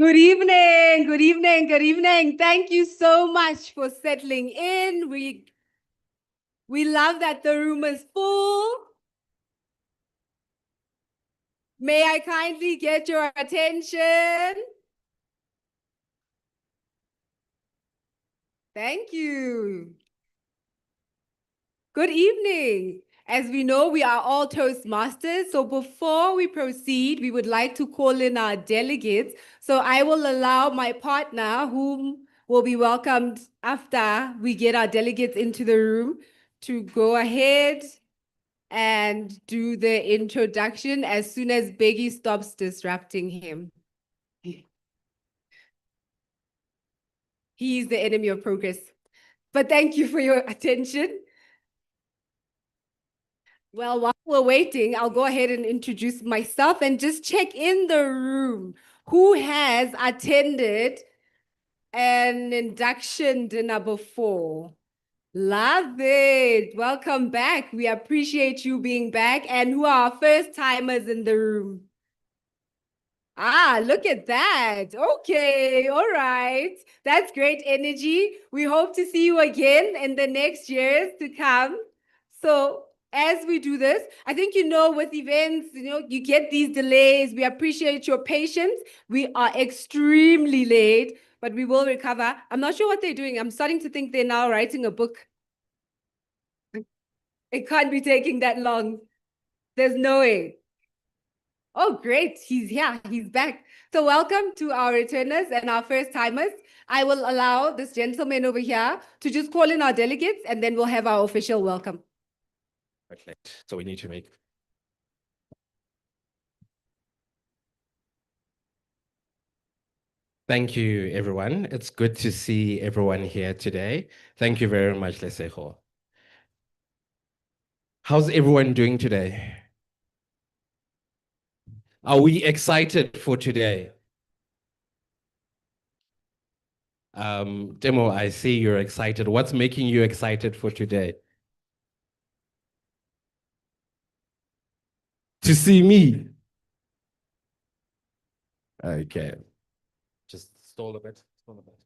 Good evening, good evening, good evening. Thank you so much for settling in. We love that the room is full. May I kindly get your attention? Thank you. Good evening. As we know, we are all Toastmasters. So before we proceed, we would like to call in our delegates. So I will allow my partner, whom will be welcomed after we get our delegates into the room, to go ahead and do the introduction as soon as Biggie stops disrupting him. He's the enemy of progress. But thank you for your attention. Well, while we're waiting, I'll go ahead and introduce myself and just check in the room. Who has attended an induction dinner before? Love it. Welcome back. We appreciate you being back. And who are our first timers in the room? Ah, look at that. Okay, all right. That's great energy. We hope to see you again in the next years to come. So as we do this, I think, with events, you get these delays. We appreciate your patience. We are extremely late, but we will recover. I'm not sure what they're doing. I'm starting to think they're now writing a book. It can't be taking that long. There's no way. Oh, great. He's here. He's back. So welcome to our returners and our first timers. I will allow this gentleman over here to just call in our delegates and then we'll have our official welcome. Okay, so we need to make. Thank you, everyone. It's good to see everyone here today. Thank you very much, Lesejo. How's everyone doing today? Are we excited for today? Demo, I see you're excited. What's making you excited for today? To see me. Okay. Just stall a bit. Stall a bit.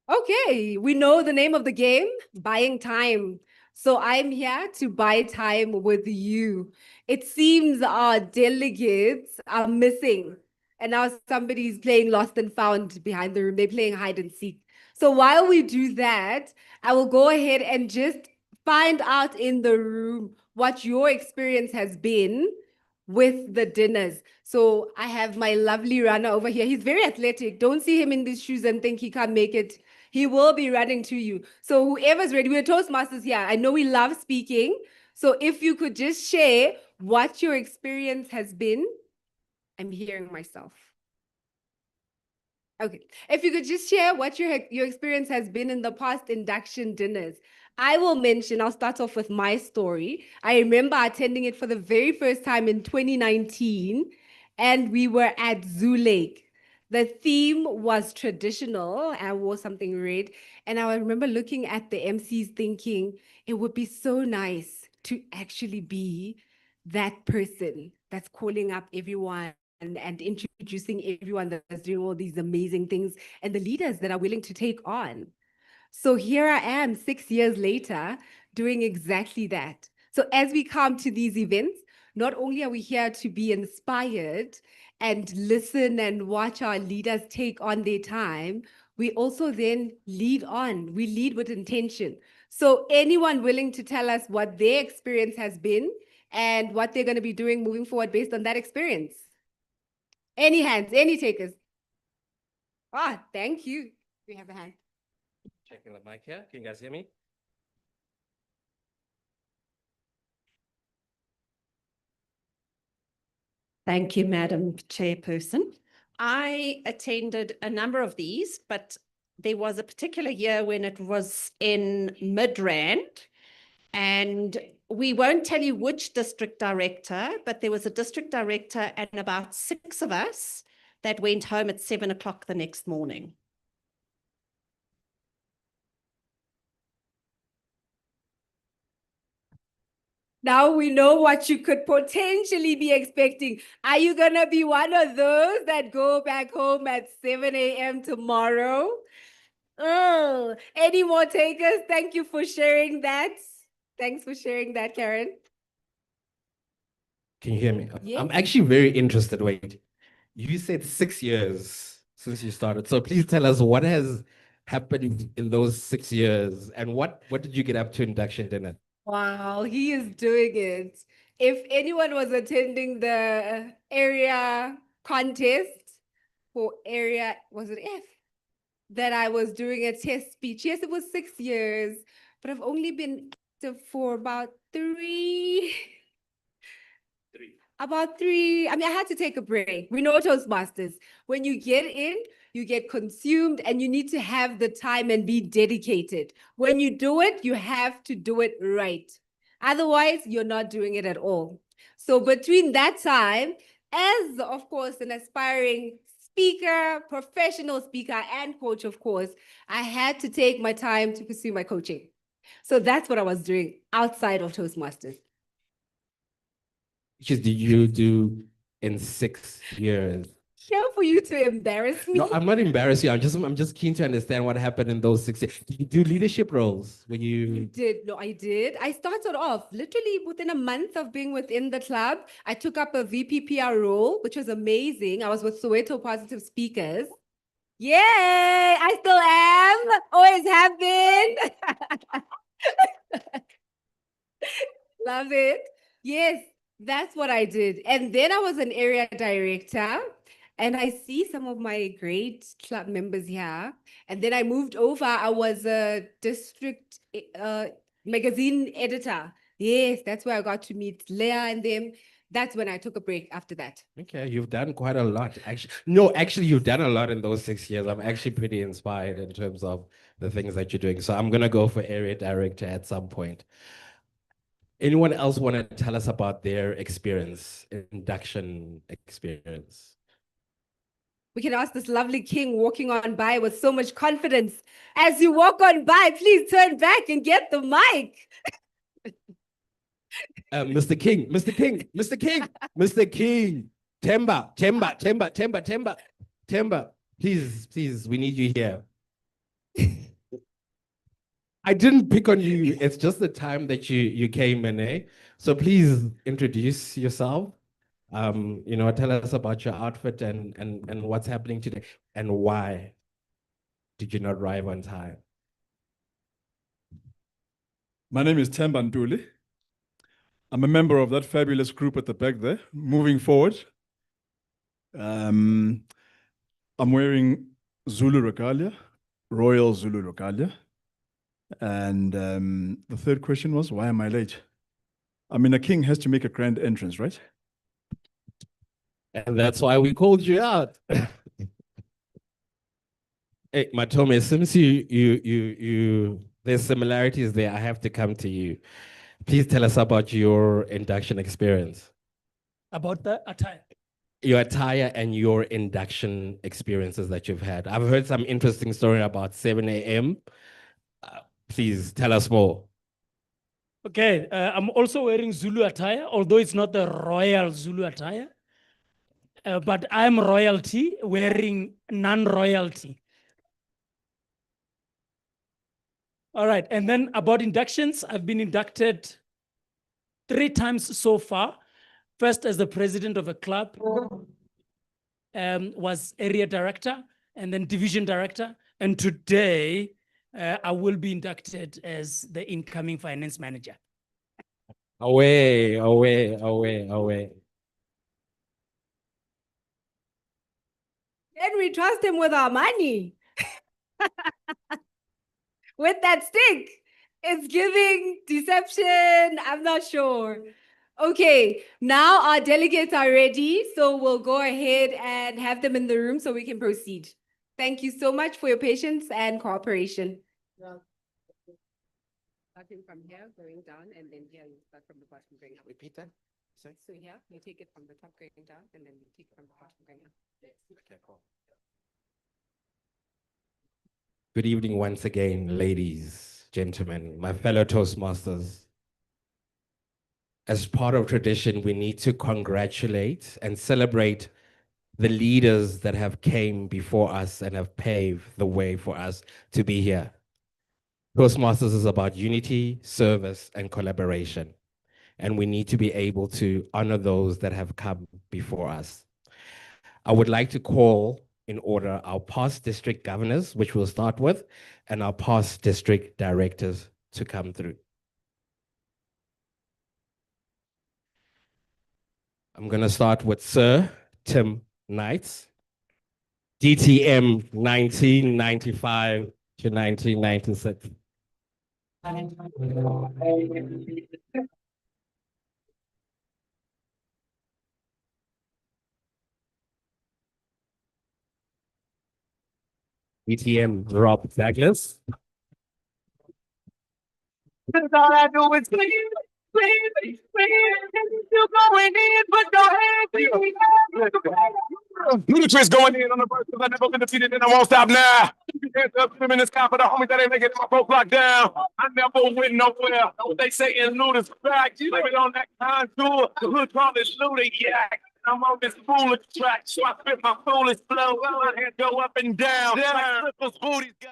Okay, we know the name of the game, buying time. So I'm here to buy time with you. It seems our delegates are missing. And now somebody's playing lost and found behind the room. They're playing hide and seek. So while we do that, I will go ahead and just find out in the room what your experience has been with the dinners. So I have my lovely runner over here. He's very athletic. Don't see him in these shoes and think he can't make it. He will be running to you. So whoever's ready, we're Toastmasters here. I know we love speaking. So if you could just share what your experience has been. I'm hearing myself. Okay. If you could just share what your experience has been in the past induction dinners. I will mention, I'll start off with my story. I remember attending it for the very first time in 2019, and we were at Zoo Lake. The theme was traditional. I wore something red, and I remember looking at the MCs thinking it would be so nice to actually be that person that's calling up everyone and introducing everyone that's doing all these amazing things and the leaders that are willing to take on. So here I am 6 years later doing exactly that. So as we come to these events, not only are we here to be inspired and listen and watch our leaders take on their time, we also then lead on. We lead with intention. So anyone willing to tell us what their experience has been and what they're going to be doing moving forward based on that experience? Any hands, any takers? Ah, thank you. We have a hand. Checking the mic here. Can you guys hear me? Thank you, Madam Chairperson. I attended a number of these, but there was a particular year when it was in Midrand, and we won't tell you which district director, but there was a district director and about 6 of us that went home at 7 o'clock the next morning. Now we know what you could potentially be expecting. Are you going to be one of those that go back home at 7 a.m. tomorrow? Oh, any more takers? Thank you for sharing that. Thanks for sharing that, Karen. Can you hear me? Yes. I'm actually very interested. Wait, you said 6 years since you started. So please tell us what has happened in those 6 years and what did you get up to induction dinner? Wow, he is doing it. If anyone was attending the area contest for area, was it F? That I was doing a test speech. Yes, it was 6 years, but I've only been active for about three. About three. I mean, I had to take a break. We know Toastmasters. When you get in, you get consumed and you need to have the time and be dedicated. When you do it, you have to do it right. Otherwise, you're not doing it at all. So between that time, as of course, an aspiring speaker, professional speaker, and coach, of course, I had to take my time to pursue my coaching. So that's what I was doing outside of Toastmasters. Which did you do in 6 years? Here for you to embarrass me. No, I'm not embarrassing you. I'm just keen to understand what happened in those 6 years. Did you do leadership roles when You you did. No, I did. I started off literally within a month of being within the club. I took up a VPPR role, which was amazing. I was with Soweto Positive Speakers. Yay! I still am. Always have been. Love it. Yes. That's what I did. And then I was an area director. And I see some of my great club members here. And then I moved over. I was a district magazine editor. Yes, that's where I got to meet Leah and them. That's when I took a break after that. Okay, you've done quite a lot. Actually, no, actually, you've done a lot in those 6 years. I'm actually pretty inspired in terms of the things that you're doing. So I'm gonna go for area director at some point. Anyone else want to tell us about their experience, induction experience? We can ask this lovely king walking on by with so much confidence. As you walk on by, please turn back and get the mic. Mr. King, Mr. King, Mr. King, Mr. King, Temba, please, we need you here. I didn't pick on you. It's just the time that you came in, eh? So please introduce yourself. Tell us about your outfit and what's happening today and why did you not arrive on time? My name is Temba Nduli. I'm a member of that fabulous group at the back there. Moving forward, I'm wearing Zulu regalia, Royal Zulu regalia. And the third question was, why am I late? I mean, a king has to make a grand entrance, right? And that's why we called you out. Hey, Matome, since there's similarities there, I have to come to you. Please tell us about your induction experience. About the attire. Your attire and your induction experiences that you've had. I've heard some interesting story about 7 a.m. Please tell us more. Okay, I'm also wearing Zulu attire, although it's not the royal Zulu attire. But I'm royalty wearing non-royalty. All right, and then about inductions, I've been inducted 3 times so far. First as the president of a club, was area director, and then division director. And today, I will be inducted as the incoming finance manager. Away. Can we trust him with our money? With that stick. It's giving deception. I'm not sure. Okay, now our delegates are ready, so we'll go ahead and have them in the room so we can proceed. Thank you so much for your patience and cooperation. Starting from here, going down, and then here you start from the bottom going up. Repeat that. So here, you take it from the top going down, and then you take it from the bottom going up. Okay, cool. Good evening once again, ladies, gentlemen, my fellow Toastmasters. As part of tradition, we need to congratulate and celebrate the leaders that have came before us and have paved the way for us to be here. Toastmasters is about unity, service, and collaboration. And we need to be able to honor those that have come before us. I would like to call in order our past district governors, which we'll start with, and our past district directors to come through. I'm going to start with Sir Tim Knights, DTM 1995 to 1996. DTM Rob Douglas. All I do is please, you going in, but go ahead. Ludacris going in on the verse because I never been defeated and I won't stop now. Hands up, swim in the sky for the homies that ain't making my folks locked down. I never went nowhere. They say in Luda's back. Blame it on that contour. The hood call it Luda Yak. I'm on this foolish track, so I spit my foolish flow. My hands go up and down. Like Cripple's booties go.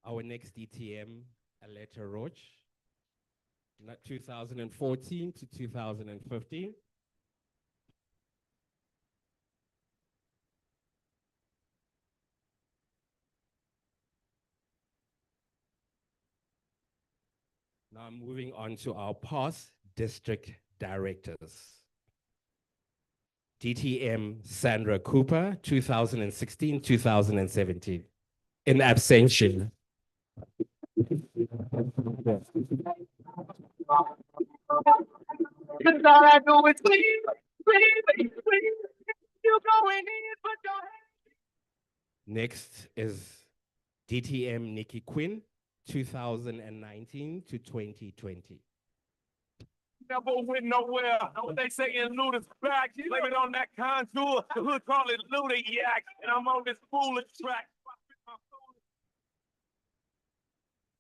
Our next DTM, Aletta Roach, 2014 to 2015. Now moving on to our past district directors. DTM Sandra Cooper, 2016-2017. In absentia. Next is DTM Nikki Quinn, 2019 to 2020. Never went nowhere. What they say in Luda's back, blame it on that contour. The hood call it Luda yak, and I'm on this foolish track.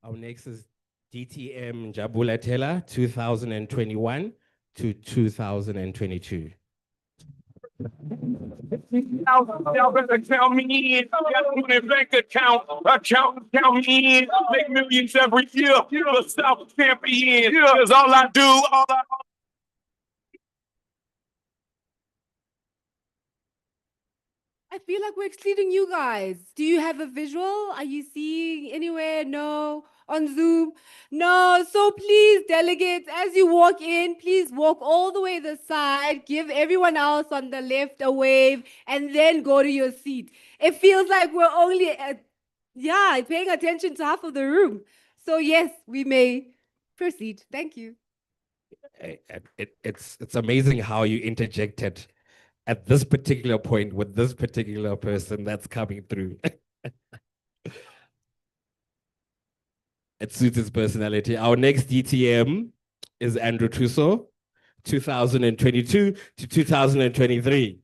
Our next is DTM Jabula Tela, 2021 to 2022. Y'all better count me in. Got a bank account. Count me in. Make millions every year. The South champion. Cause all I do, I feel like we're excluding you guys. Do you have a visual? Are you seeing anywhere? No. On Zoom? No. So please, delegates, as you walk in, please walk all the way to the side, give everyone else on the left a wave, and then go to your seat. It feels like we're only, paying attention to half of the room. So yes, we may proceed. Thank you. It's amazing how you interjected at this particular point with this particular person that's coming through. It suits his personality. Our next DTM is Andrew Tuso, 2022 to 2023.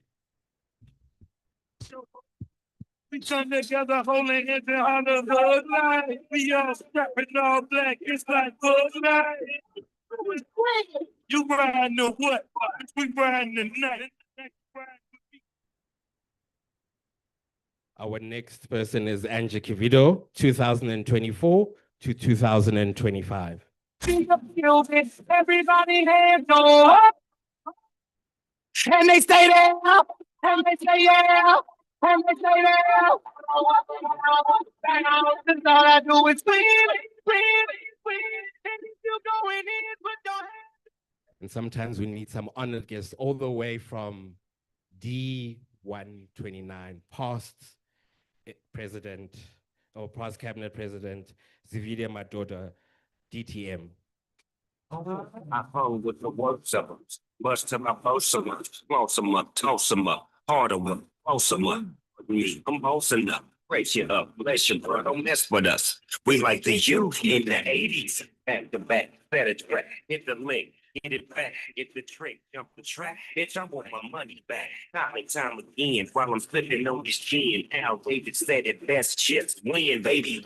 we turn together, holding it on the hood line. We all strapping all black. It's like hood line. You riding the what? We riding the night. Our next person is Angie Kivido, 2024 to 2025. Everybody hands go up. And they stay there. And they stay there. And they stay there. That's all I do is scream. And you going in with your hands. And sometimes we need some honored guests all the way from D129, past president or past cabinet president, Zividia Madoda, DTM. I hung with the worst of them. Bust to my boss them up, close them up, toss them up, harder one, close them up. Me, I'm bossing up, raise you up, bless you, bro, don't mess with us. We like the youth in the 80s. Back to back, better track, hit the link, get it back, get the trick, jump the track. Bitch, I want my money back. Time again, while I'm flipping on this gin. Al David said it best, just win, baby.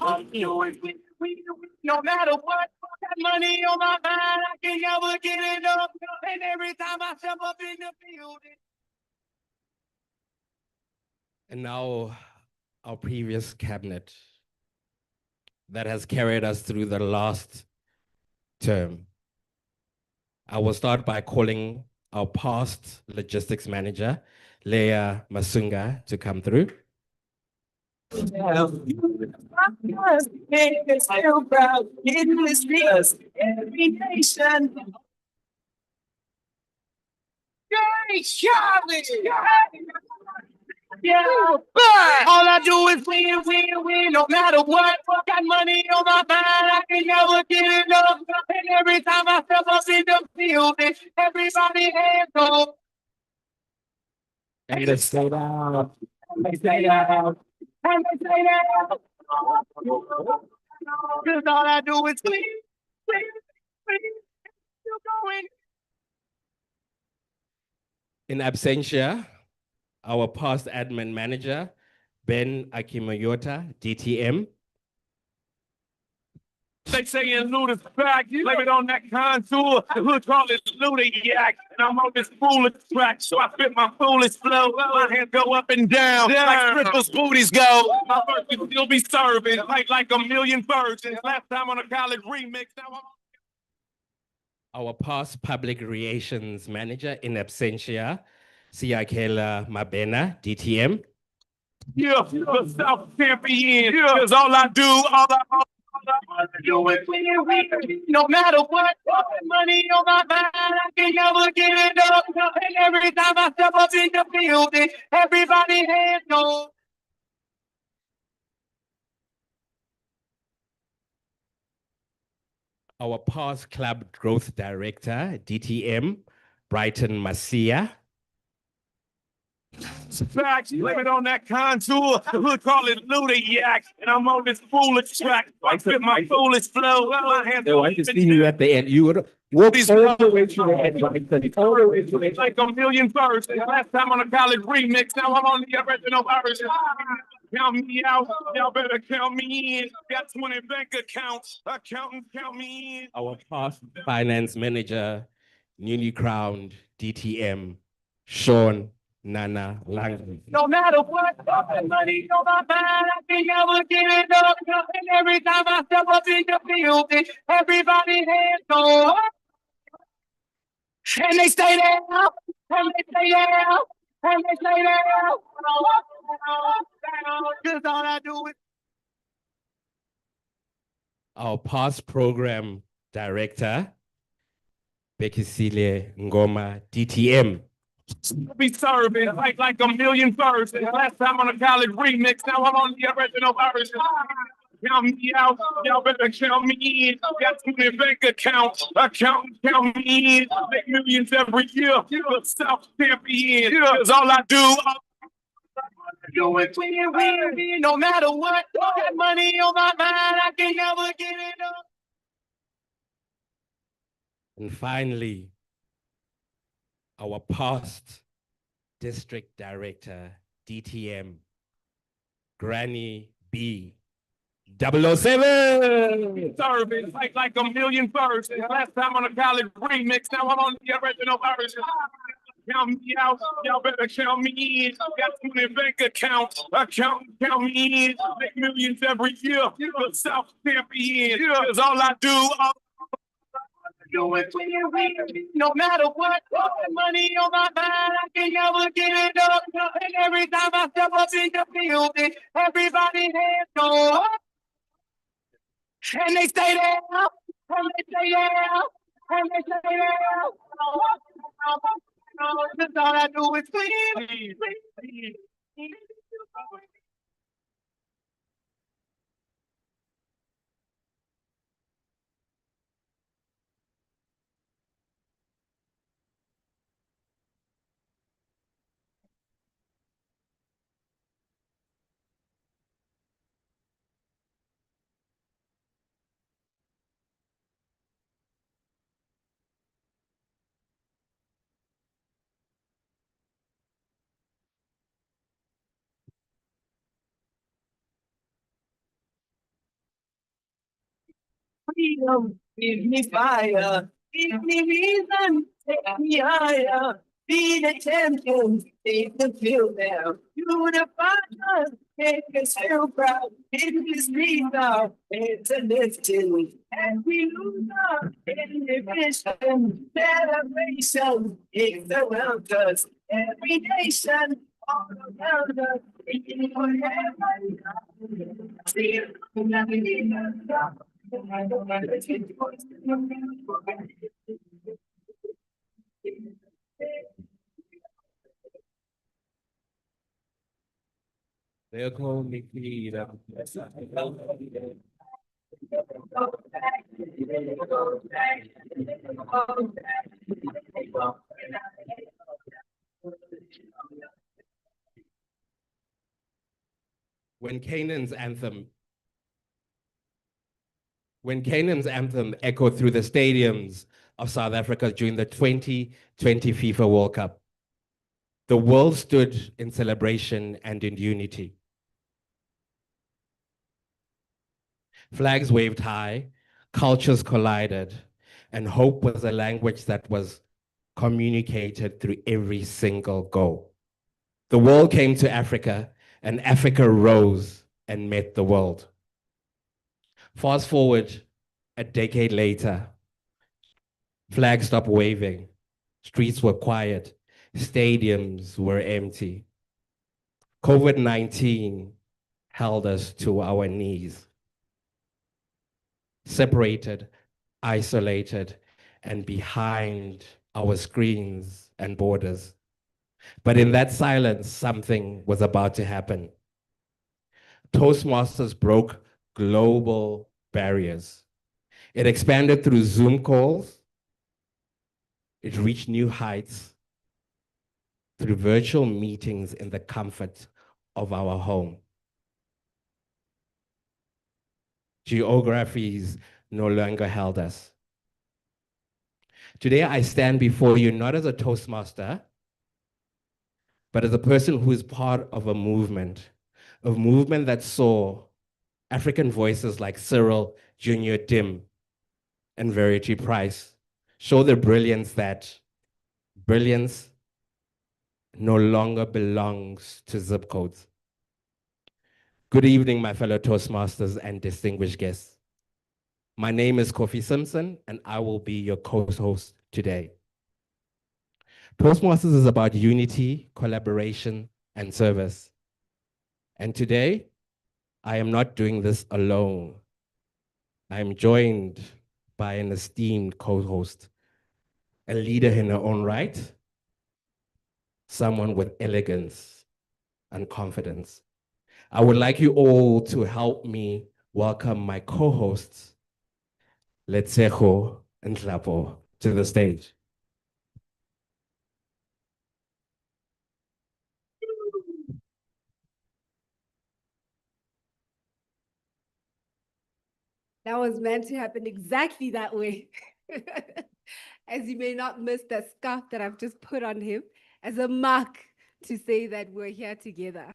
No matter what, got money on my mind, I can never get it up. And every time I step up in the building. And now our previous cabinet that has carried us through the last term. I will start by calling our past logistics manager, Leah Masunga, to come through. Yeah, all I do is win, no matter what. Got money on my mind, I can never get enough. And every time I step up in the building, everybody hands up. And let's stay down. And they say that. Cause all I do is win. You going. In absentia, our past admin manager, Ben Akimoyota, DTM. They say in Luda's back, blame it on that contour. The hood call it Luda yak, and I'm on this foolish track, so I fit my foolish flow. My hands go up and down, like strippers' booties go. My verse can still be serving, like a million virgins. Last time on a college remix, now I'm Our past public relations manager in absentia, Siakela Mabena, DTM. the South champion. Cause all I do, Do it when you win, no matter what. Money on my mind, I can never get it up. And every time I step up in the building, everybody hands go. Our past club growth director, DTM, Brighton Masia. Facts, blame it on that contour. We'll call it Ludiac. And I'm on this foolish track. I fit my foolish flow. My hands No, I just see you at the end. You would walk all the way to the end, all the way to the end. like a million birds. Last time on a college remix, now I'm on the original version. Count me out, y'all better count me in. Got 20 bank accounts, accountants count me in. Our past finance manager, newly crowned DTM, Sean Nana Lang. No matter what, money on my mind, I can never get it up. And every time I step up in the building, everybody hands go up. And they stay there, and they stay there, and they stay there. Cause all I do is Our past program director, Bekisile Ngoma, DTM. be serving like a million birds. Last time on a college remix, now I'm on the original version. Count me out, y'all better count me in. Got 20 bank accounts, accountants count me in. Make millions every year, but South champion. Cause all I do, do it when you win, no matter what. Got money on my mind, I can never get it up. And finally, our past district director, DTM, Granny B. 007. Serving like a million birds. Last time on a college remix, now I'm on the original version. Count me out, y'all better count me in. Got 20 bank accounts, accountants count me in. Make millions every year, but South champion. Cause all I do, do it when you win, no matter what. Money on my mind, I can never get it up. And every time I step up in the building, everybody hands go up. And they stay there, and they stay there, and they stay there. That's all I do is win. Freedom, give me fire, give me reason, take me higher. Be the champion, take the field now. You the partner, make us feel proud. In this leader, it's a lifting. And we lose our inhibition, celebration, it's around us. Every nation, all around us. They'll call me Peter. When Canaan's anthem echoed through the stadiums of South Africa during the 2020 FIFA World Cup, the world stood in celebration and in unity. Flags waved high, cultures collided, and hope was a language that was communicated through every single goal. The world came to Africa, and Africa rose and met the world. Fast forward a decade later, flags stopped waving, streets were quiet, stadiums were empty. COVID-19 held us to our knees. separated, isolated, and behind our screens and borders. But in that silence, something was about to happen. Toastmasters broke global barriers. It expanded through Zoom calls. It reached new heights through virtual meetings in the comfort of our home. Geographies no longer held us. Today, I stand before you not as a Toastmaster, but as a person who is part of a movement that saw African voices like Cyril Junior Dim and Verity Price show the brilliance that brilliance no longer belongs to zip codes. Good evening, my fellow Toastmasters and distinguished guests. My name is Kofi Simpson, and I will be your co-host today. Toastmasters is about unity, collaboration, and service. And today, I am not doing this alone. I am joined by an esteemed co-host, a leader in her own right, someone with elegance and confidence. I would like you all to help me welcome my co-hosts, Letsejo and Tlapo, to the stage. That was meant to happen exactly that way. As you may not miss the scarf that I've just put on him as a mark to say that we're here together.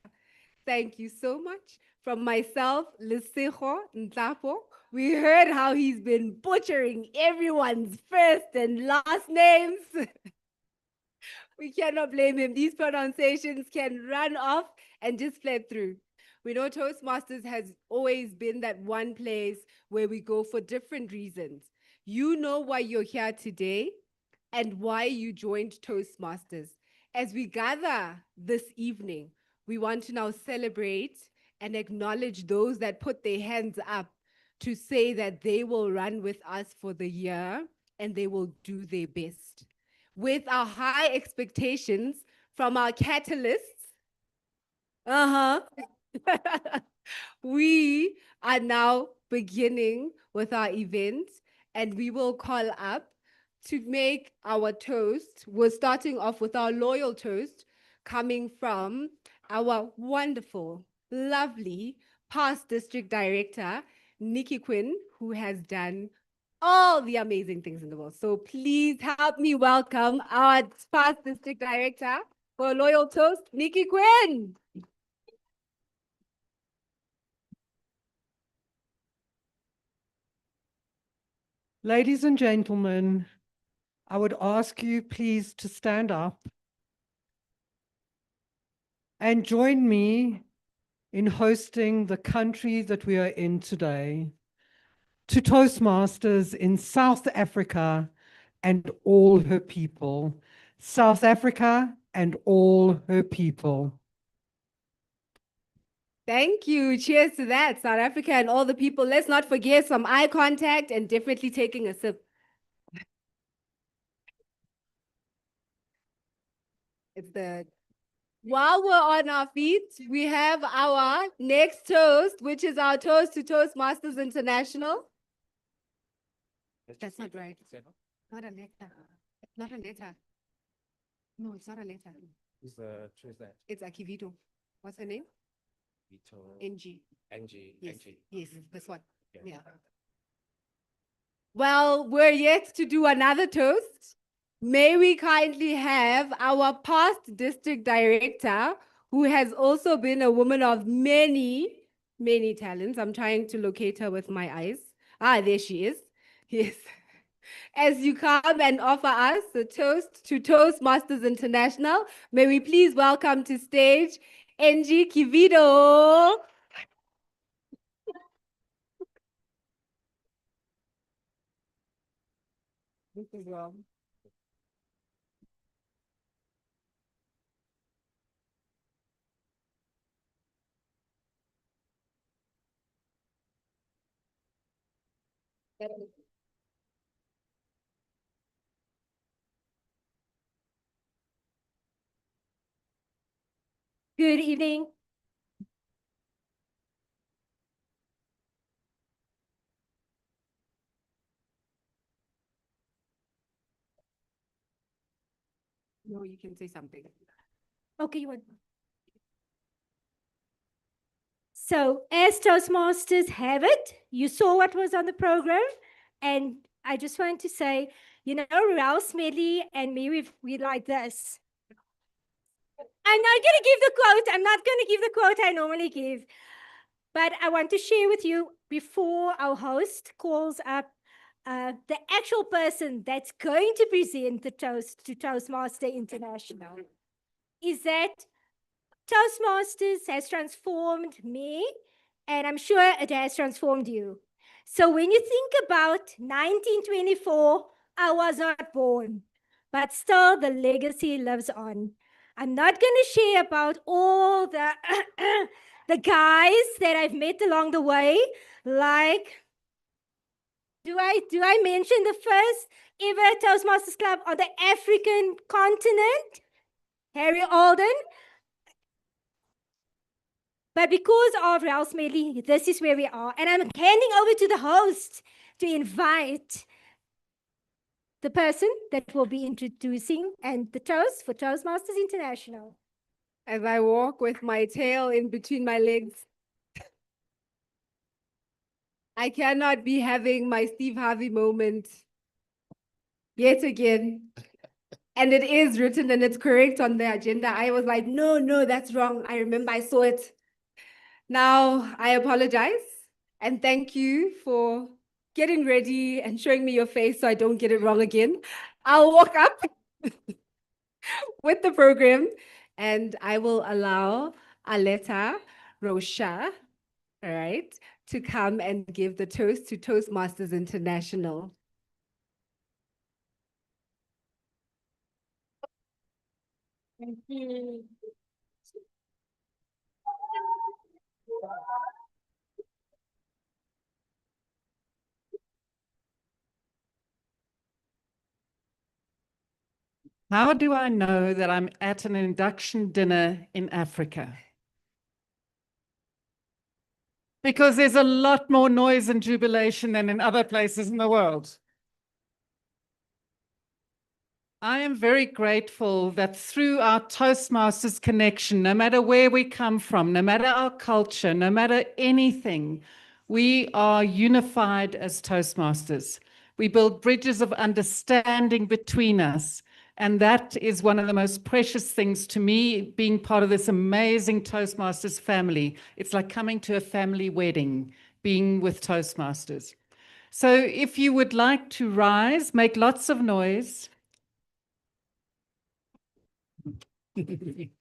Thank you so much. From myself, Lesejo Ntlapo, we heard how he's been butchering everyone's first and last names. We cannot blame him. These pronunciations can run off and just flip through. We know Toastmasters has always been that one place where we go for different reasons. You know why you're here today and why you joined Toastmasters. As we gather this evening, we want to now celebrate and acknowledge those that put their hands up to say that they will run with us for the year and they will do their best. With our high expectations from our catalysts, we are now beginning with our event, and we will call up to make our toast. We're starting off with our loyal toast coming from our wonderful, lovely past district director, Nikki Quinn, who has done all the amazing things in the world. So please help me welcome our past district director for a loyal toast, Nikki Quinn. Ladies and gentlemen, I would ask you please to stand up and join me in hosting the country that we are in today. To Toastmasters in South Africa and all her people. South Africa and all her people. Thank you. Cheers to that, South Africa and all the people. Let's not forget some eye contact and definitely taking a sip. It's the While we're on our feet, we have our next toast, which is our toast to Toastmasters International. That's not right. Not a letter. Not a letter. No, it's not a letter. Who's that? It's Akivito. What's her name? Vito. NG. NG. Yes, NG. yes, this one. Yeah. Yeah. Well, we're yet to do another toast. May we kindly have our past district director, who has also been a woman of many, many talents. I'm trying to locate her with my eyes. Ah, there she is. Yes. As you come and offer us a toast to Toastmasters International, may we please welcome to stage NG Kivido. This is wrong. Good evening. No, you can say something. Okay, you want. So, as Toastmasters have it, you saw what was on the program, and I just want to say, you know, Rouse Medley and me, we like this. I'm not going to give the quote. I'm not going to give the quote I normally give. But I want to share with you before our host calls up the actual person that's going to present the toast to Toastmaster International. Is that Toastmasters has transformed me, and I'm sure it has transformed you. So when you think about 1924, I was not born, but still the legacy lives on. I'm not going to share about all the the guys that I've met along the way. Like, do I mention the first ever Toastmasters Club on the African continent? Harry Alden. But because of Rouse Medley, this is where we are. And I'm handing over to the host to invite the person that will be introducing and the toast for Toastmasters International. As I walk with my tail in between my legs, I cannot be having my Steve Harvey moment yet again. And it is written and it's correct on the agenda. I was like, no, that's wrong. I remember I saw it. Now I apologize and thank you for getting ready and showing me your face so I don't get it wrong again. I'll walk up with the program and I will allow Aletta Rosha, all right, to come and give the toast to Toastmasters International. Thank you. How do I know that I'm at an induction dinner in Africa? Because there's a lot more noise and jubilation than in other places in the world. I am very grateful that through our Toastmasters connection, no matter where we come from, no matter our culture, no matter anything, we are unified as Toastmasters. We build bridges of understanding between us. And that is one of the most precious things to me, being part of this amazing Toastmasters family. It's like coming to a family wedding, being with Toastmasters. So if you would like to rise, make lots of noise. And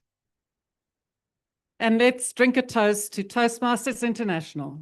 let's drink a toast to Toastmasters International.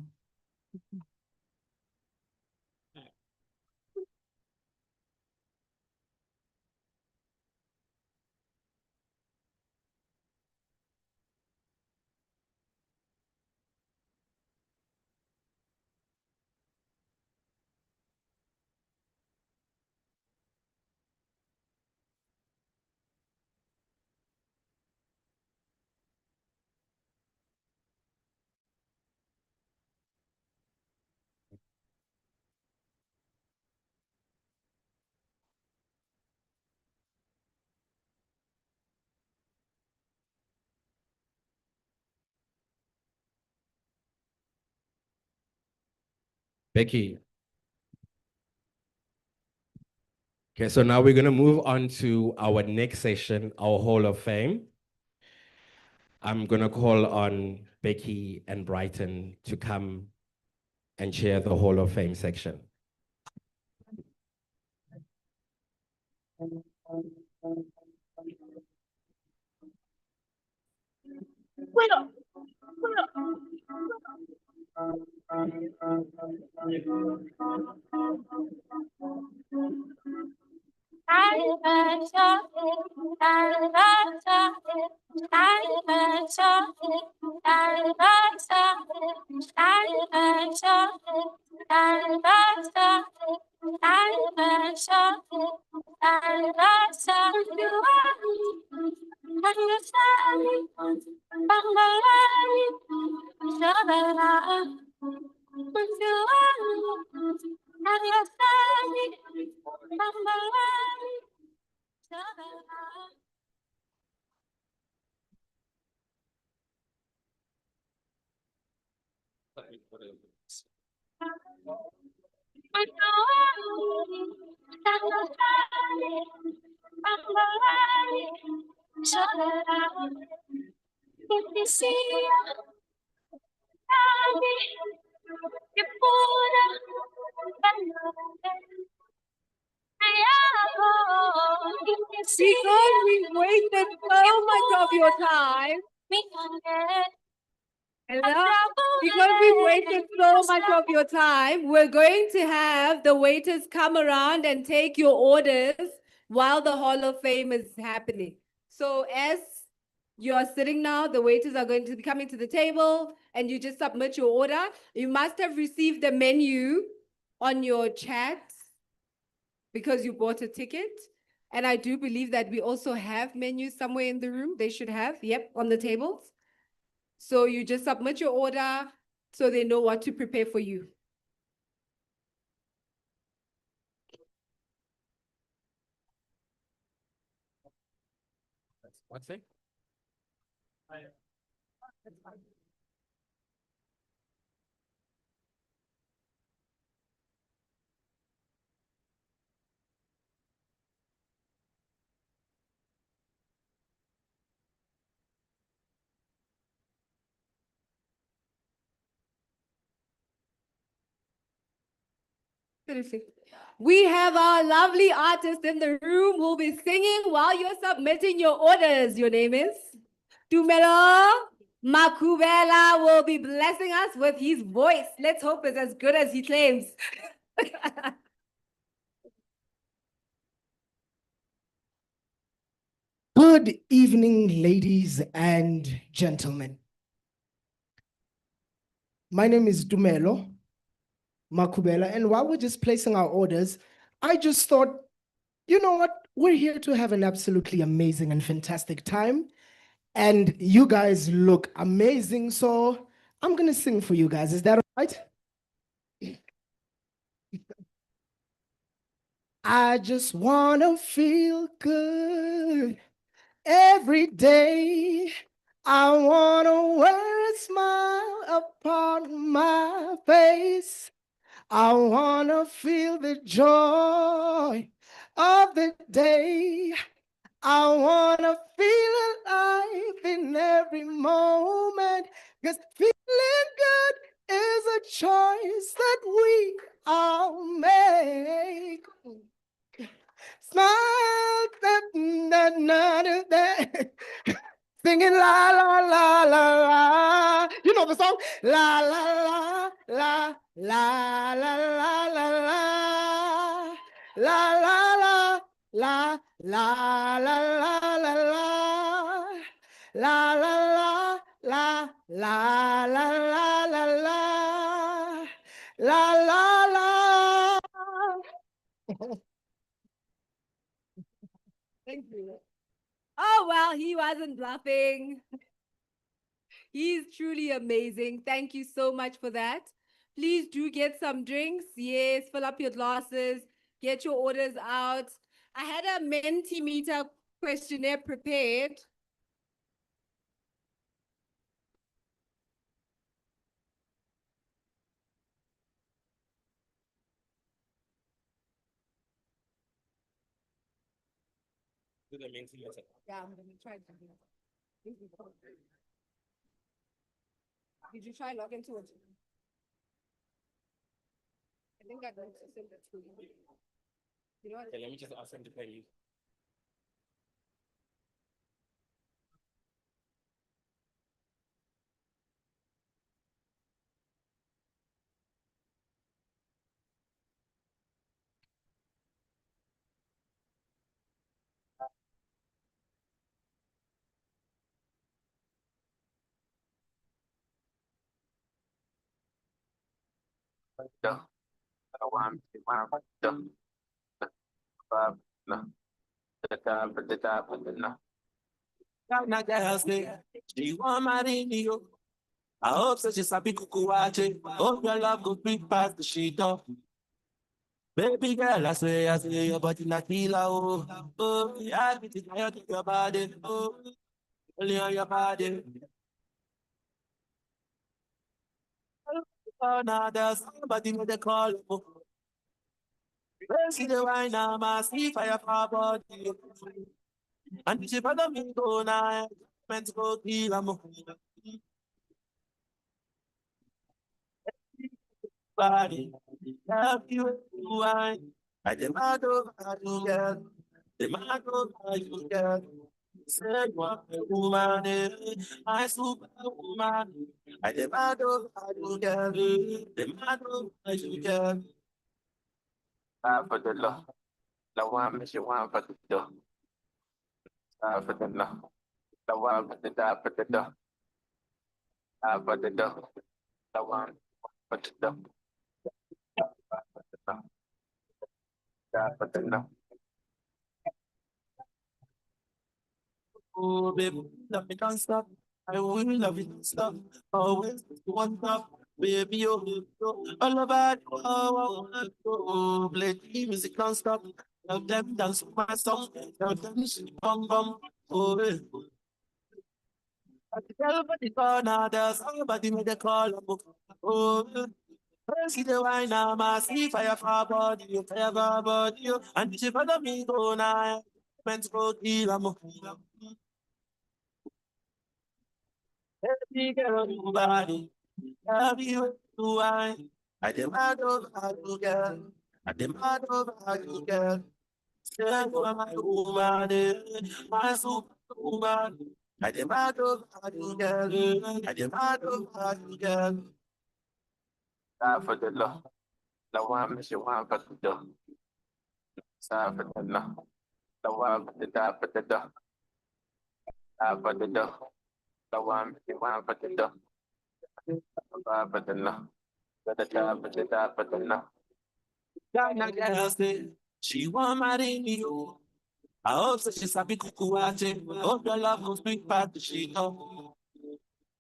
Becky. Okay, so now we're going to move on to our next session, our Hall of Fame. I'm going to call on Becky and Brighton to come and chair the Hall of Fame section. Because we wasted so much of your time. Hello? Because we wasted so much of your time, we're going to have the waiters come around and take your orders while the Hall of Fame is happening. So as you're sitting now, the waiters are going to be coming to the table and you just submit your order. You must have received the menu on your chat because you bought a ticket. And I do believe that we also have menus somewhere in the room. They should have, yep, on the tables. So you just submit your order so they know what to prepare for you. What's it? Seriously. We have our lovely artist in the room who will be singing while you're submitting your orders. Your name is? Tumelo Makubela will be blessing us with his voice. Let's hope it's as good as he claims. Good evening, ladies and gentlemen. My name is Dumelo Makubela, and while we're just placing our orders, I just thought, you know what? We're here to have an absolutely amazing and fantastic time, and you guys look amazing, so I'm gonna sing for you guys. Is that all right? I just wanna feel good every day. I wanna wear a smile upon my face. I wanna feel the joy of the day. I wanna feel alive in every moment, because feeling good is a choice that we all make. Smile, singing la la la la la. You know the song? La la la la la la la la la. La la la la la la la la la. La la la la la la la la la. La la la. Thank you. Oh, well, he wasn't bluffing. He's truly amazing. Thank you so much for that. Please do get some drinks. Yes, fill up your glasses, get your orders out. I had a Mentimeter questionnaire prepared. Yeah, I'm gonna try to do that. Did you try log into it? I think I'm going to send it to you. You know what? Okay, let me just ask them to pay you. She want marry me, oh. I hope so she's happy kuku watching. Hope your love goes big past the sheet up. Baby girl, I say your body like killer, oh. Oh, yeah, I think I think your body, oh. Only on your body. Oh, now there's somebody with the call, oh. See the wine, now, my see fire for body. And she follow me go now, meant to go kill her. Body, love you, wine. I demand over you, girl. Demand over you, girl. Say you are a woman, my superwoman. I demand over you, girl. Demand over you, girl. For the love, the one miss you want for the door. For the love, the one for the door, for the door. For the door, the one for the door. For the love. Oh, baby, love me can't stop. I will love you non-stop. Always one top. Baby, all about you. Oh, play the music non-stop. Tell them dance with my song. Tell them she bum bum. Oh, baby. I tell about the corner, there's somebody made a call. Oh, see the wine now, my see fire for fire for body. And she follow me go now. Meant to go kill 'em. Baby girl, you body, love you, I demand over you, girl. I demand over you, girl. Say you are my woman, my superwoman. I demand over you, girl. I demand over you, girl. Die for the love. The one miss you want for the dog. Die for the love. The one for the die for the dog. Die for the dog. The one miss you want for the dog. Die for the love. She want marry me, oh. I hope that she's happy kuku watching. Hope your love goes big past the sheet, oh.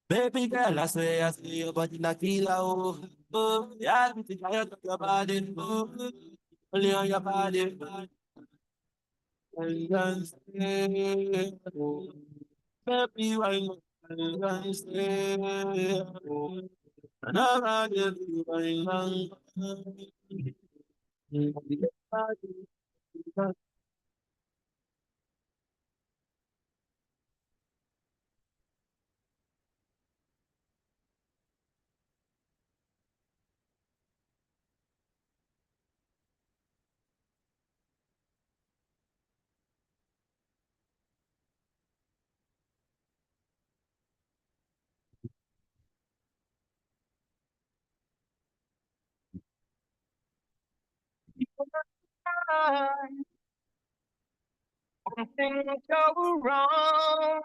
Baby girl, I say your body like killer, oh. Oh, yeah, I think I of your body, oh. Only on your body, and dance, oh. Baby, why not dance, oh. And I'm ready to things go wrong,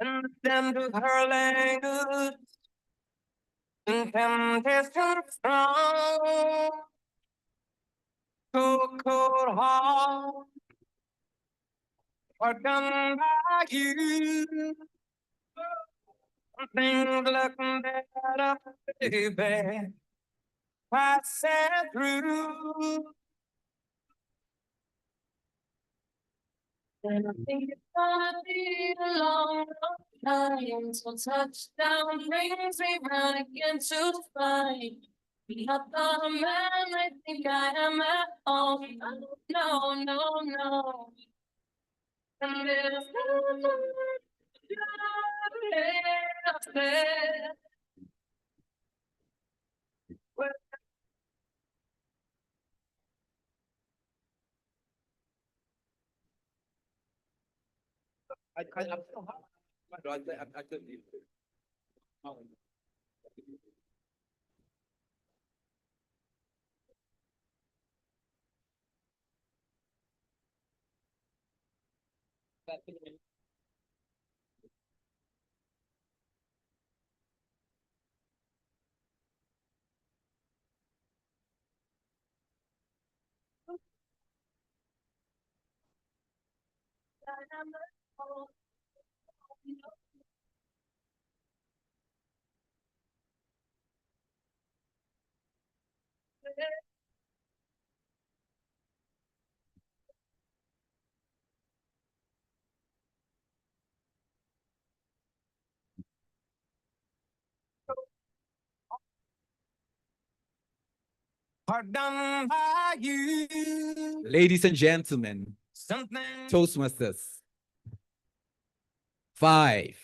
and then to her language, and temptation strong, too cold heart, are done by you. Things look better, baby. I said through. And I think it's gonna be a long, long time until touchdown brings me round again to find me up on a man. I think I am at home. Oh, no, no, no. And there's nothing else there. I couldn't even. Pardon by you. Ladies and gentlemen, Something. Toastmasters. 5,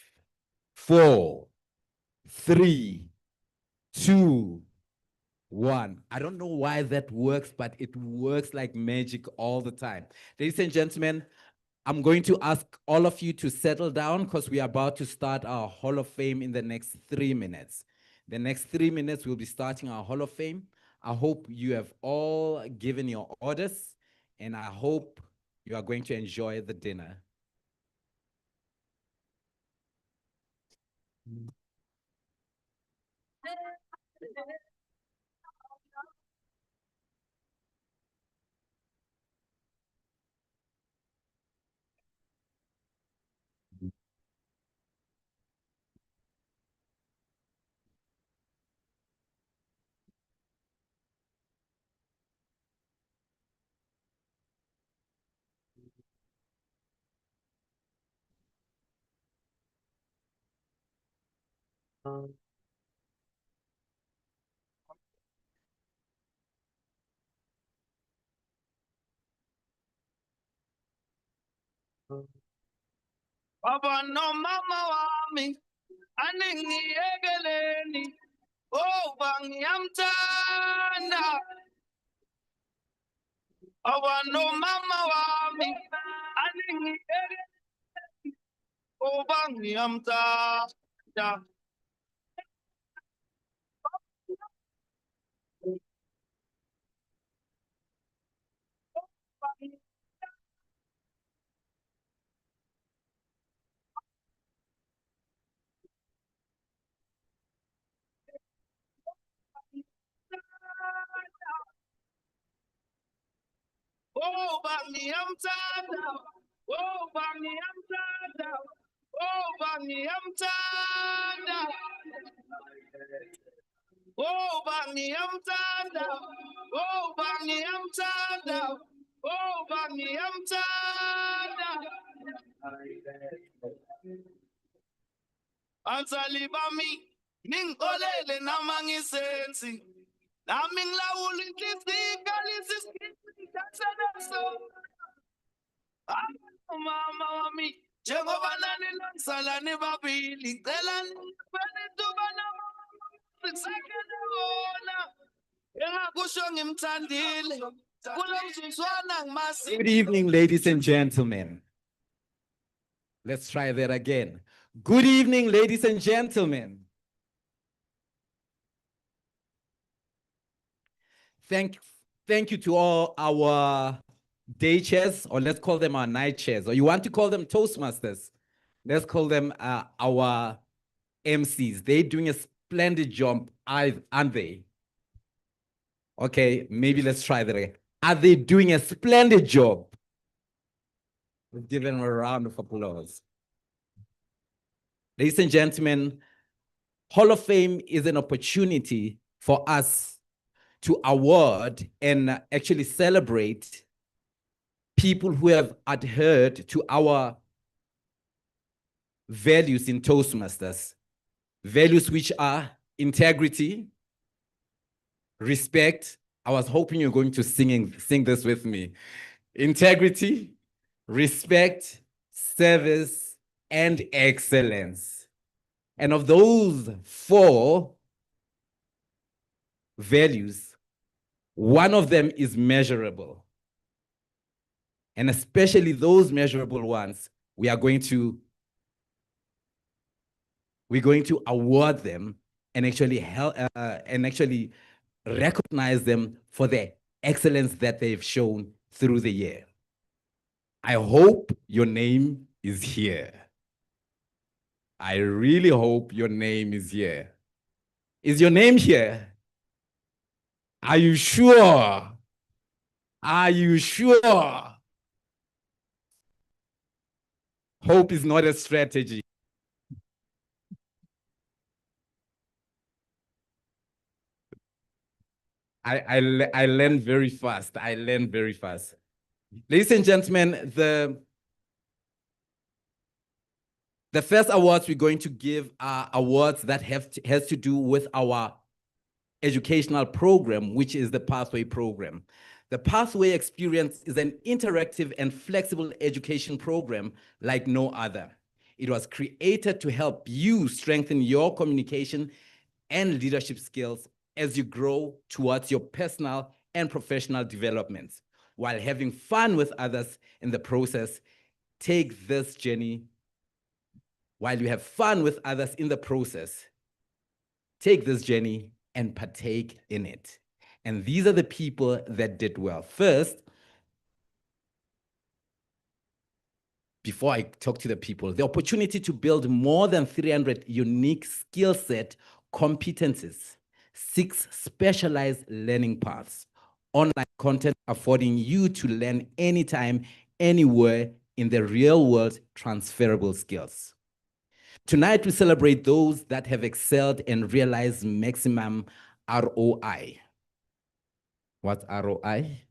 4, 3, 2, 1. I don't know why that works, but it works like magic all the time. Ladies and gentlemen, I'm going to ask all of you to settle down because we are about to start our Hall of Fame in the next 3 minutes. The next 3 minutes, we'll be starting our Hall of Fame. I hope you have all given your orders, and I hope you are going to enjoy the dinner. Baba no mama wami, aningi egeleni, oh bangi amtanda. Baba no mama wami, aningi egeleni, oh bangi amtanda. Oh bangi amtanda, oh bangi amtanda, oh bangi amtanda. Oh, Bani Amtanda. Oh, Bani Amtanda. Oh, Bani Amtanda. Ansalibami, Ning Olele Namangi Sensi. Naming Laul in Kalisis, that's so. Mama, me. Jehovah Nani Salani Babi, Telan, Benitubana, the second one. Good evening, ladies and gentlemen. Let's try that again. Good evening, ladies and gentlemen. Thank you to all our day chairs, or let's call them our night chairs, or you want to call them Toastmasters. Let's call them our MCs. They're doing a splendid job, aren't they? Okay, maybe let's try that again. Are they doing a splendid job? Let's give them a round of applause. Ladies and gentlemen, Hall of Fame is an opportunity for us to award and actually celebrate people who have adhered to our values in Toastmasters. Values which are integrity, respect. I was hoping you're going to sing this with me. Integrity, respect, service, and excellence. And of those 4 values, one of them is measurable. And especially those measurable ones, we're going to award them and actually recognize them for the excellence that they've shown through the year. I hope your name is here. I really hope your name is here. Is your name here? Are you sure? Are you sure? Hope is not a strategy. I learn very fast. I learn very fast. Ladies and gentlemen, the first awards we're going to give are awards that has to do with our educational program, which is the Pathway program. The Pathway Experience is an interactive and flexible education program like no other. It was created to help you strengthen your communication and leadership skills as you grow towards your personal and professional developments, while having fun with others in the process. Take this journey. While you have fun with others in the process, take this journey and partake in it. And these are the people that did well. First, before I talk to the people, the opportunity to build more than 300 unique skill set competencies, 6 specialized learning paths, online content affording you to learn anytime, anywhere in the real world, transferable skills. Tonight, we celebrate those that have excelled and realized maximum ROI. What's ROI?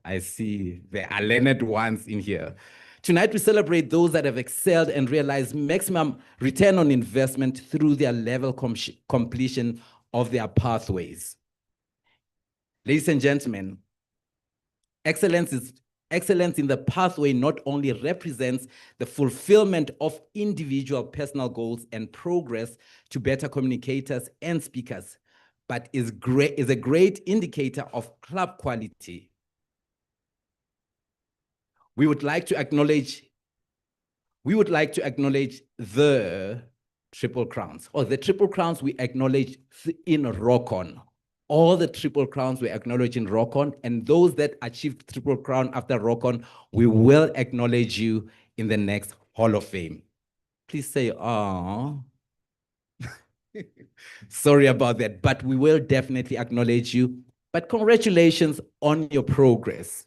I see there are learned ones in here. Tonight, we celebrate those that have excelled and realized maximum return on investment through their level completion of their pathways. Ladies and gentlemen, excellence in the pathway not only represents the fulfillment of individual personal goals and progress to better communicators and speakers, but is a great indicator of club quality. We would like to acknowledge the Triple Crowns, or the Triple Crowns we acknowledge in Rockon. All the Triple Crowns we acknowledge in Rockon, and those that achieved Triple Crown after Rockon, we will acknowledge you in the next Hall of Fame. Please say, "Ah." Sorry about that, but we will definitely acknowledge you. But congratulations on your progress.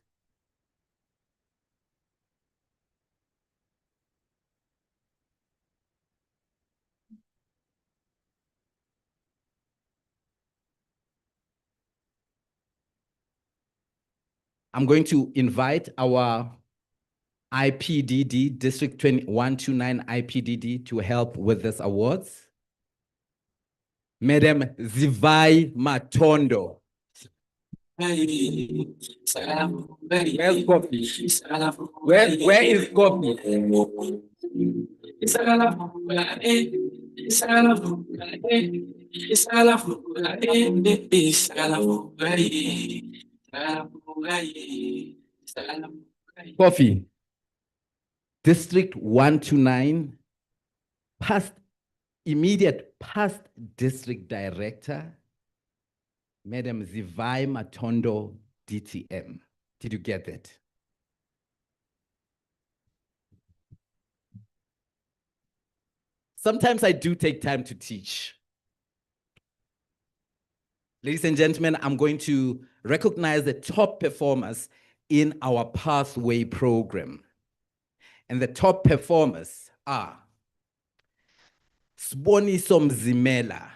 I'm going to invite our IPDD, District 129 IPDD, to help with this awards. Madam Zivai Matondo. Where's coffee? Where is coffee? Coffee. District 129, immediate past district director, Madam Zivai Matondo, DTM. Did you get that? Sometimes I do take time to teach. Ladies and gentlemen, I'm going to recognize the top performers in our Pathway program. And the top performers are Sboniso Mzimela.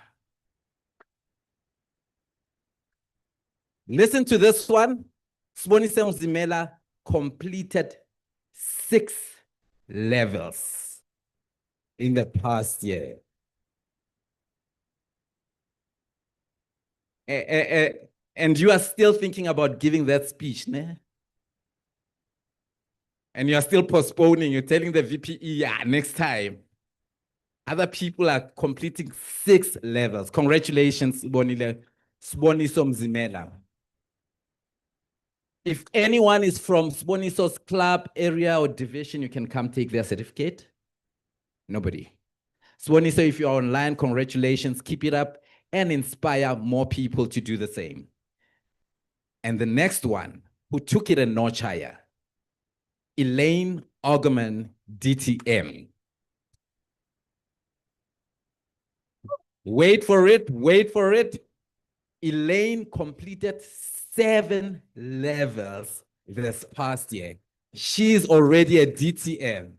Listen to this one. Sboniso Mzimela completed 6 levels in the past year. And you are still thinking about giving that speech, ne? And you are still postponing, you're telling the VPE, yeah, next time. Other people are completing 6 levels. Congratulations, Sboniso Mzimela. If anyone is from Sboniso's club, area, or division, you can come take their certificate. Nobody. Sboniso, if you're online, congratulations, keep it up and inspire more people to do the same. And the next one, who took it a notch higher, Elaine Augerman, DTM. Wait for it, wait for it. Elaine completed 7 levels this past year. She's already a DTM.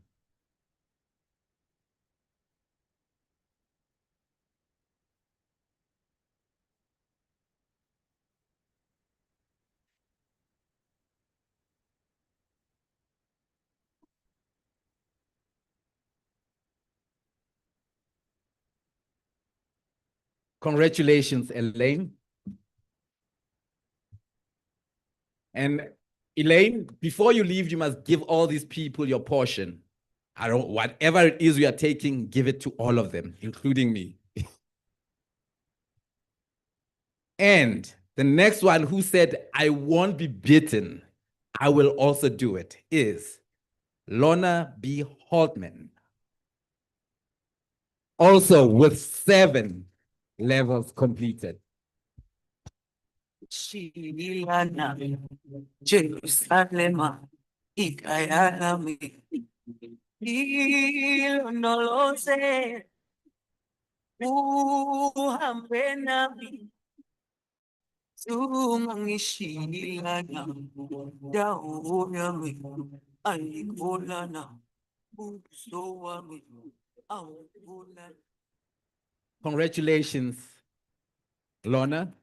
Congratulations, Elaine. And Elaine, before you leave, you must give all these people your portion. Whatever it is you are taking, give it to all of them, including me. And the next one who said, I won't be beaten, I will also do it, is Lorna B. Holtman. Also with 7 levels completed. Shilana, Jerusalema, ikayalami, ilonolose, uhambe nami, sungangishilana, dawo yami, alikolana, buso wami, awulana. Congratulations, Lorna.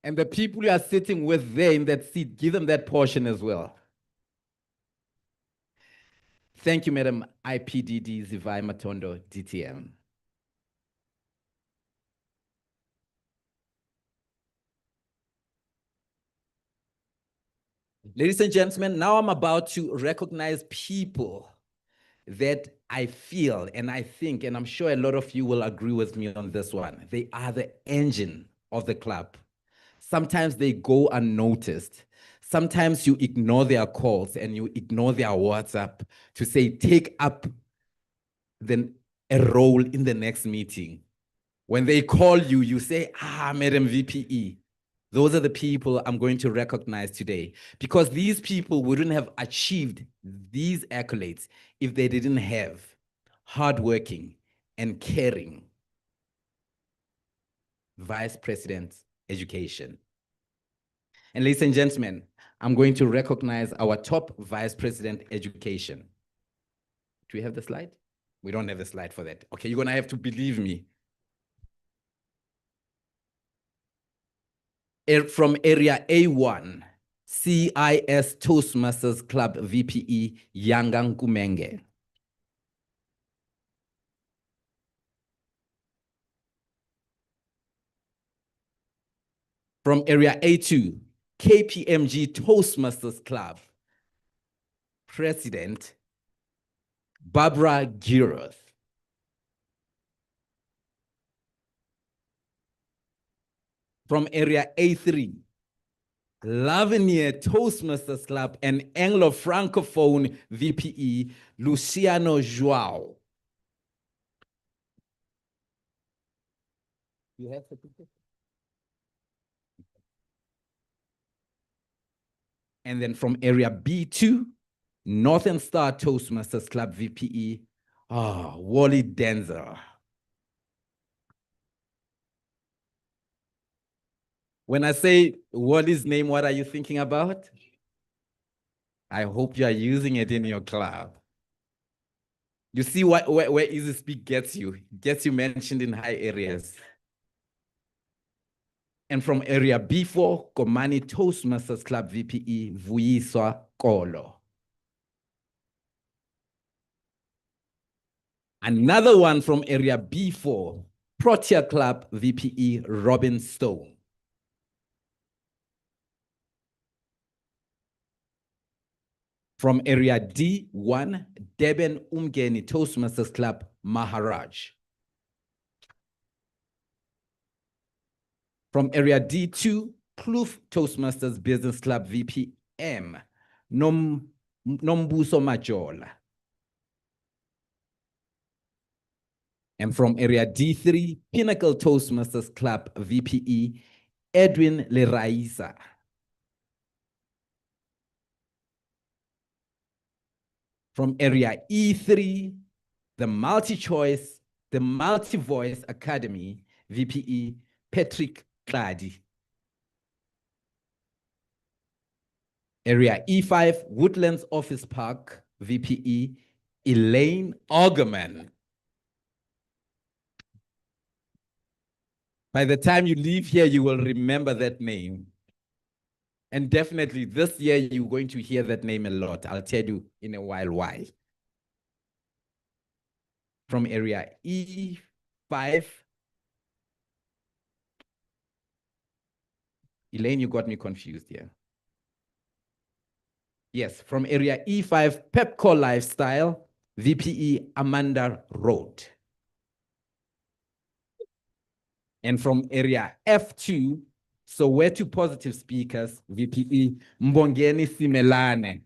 And the people you are sitting with there in that seat, give them that portion as well. Thank you, Madam IPDD Zivai Matondo, DTM. Ladies and gentlemen, now I'm about to recognize people that I feel and I think, and I'm sure a lot of you will agree with me on this one. They are the engine of the club. Sometimes they go unnoticed. Sometimes you ignore their calls and you ignore their WhatsApp to say, take up a role in the next meeting. When they call you, you say, Madam VPE. Those are the people I'm going to recognize today, because these people wouldn't have achieved these accolades if they didn't have hardworking and caring Vice President Education. And ladies and gentlemen, I'm going to recognize our top Vice President Education. Do we have the slide? We don't have the slide for that. Okay, you're going to have to believe me. From area A1, CIS Toastmasters Club VPE Yangang Kumenge. From area A2, KPMG Toastmasters Club President Barbara Giroth. From area A3, Lavenier Toastmasters Club and Anglo-Francophone VPE, Luciano Joao. You have certificate? And then from area B2, Northern Star Toastmasters Club VPE, Wally Denzer. When I say Wally's name, what are you thinking about? I hope you are using it in your club. You see where Easy Speak gets you. It gets you mentioned in high areas. And from area B4, Komani Toastmasters Club VPE, Vuyiswa Kolo. Another one from area B4, Protea Club VPE, Robin Stone. From area D1, Deben Umgeni Toastmasters Club, Maharaj. From area D2, Kloof Toastmasters Business Club VPM, Nombuso Majola. And from area D3, Pinnacle Toastmasters Club VPE, Edwin Leraisa. From area E3, the Multi-Voice Academy, VPE, Patrick Clady. Area E5, Woodlands Office Park, VPE, Elaine Augerman. By the time you leave here, you will remember that name. And definitely this year, you're going to hear that name a lot. I'll tell you in a while why. From area E5. Elaine, you got me confused here. Yes, from area E5, Pepco Lifestyle, VPE Amanda Road. And from area F2, so we're two positive speakers, VPE Mbongeni Simelane.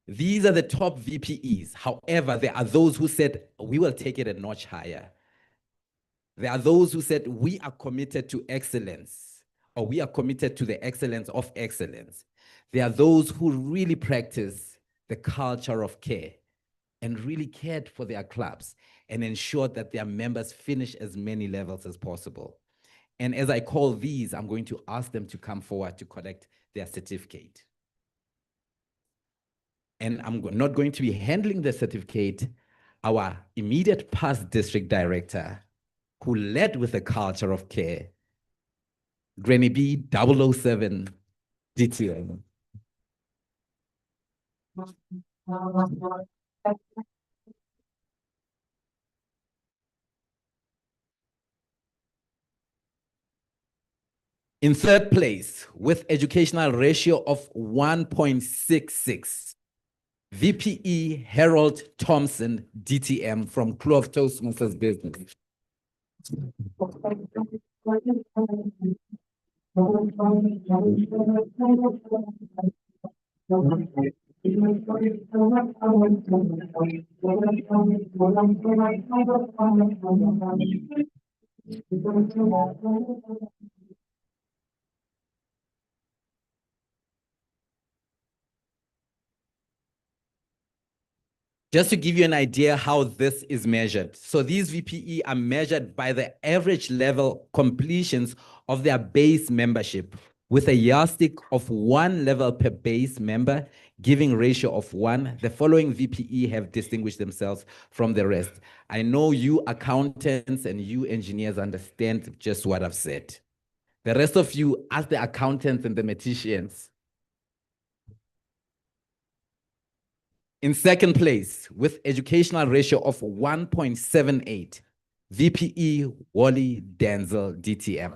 These are the top VPEs. However, there are those who said, we will take it a notch higher. There are those who said, we are committed to excellence, or we are committed to the excellence of excellence. There are those who really practice the culture of care and really cared for their clubs and ensured that their members finish as many levels as possible. And as I call these, I'm going to ask them to come forward to collect their certificate. And I'm not going to be handling the certificate. Our immediate past district director, who led with the culture of care, Granny B 007 DTM. In third place, with educational ratio of 1.66, VPE Harold Thompson, DTM from Clove Toastmasters Business. Just to give you an idea how this is measured. So these VPE are measured by the average level completions of their base membership with a yardstick of 1 level per base member, giving ratio of 1. The following VPE have distinguished themselves from the rest. I know you accountants and you engineers understand just what I've said. The rest of you, ask the accountants and the mathematicians. In second place, with educational ratio of 1.78, VPE Wally Denzel DTM.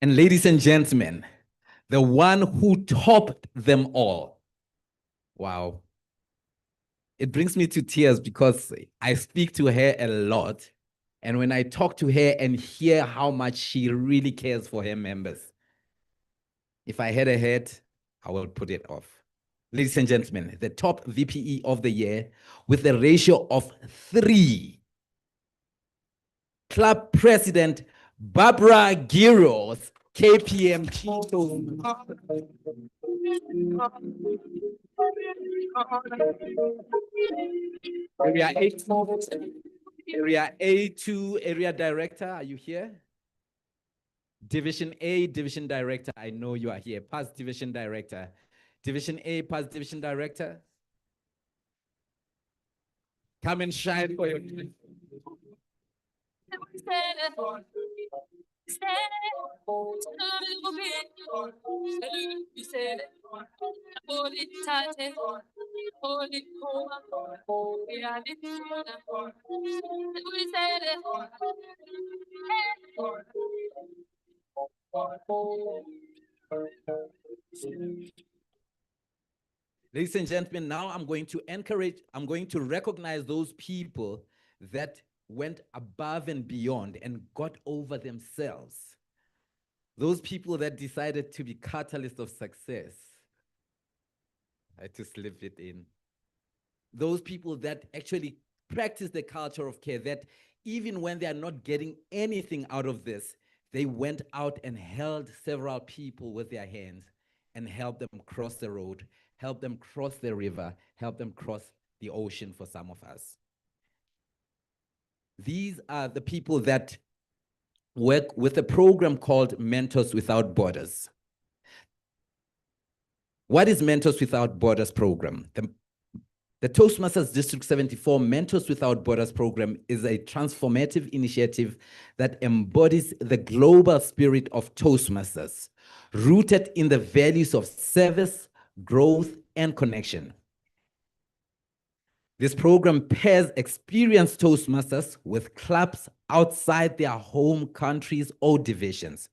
And ladies and gentlemen, the one who topped them all. Wow. It brings me to tears because I speak to her a lot. And when I talk to her and hear how much she really cares for her members, if I had a head, I will put it off. Ladies and gentlemen, the top VPE of the year with a ratio of 3. Club President Barbara Giros, KPM Chito. Area 8, Area A2, Area Director, are you here? Division A, Division Director, I know you are here. Past Division Director. Division A, past Division Director. Come and shine for your Ladies and gentlemen, now I'm going to recognize those people that went above and beyond and got over themselves. Those people that decided to be catalysts of success. I had to slip it in. Those people that actually practice the culture of care, that even when they are not getting anything out of this, they went out and held several people with their hands and helped them cross the road, helped them cross the river, helped them cross the ocean for some of us. These are the people that work with a program called Mentors Without Borders. What is Mentors Without Borders program? The Toastmasters District 74 Mentors Without Borders program is a transformative initiative that embodies the global spirit of Toastmasters, rooted in the values of service, growth, and connection. This program pairs experienced Toastmasters with clubs outside their home countries or divisions,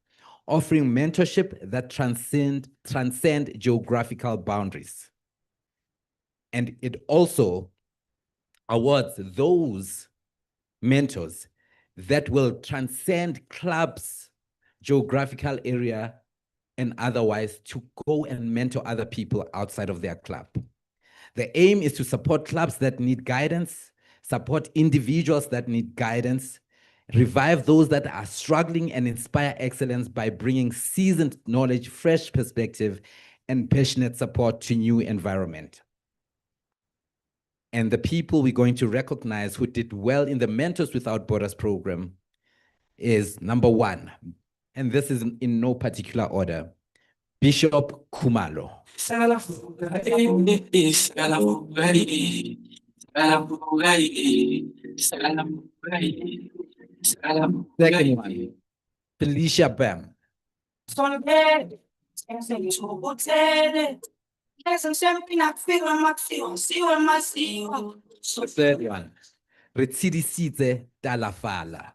offering mentorship that transcend geographical boundaries. And it also awards those mentors that will transcend clubs, geographical area, and otherwise to go and mentor other people outside of their club. The aim is to support clubs that need guidance, support individuals that need guidance, revive those that are struggling, and inspire excellence by bringing seasoned knowledge, fresh perspective, and passionate support to new environment. And the people we're going to recognize who did well in the Mentors Without Borders program is number 1, and this is in no particular order, Bishop Kumalo. Second one, Felicia Bam. Third one, Retsidisitse Talafala.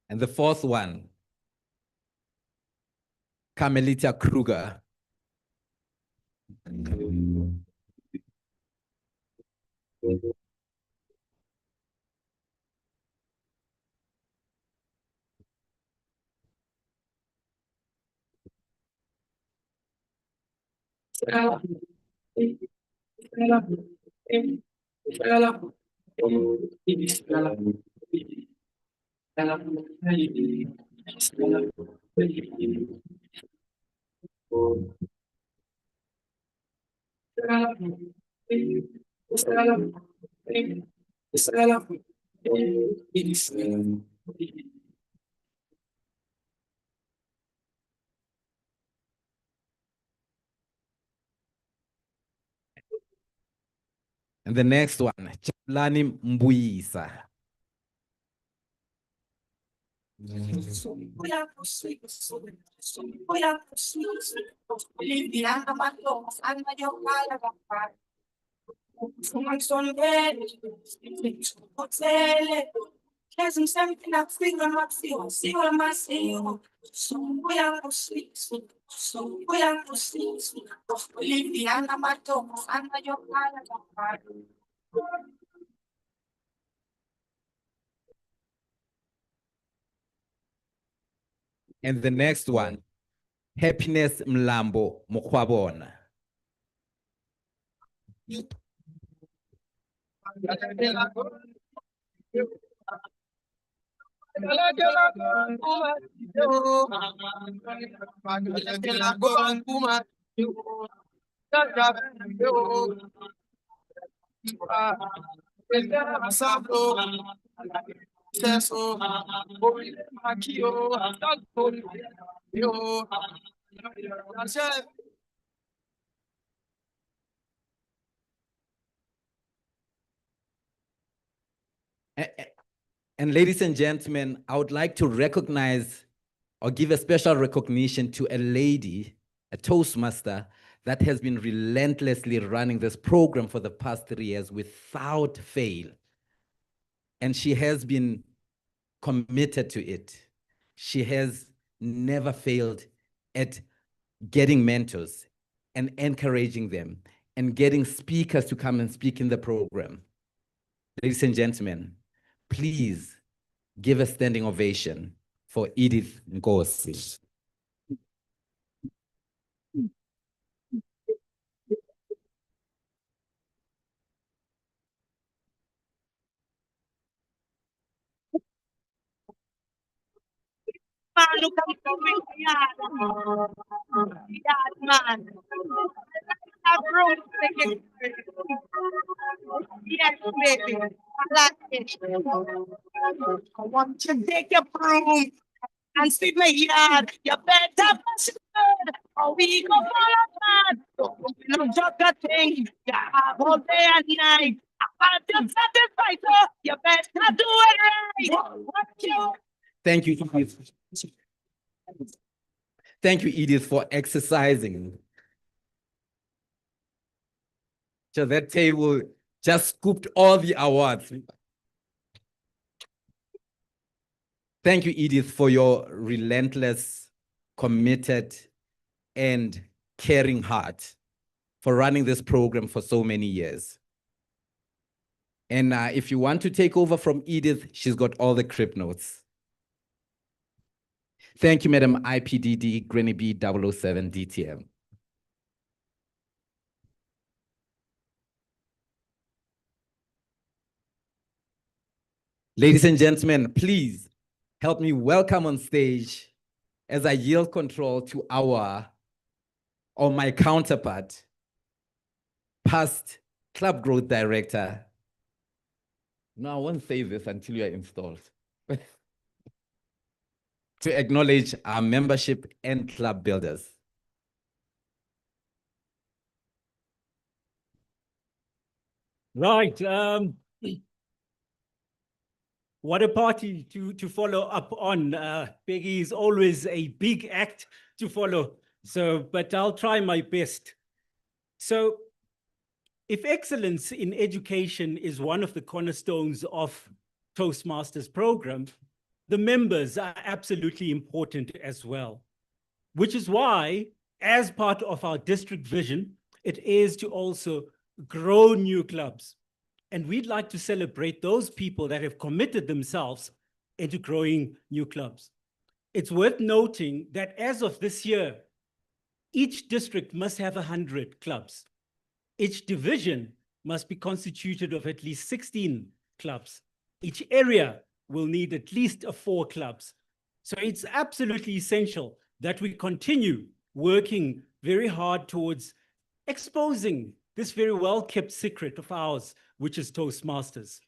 And the fourth one, Carmelita Kruger. And the next one, Chaplani Mbuisa. And the next one, Happiness Mlambo Mokwabona. And ladies and gentlemen, I would like to recognize or give a special recognition to a lady, a Toastmaster, that has been relentlessly running this program for the past 3 years without fail. And she has been committed to it. She has never failed at getting mentors and encouraging them and getting speakers to come and speak in the program. Ladies and gentlemen, please give a standing ovation for Edith Nkosi. Man, look at the yard, man. A broom second. Yes, baby. I like it. I want you to take your broom and sweep my yard. You better push it good, or we go fall apart. No joke a thing. You have all day and night. I want you satisfied, so you better do it right. What you? Thank you, Edith. Thank you, Edith, for exercising. So that table just scooped all the awards. Thank you, Edith, for your relentless, committed, and caring heart for running this program for so many years. And if you want to take over from Edith, she's got all the crib notes. Thank you, Madam IPDD, Granny B 007 DTM. Ladies and gentlemen, please help me welcome on stage as I yield control to my counterpart, past Club Growth Director. No, I won't say this until you are installed. To acknowledge our membership and club builders. Right. What a party to follow up on. Peggy is always a big act to follow. But I'll try my best. So, if excellence in education is one of the cornerstones of Toastmasters program, the members are absolutely important as well, which is why, as part of our district vision, it is to also grow new clubs. And we'd like to celebrate those people that have committed themselves into growing new clubs. It's worth noting that as of this year, each district must have 100 clubs. Each division must be constituted of at least 16 clubs. Each area will need at least 4 clubs. So it's absolutely essential that we continue working very hard towards exposing this very well-kept secret of ours, which is Toastmasters.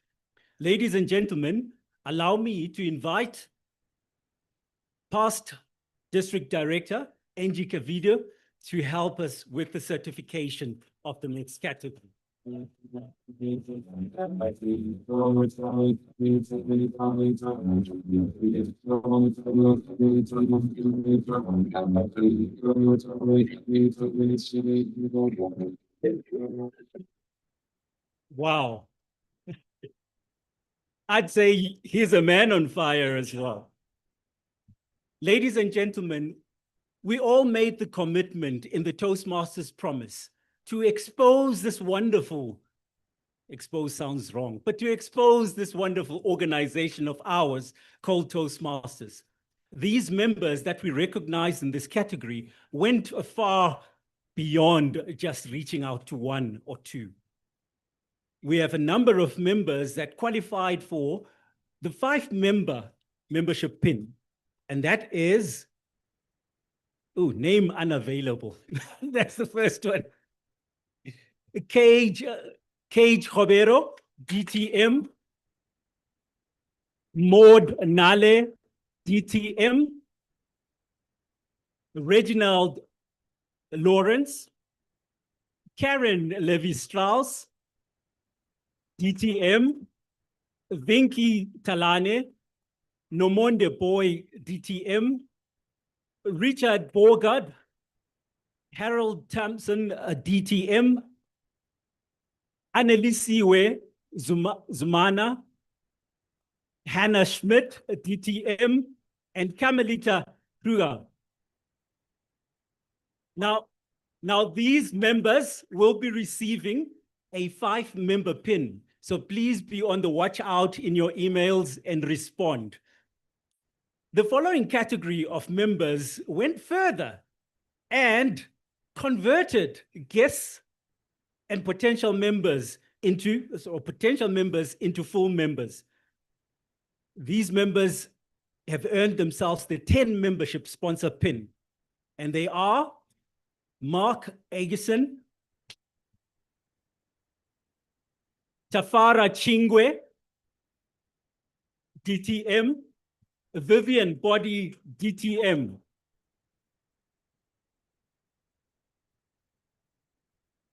Ladies and gentlemen, allow me to invite past District Director, Angie Cavido, to help us with the certification of the next category. Wow. I'd say he's a man on fire as well. Ladies and gentlemen, we all made the commitment in the Toastmasters promise to expose this wonderful, expose sounds wrong, but to expose this wonderful organization of ours called Toastmasters. These members that we recognize in this category went far beyond just reaching out to 1 or 2. We have a number of members that qualified for the 5-member membership pin, and that is, name unavailable. That's the first one. Cage Jobero, DTM. Maud Nale, DTM. Reginald Lawrence. Karen Levi-Strauss, DTM. Vinky Talane, Nomonde Boy DTM, Richard Borgard, Harold Thompson DTM, Annelisiwe Zumana, Hannah Schmidt DTM, and Kamelita Kruger. Now these members will be receiving a 5-member pin. So please be on the watch out in your emails and respond. The following category of members went further and converted guests and potential members into full members. These members have earned themselves the 10 membership sponsor pin, and they are Mark Agison, Tafara Chingwe, DTM, Vivian Body, DTM.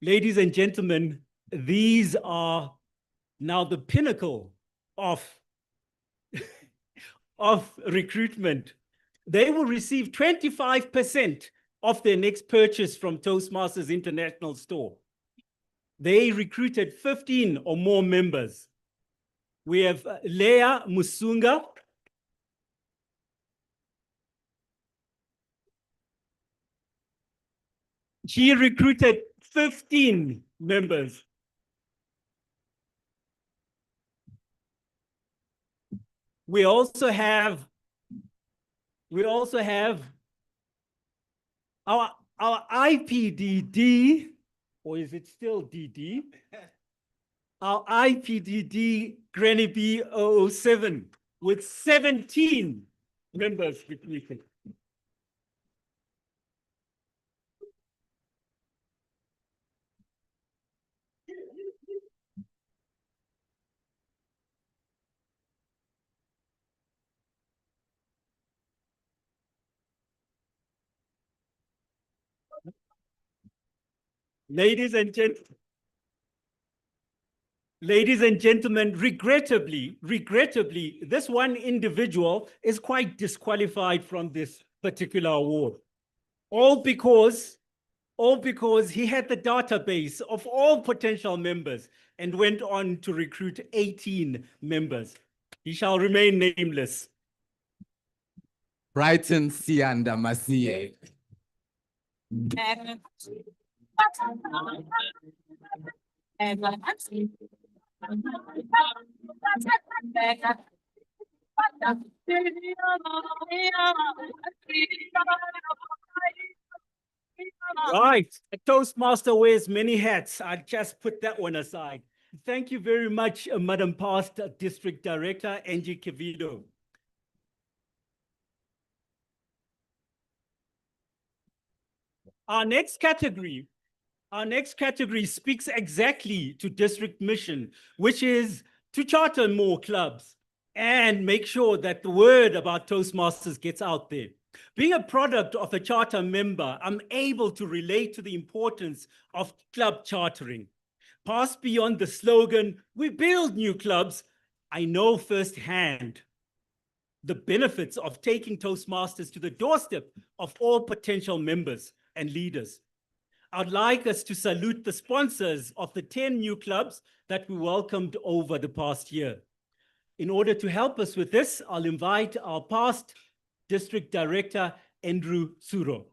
Ladies and gentlemen, these are now the pinnacle of, of recruitment. They will receive 25% of their next purchase from Toastmasters International Store. They recruited 15 or more members. We have Leah Musunga, she recruited 15 members. We also have our IPDD, or is it still DD? Our IPDD Granny B 007 with 17 members recruited. Ladies and gentlemen, regrettably, this one individual is quite disqualified from this particular award. All because he had the database of all potential members and went on to recruit 18 members. He shall remain nameless. Brighton Sianda Masie. Right, a Toastmaster wears many hats. I just put that one aside. Thank you very much, Madam Past District Director, Angie Kevido. Our next category speaks exactly to district mission, which is to charter more clubs and make sure that the word about Toastmasters gets out there. Being a product of a charter member, I'm able to relate to the importance of club chartering. Past beyond the slogan, we build new clubs, I know firsthand the benefits of taking Toastmasters to the doorstep of all potential members and leaders. I'd like us to salute the sponsors of the 10 new clubs that we welcomed over the past year. In order to help us with this, I'll invite our past District Director, Andrew Suro.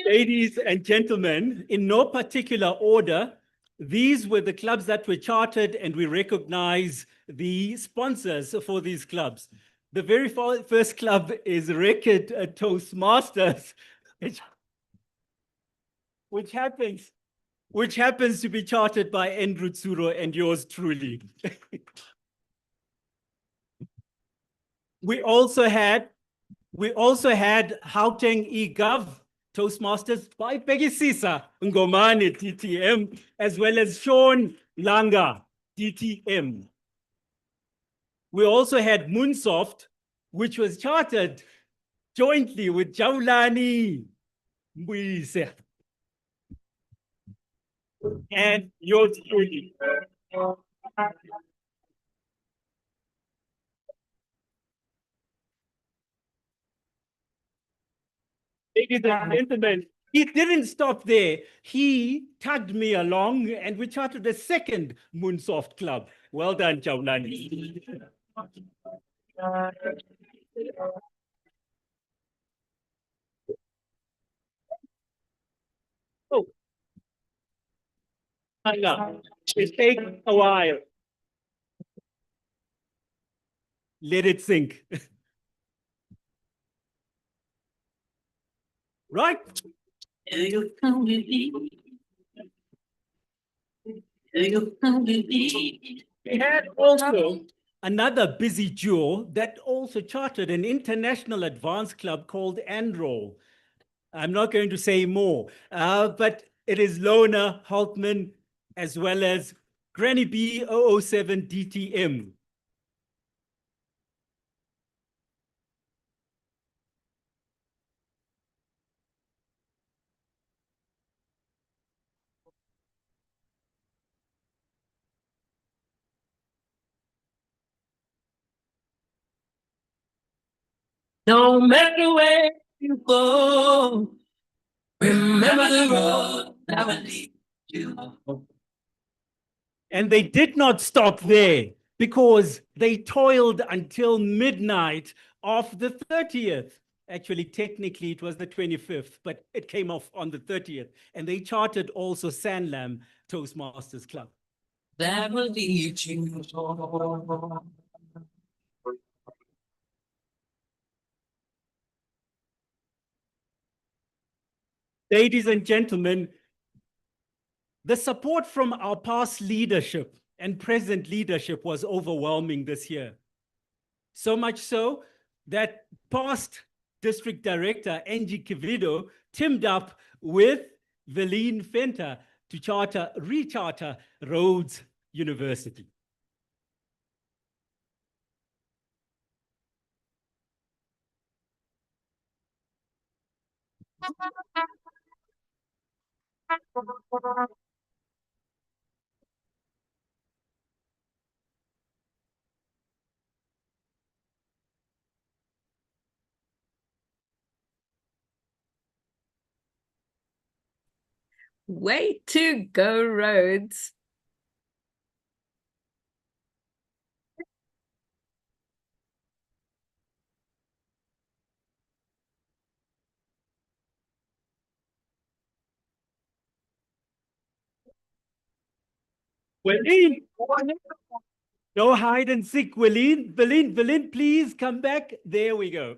Ladies and gentlemen, in no particular order, these were the clubs that were chartered, and we recognize the sponsors for these clubs. The very first club is Record Toastmasters, which happens to be chartered by Andrew Tsuro and yours truly. We also had Gauteng eGov Toastmasters by Peggy Sisa Ngomane DTM, as well as Sean Langa DTM. We also had Moonsoft which was chartered jointly with Jaulani Mbuyise and yours truly. Ladies and gentlemen, he didn't stop there. He tugged me along and we chartered a second Moonsoft Club. Well done, Jaulani. Oh, hang on. It takes a while. Let it sink. Right? We had also another busy duo that also chartered an international advanced club called Andro. I'm not going to say more, but it is Lona Haltman as well as Granny B 007 DTM. No matter where you go, remember the road that will lead you. And they did not stop there because they toiled until midnight of the 30th. Actually, technically, it was the 25th, but it came off on the 30th. And they chartered also Sanlam Toastmasters Club. That will lead you. Ladies and gentlemen, the support from our past leadership and present leadership was overwhelming this year. So much so that past district director Angie Kivido teamed up with Veline Fenter to recharter Rhodes University. Way to go, Rhodes. Veline, no hide and seek, Veline, please come back. There we go.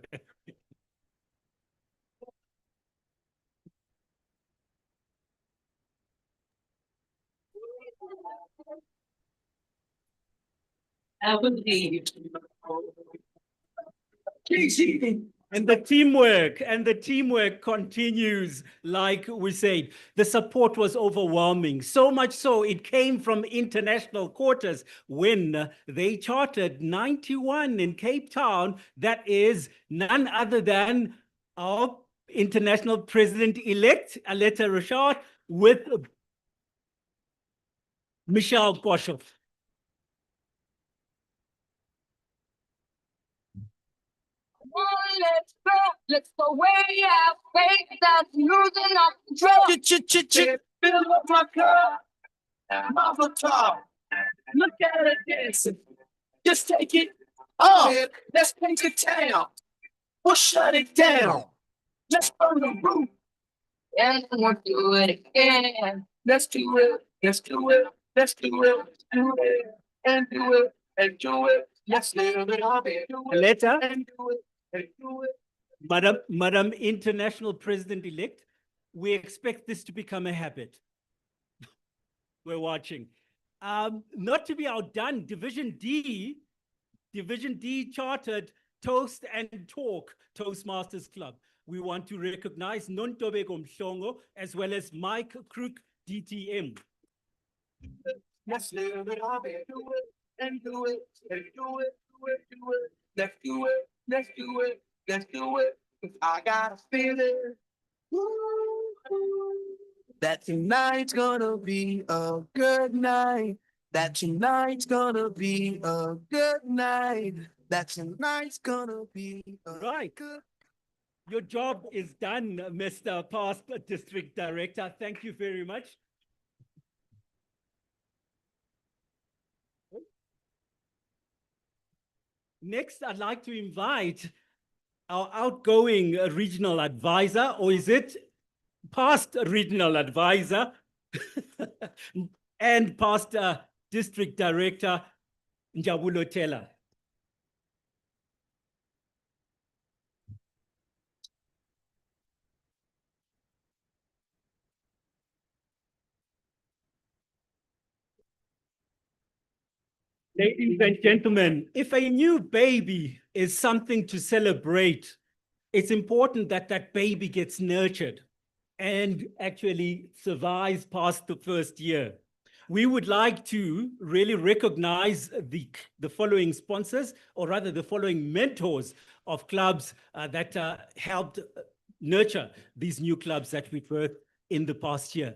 I will lead you. And the teamwork continues, like we said. The support was overwhelming, so much so it came from international quarters when they chartered 91 in Cape Town. That is none other than our international president-elect, Aletta Rashad, with Michelle Boshoff. Let's go way out, faith that's losing our control. Fill up my cup, Mazel tov. Look at her dancing. Just take it off. Let's take it down. We'll shut it down. Let's burn the roof. And we'll do it again. Let's do it. Let's do it. Let's do it. Do it. And do it. And do it. Let's live it up. Aletta, And do it. And do it. Madam International President-elect, we expect this to become a habit. We're watching. Not to be outdone, Division D chartered Toast and Talk Toastmasters Club. We want to recognize Nontobeko Mhlongo as well as Mike Crook DTM. Let's live it up. And do it. And do it. And do it. Do it. Do it. let's do it, let's do it, let's do it. 'Cause I got a feeling that tonight's gonna be a good night. That tonight's gonna be a good night. That tonight's gonna be a Right. good. Your job is done, Mr. Past District Director. Thank you very much. Next, I'd like to invite our outgoing regional advisor, or is it past regional advisor and past district director, Njabulo Tela. Ladies and gentlemen, if a new baby is something to celebrate, it's important that that baby gets nurtured and actually survives past the first year. We would like to really recognize the following sponsors, or rather the following mentors of clubs that helped nurture these new clubs that we birthed in the past year.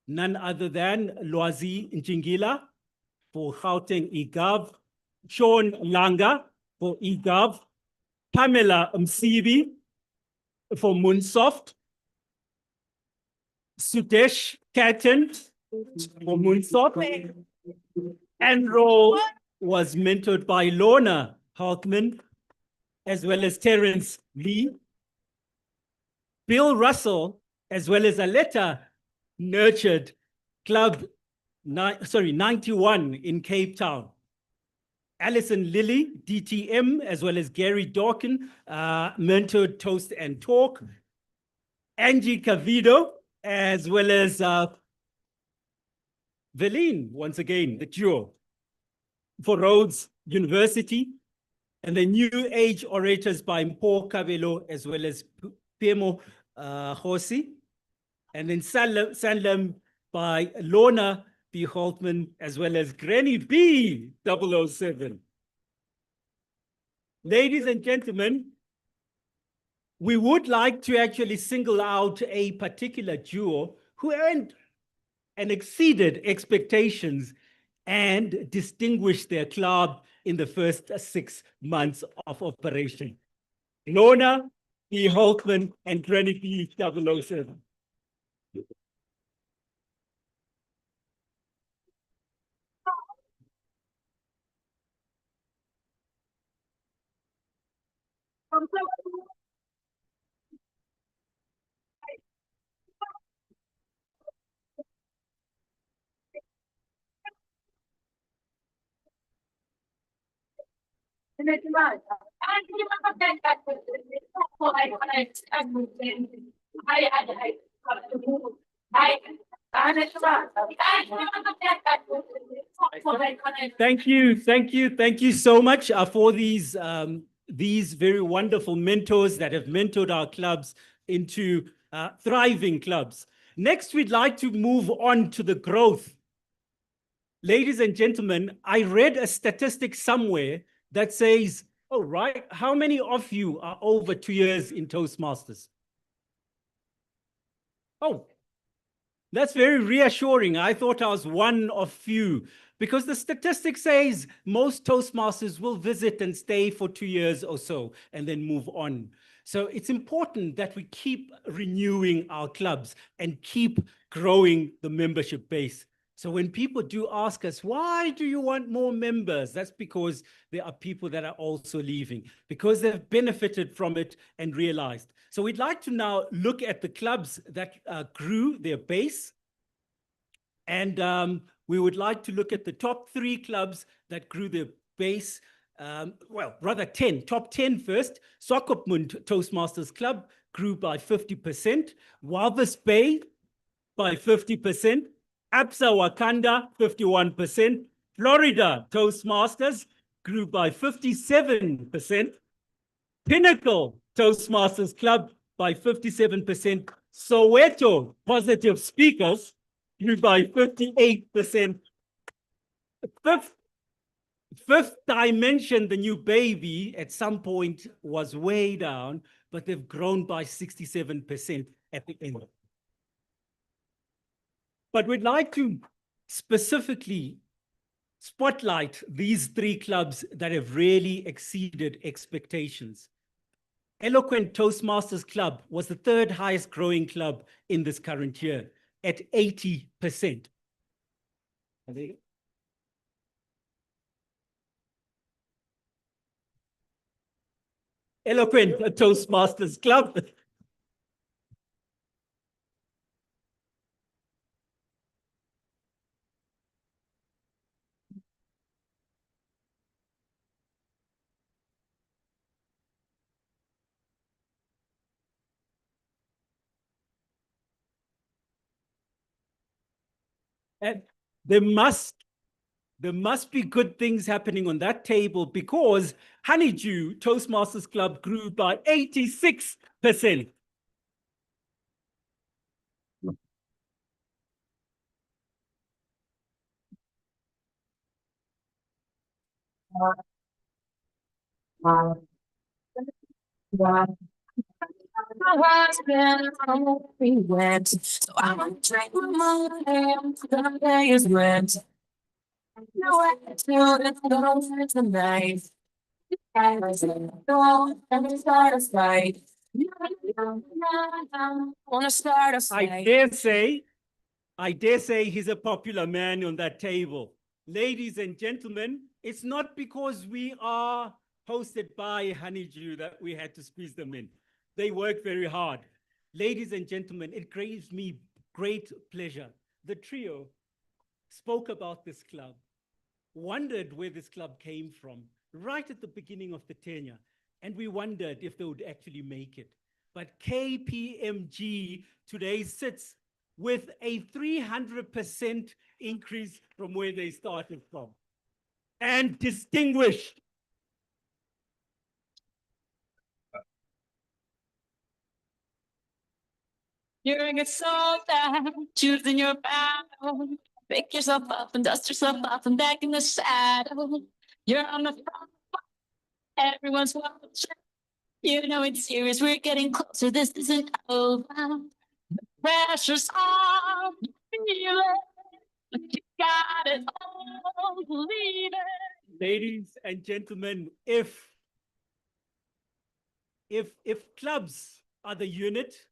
None other than Lwazi Njingila for Gauteng eGov, Sean Langa for eGov, Pamela Msibi for Moonsoft, Sudesh Katten for Moonsoft, Enroll was mentored by Lorna Halkman, as well as Terence Lee. Bill Russell, as well as Aletta, nurtured Club 91 in Cape Town. Alison Lilly, DTM, as well as Gary Dawkin, mentored Toast and Talk. Angie Cavido, as well as Veline, once again, the duo for Rhodes University. And the New Age orators by Mpo Kabelo, as well as Pemo Hosi. And then Sanlam by Lorna B. Holtman, as well as Granny B. 007. Ladies and gentlemen, we would like to actually single out a particular duo who earned and exceeded expectations and distinguished their club in the first 6 months of operation. Lorna B. Holtman and Granny B. 007. Thank you so much for these very wonderful mentors that have mentored our clubs into thriving clubs. Next, we'd like to move on to the growth. Ladies and gentlemen, I read a statistic somewhere that says, oh, right, how many of you are over 2 years in Toastmasters? Oh, that's very reassuring. I thought I was one of few, because the statistic says most Toastmasters will visit and stay for 2 years or so and then move on. So it's important that we keep renewing our clubs and keep growing the membership base. So when people do ask us, why do you want more members? That's because there are people that are also leaving, because they've benefited from it and realized. So we'd like to now look at the clubs that grew their base. And we would like to look at the top 3 clubs that grew their base. Well, rather 10, top 10 first. Swakopmund Toastmasters Club grew by 50%. Walvis Bay by 50%. Absa Wakanda, 51%. Florida Toastmasters grew by 57%. Pinnacle Toastmasters Club by 57%. Soweto Positive Speakers grew by 58%. Fifth Dimension, the new baby, at some point was way down, but they've grown by 67% at the end. But we'd like to specifically spotlight these three clubs that have really exceeded expectations. Eloquent Toastmasters Club was the third highest growing club in this current year at 80%. Eloquent Toastmasters Club. And there must be good things happening on that table because Honeydew Toastmasters Club grew by 86%. My husband we went, so I won't drink my money. The day is rent. No attitude, it's going tonight. And satisfied. Wanna start a fight. I dare say he's a popular man on that table. Ladies and gentlemen, it's not because we are hosted by Honeydew that we had to squeeze them in. They work very hard. Ladies and gentlemen, it gives me great pleasure. The trio spoke about this club, wondered where this club came from, right at the beginning of the tenure, and we wondered if they would actually make it. But KPMG today sits with a 300% increase from where they started from. And distinguished. You're gonna get so down, choosing your battle. Pick yourself up and dust yourself off and back in the saddle. You're on the front, everyone's watching. You know it's serious, we're getting closer, this isn't over. Pressure's on, feel it. You got it all, believe it. Ladies and gentlemen, if clubs are the unit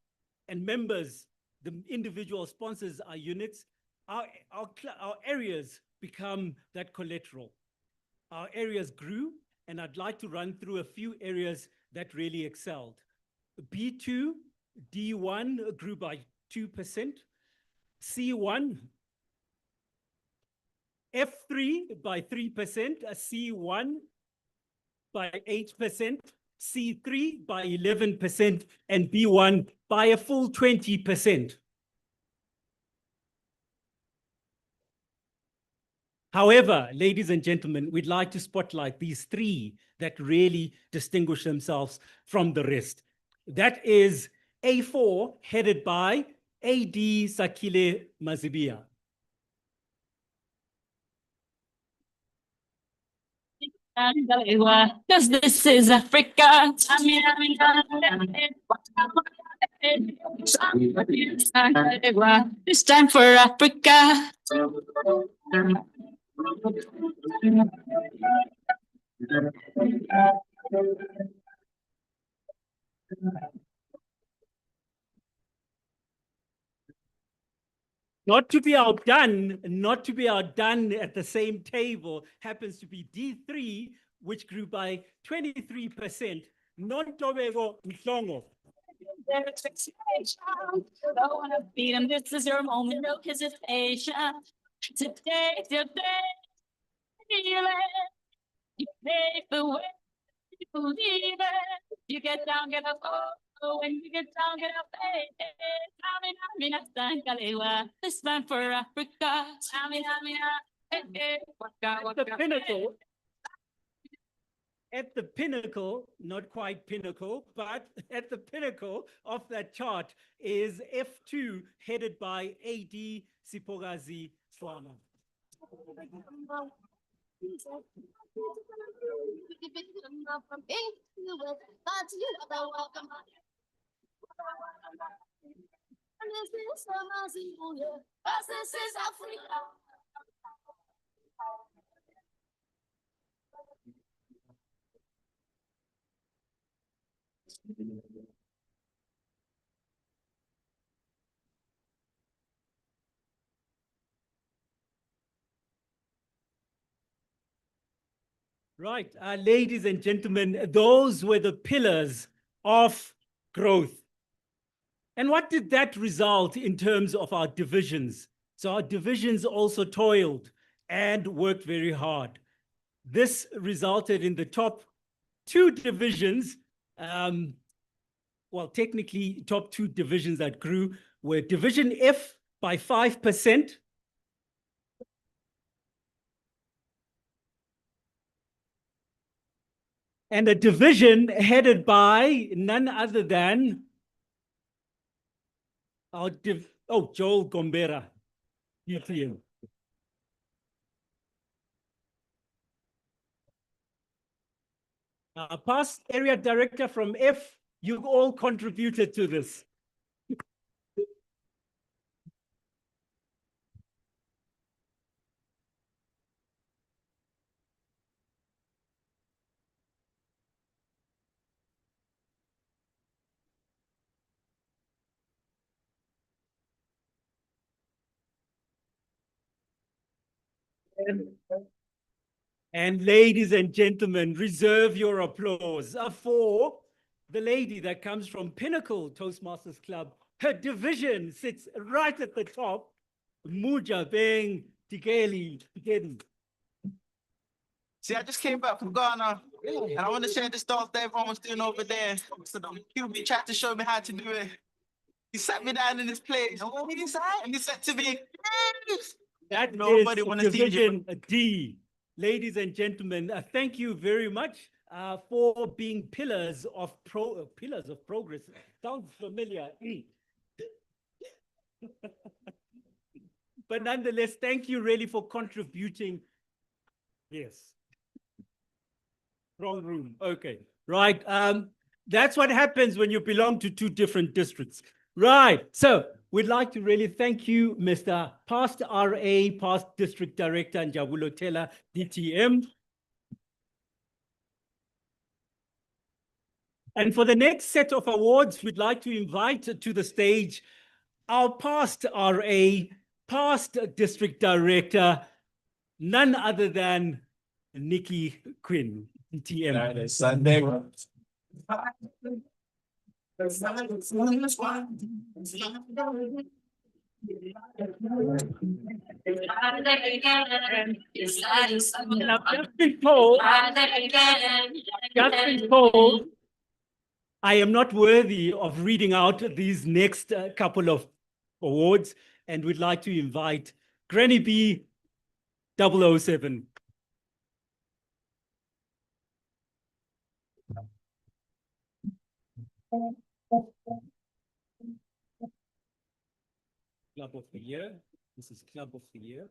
and members, the individual sponsors are units, our areas become that collateral. Our areas grew, and I'd like to run through a few areas that really excelled. B2, D1 grew by 2%, C1, F3 by 3%, C1 by 8%, C3 by 11%, and B1 by a full 20%. However, ladies and gentlemen, we'd like to spotlight these three that really distinguish themselves from the rest. That is A4, headed by AD Sakile Mazibia. Cause this is Africa. It's time for Africa. Not to be outdone at the same table happens to be D3, which grew by 23%. Non-Tobego Mhlongo. Don't wanna beat him. This is your moment, no hesitation. Today, feel it. You pave the way, you believe it. You get down, get up, oh, when you get down, get up, hey, this man for Africa. At the pinnacle, not quite pinnacle, but at the pinnacle of that chart is F2, headed by AD Sipogazi Swama. Right, ladies and gentlemen, those were the pillars of growth. And what did that result in terms of our divisions? So our divisions also toiled and worked very hard. This resulted in the top two divisions, well, technically top two divisions that grew were Division F by 5%, and a division headed by none other than our Joel Gombera, UTM. Past area director from F, you all contributed to this. And ladies and gentlemen, reserve your applause for the lady that comes from Pinnacle Toastmasters Club. Her division sits right at the top, Muja Beng Tikeli. See, I just came back from Ghana, and I want to share this dance that everyone was doing over there. So the QB tried to show me how to do it. He sat me down in his place, and he said to me, That nobody is want to see you. Division D. Ladies and gentlemen, thank you very much for being pillars of progress. Sounds familiar. But nonetheless, thank you really for contributing. Yes. Wrong room. Okay. Right. That's what happens when you belong to two different districts. Right. So we'd like to really thank you, Mr. Past RA, Past District Director Njabulo Tela, DTM. And for the next set of awards, we'd like to invite to the stage our past RA, Past District Director, none other than Nikki Quinn, DTM. That is Sunday. Just been told, I am not worthy of reading out these next couple of awards, and we'd like to invite Granny B 007. Club of the Year. This is Club of the Year.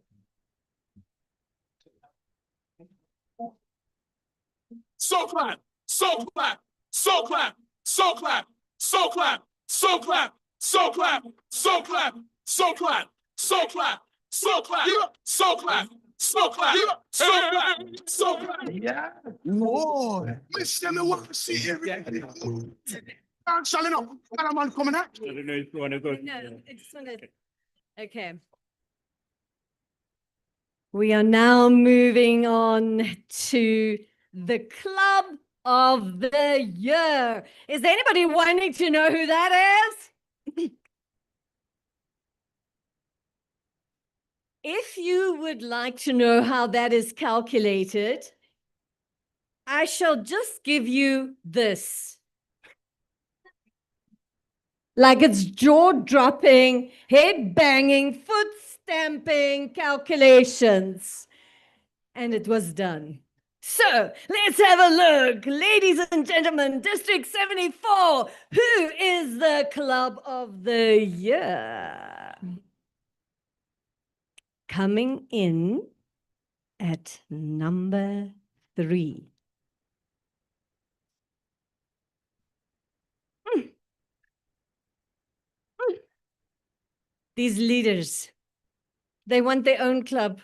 So clap, so clap, so clap, so clap, so clap, so clap, so clap, so clap, so clap, so clap, so clap, so clap, so clap, so clap, so clap. Yeah. Lord, listen to what I see here. I'm shutting up. Got a man coming out. I don't know if you want to go. No, I just want to. Okay. We are now moving on to the Club of the Year. Is anybody wanting to know who that is? If you would like to know how that is calculated, I shall just give you this. Like it's jaw-dropping, head-banging, foot-stamping calculations. And it was done. So let's have a look. Ladies and gentlemen, District 74, who is the Club of the Year? Coming in at number 3. These leaders, they want their own club.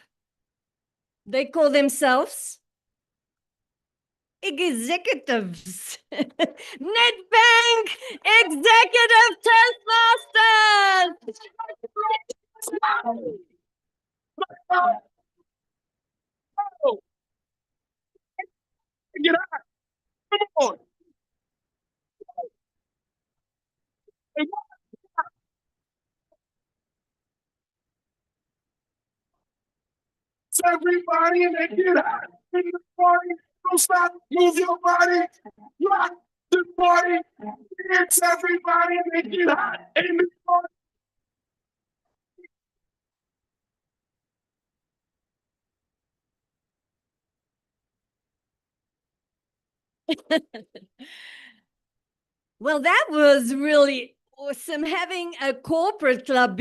They call themselves executives. Nedbank Executive Toastmasters. Get out. Come on. Everybody and they get out. In the party. Don't stop. Move your body. Rock the party. It's everybody and they get out. In the party. Well, that was really awesome having a corporate club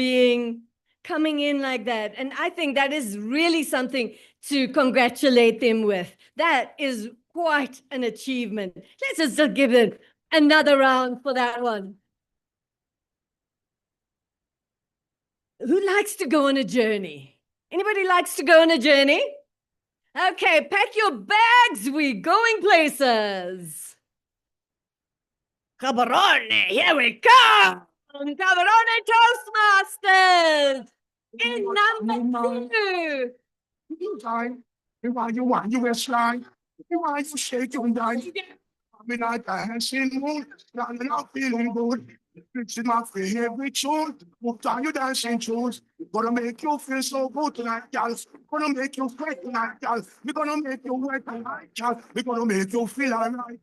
coming in like that. And I think that is really something to congratulate them with. That is quite an achievement. Let's just give it another round for that one. Who likes to go on a journey? Anybody likes to go on a journey? Okay, pack your bags. We're going places. Cabarone, here we come. Cabarone Toastmasters in number 2. You want you slide. You want you shake your body. I'm in a dancing mood. I'm not feeling good. This is my favorite tune. What are you dancing shoes? Gonna make you feel so good tonight, y'all. Gonna make you sweat tonight, y'all. We're gonna make you wet tonight, y'all. We're gonna make you feel alright.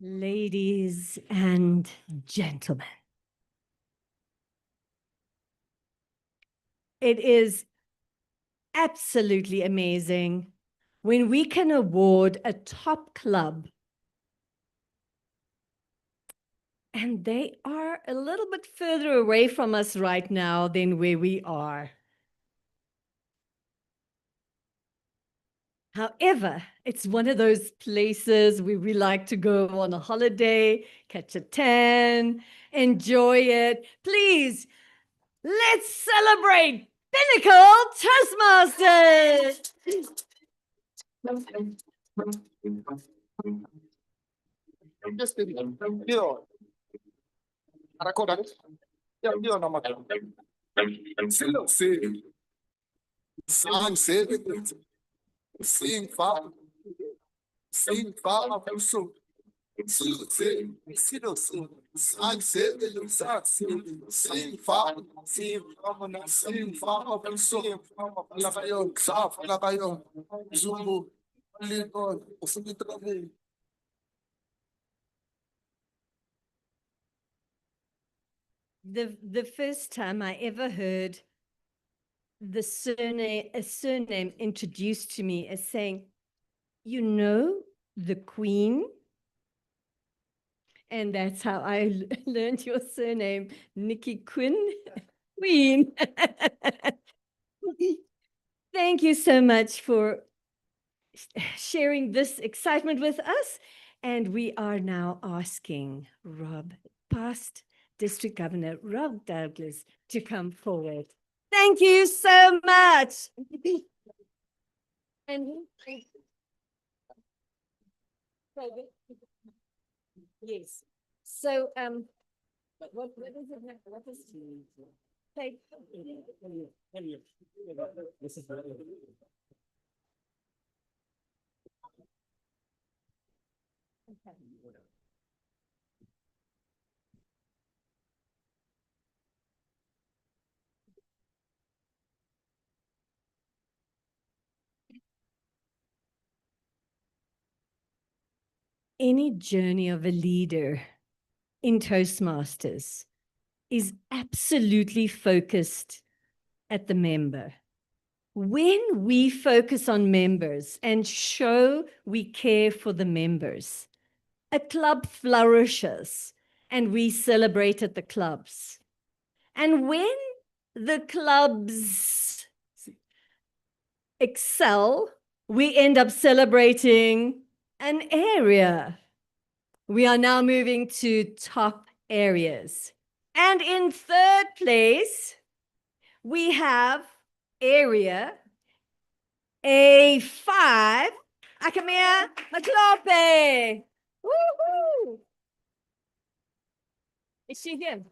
Ladies and gentlemen, it is absolutely amazing when we can award a top club and they are a little bit further away from us right now than where we are. However, it's one of those places where we like to go on a holiday, catch a tan, enjoy it. Please, let's celebrate Pinnacle Toastmasters! The first time I ever heard a surname introduced to me as saying, you know, the Queen. And that's how I learned your surname, Nikki Quinn, Queen. Thank you so much for sharing this excitement with us. And we are now asking past District Governor Rob Douglas to come forward. Thank you so much. And yes. So what is it? What is take? This is any journey of a leader in Toastmasters is absolutely focused at the member. When we focus on members and show we care for the members, a club flourishes and we celebrate at the clubs. And when the clubs excel, we end up celebrating an area. We are now moving to top areas. And in third place, we have area A5, Akamia Maklope. Woohoo! Is she here?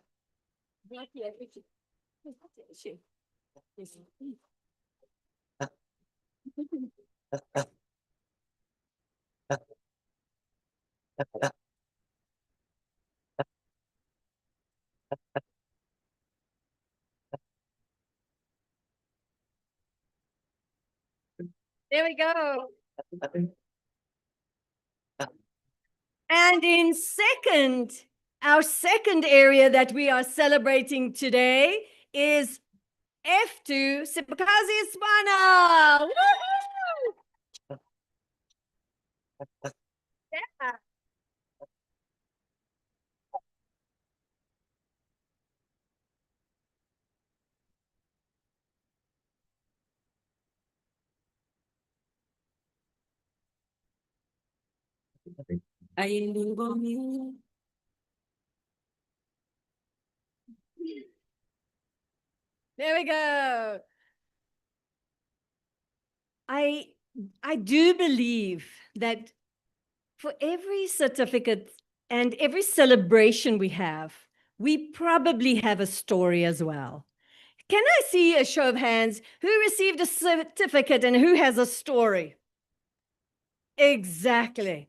Not here. Is she? Is she? There we go. And in second, our second area that we are celebrating today is F2 Sipakazi Hispana. Woohoo! Yeah. There we go. I do believe that for every certificate and every celebration we probably have a story as well. Can I see a show of hands who received a certificate and who has a story? Exactly.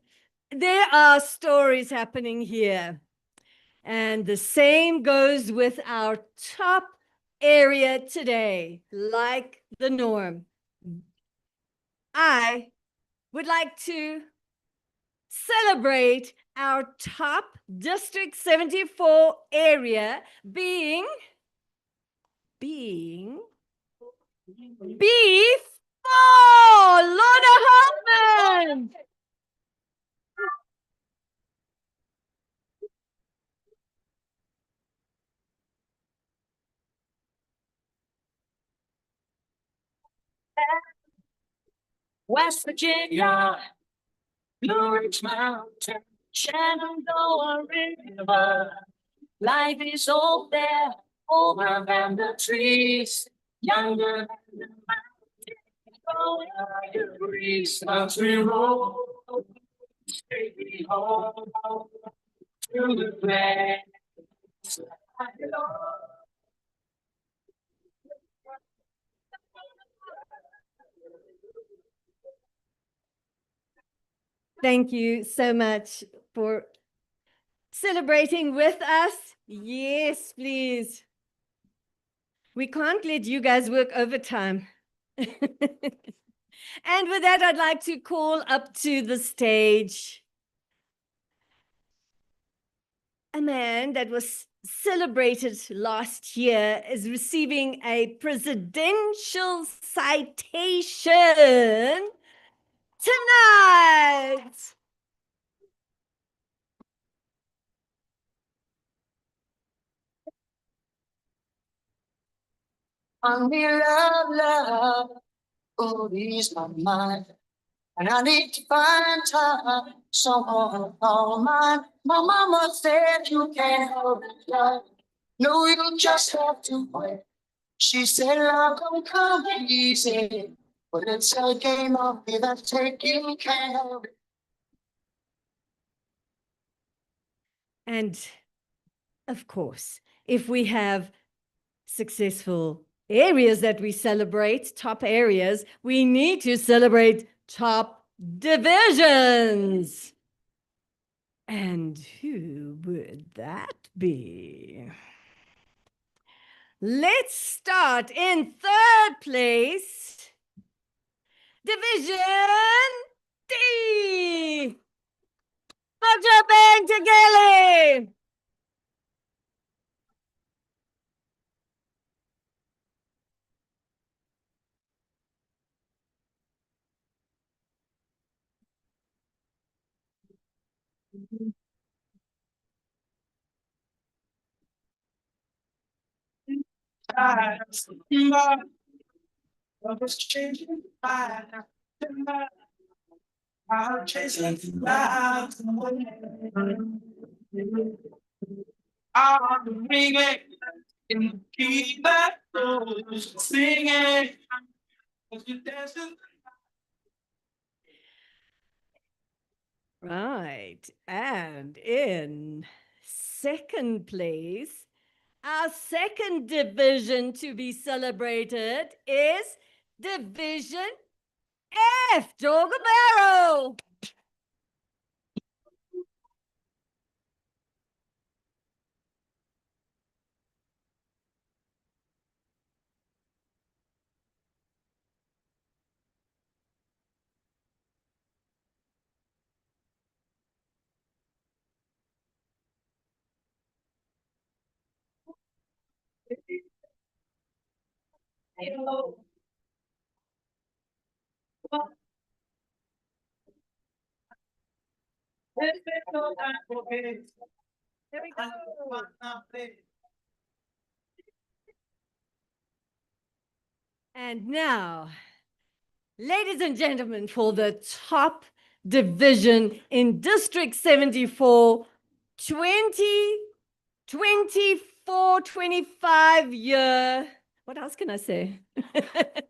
There are stories happening here. And the same goes with our top area today, like the norm. I would like to celebrate our top District 74 area being B4, Lorna Hoffman. West Virginia, Blue Ridge Mountain, Shenandoah River. Life is old there, older than the trees, younger than the mountains, growing like a breeze. As we roll, take me home to the place I belong. Thank you so much for celebrating with us. Yes, please. We can't let you guys work overtime. And with that, I'd like to call up to the stage a man that was celebrated last year is receiving a presidential citation tonight. On me love, love, oh, ease my mind. And I need to find time, someone to call mine. My mama said you can't hold it, love. No, you just have to wait. She said love don't come easy, but it's a game of give and take. You can't hold it. And of course, if we have successful areas that we celebrate, top areas, we need to celebrate top divisions. And who would that be? Let's start in third place. Division D. Dr. Ben Tegele. I was changing I'm chasing clouds away. I'm ringing in the key that goes singing. As you dancing. Right. And in second place, our second division to be celebrated is Division F, Jogabaro. And now, ladies and gentlemen, for the top division in District 74, 2024-25 year. What else can I say? I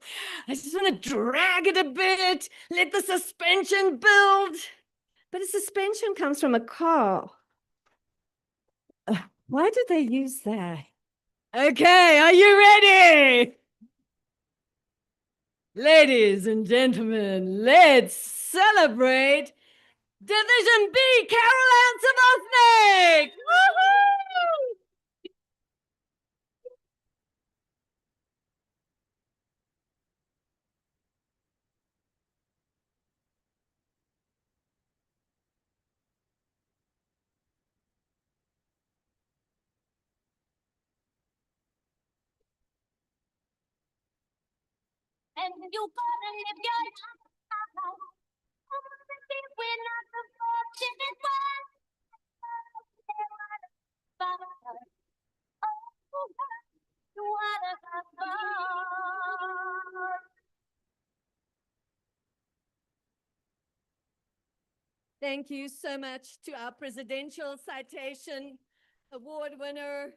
just want to drag it a bit, let the suspension build. But a suspension comes from a car. Why did they use that? Okay, are you ready? Ladies and gentlemen, let's celebrate Division B, Carol Ann Savosnik! Woohoo! And you gotta live your life. We're not the fortunate ones. You wanna have fun. Thank you so much to our Presidential Citation Award winner,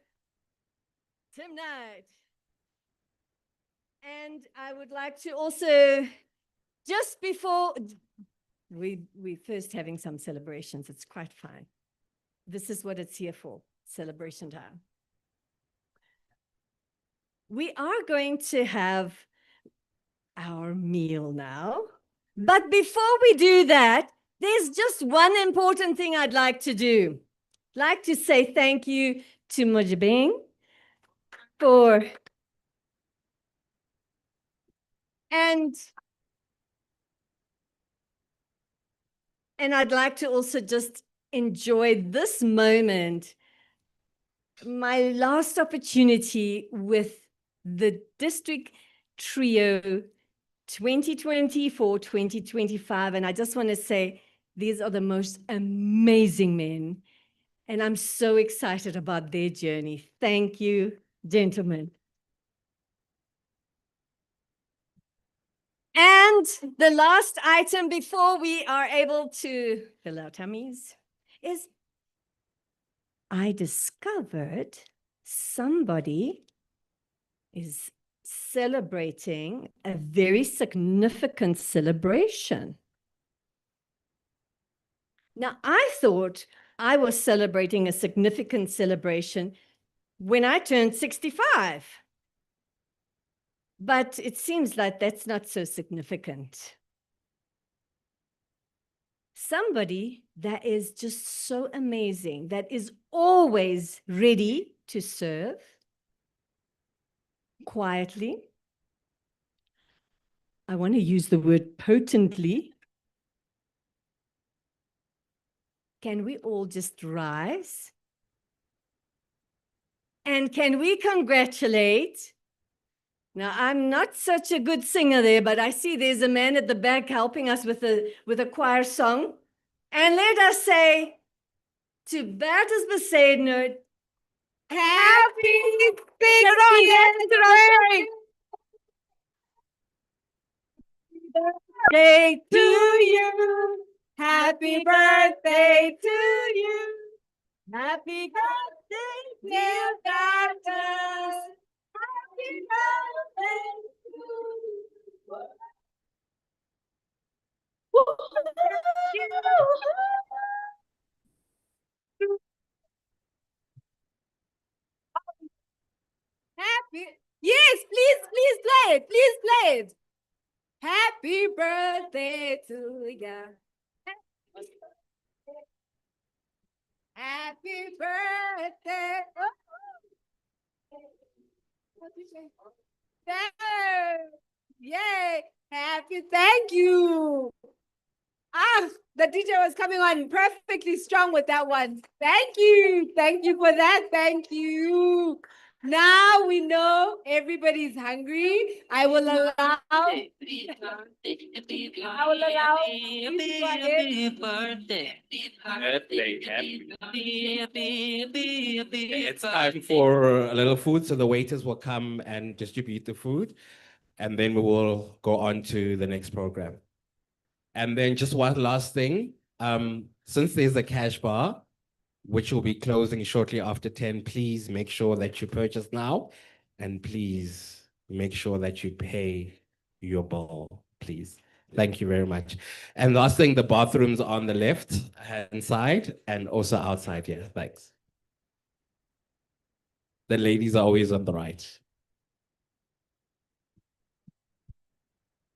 Tim Knight. And I would like to also, just before, we're first having some celebrations. It's quite fine. This is what it's here for, celebration time. We are going to have our meal now. But before we do that, there's just one important thing I'd like to do. I'd like to say thank you to Mojibeng for and I'd like to also just enjoy this moment, my last opportunity with the district trio 2024-2025. And I just want to say, these are the most amazing men. And I'm so excited about their journey. Thank you, gentlemen. And the last item before we are able to fill our tummies is I discovered somebody is celebrating a very significant celebration. Now, I thought I was celebrating a significant celebration when I turned 65. But it seems like that's not so significant. Somebody that is just so amazing, that is always ready to serve quietly. I want to use the word potently. Can we all just rise? And can we congratulate? Now, I'm not such a good singer there, but I see there's a man at the back helping us with a choir song. And let us say, To Bertus Besaidner, Happy 60th birthday to you. Happy birthday to you. Happy birthday, dear Bertus. Happy birthday to you. Happy. Yes, please play it. Please play it. Happy birthday to ya. Happy birthday. Yay. Happy. Thank you. Ah, the DJ was coming on perfectly strong with that one. Thank you. Thank you for that. Thank you. Now we know everybody's hungry. I will allow. I will allow. It's time for a little food, so the waiters will come and distribute the food, and then we will go on to the next program. And then just one last thing, since there's a cash bar, which will be closing shortly after 10, please make sure that you purchase now, and please make sure that you pay your bill, please. Thank you very much. And last thing, the bathrooms on the left hand side and also outside here. Thanks. The ladies are always on the right.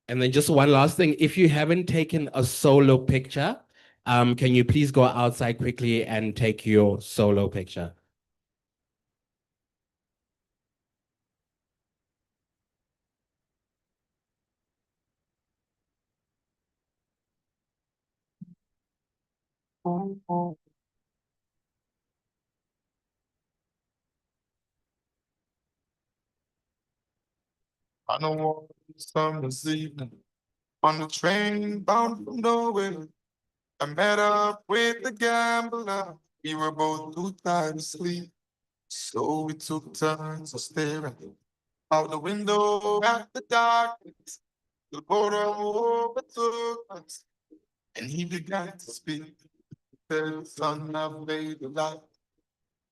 And then just one last thing, if you haven't taken a solo picture, can you please go outside quickly and take your solo picture? I know one summer's evening on the train bound from nowhere. I met up with the gambler. We were both too tired to sleep, so we took turns of staring out the window at the darkness. The boredom overtook us, and he began to speak. Said, "Son, I've made a life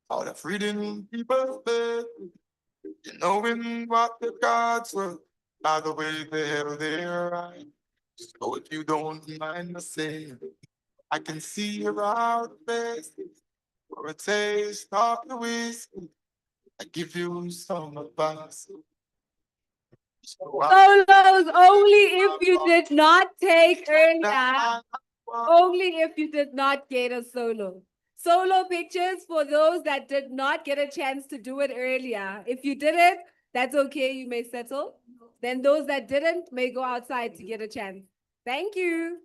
out of reading people's faith, and knowing what the gods were by the way they held their eyes. So if you don't mind me saying, I can see your out face for a taste of the whiskey. I give you some advice." Solos only if you did not take earlier. Only if you did not get a solo. Solo pictures for those that did not get a chance to do it earlier. If you did it, that's okay, you may settle. Then those that didn't may go outside to get a chance. Thank you.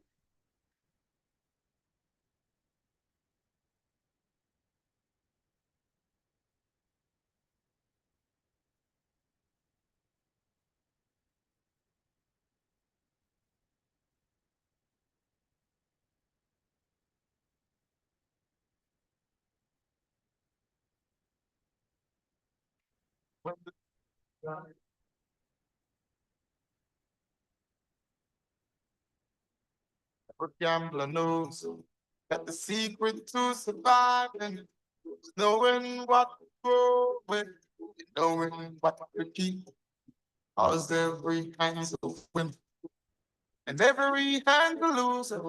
A gambler knows that the secret to surviving is knowing what to go with, knowing what to keep. Cause every hand's a win, and every hand's a loser.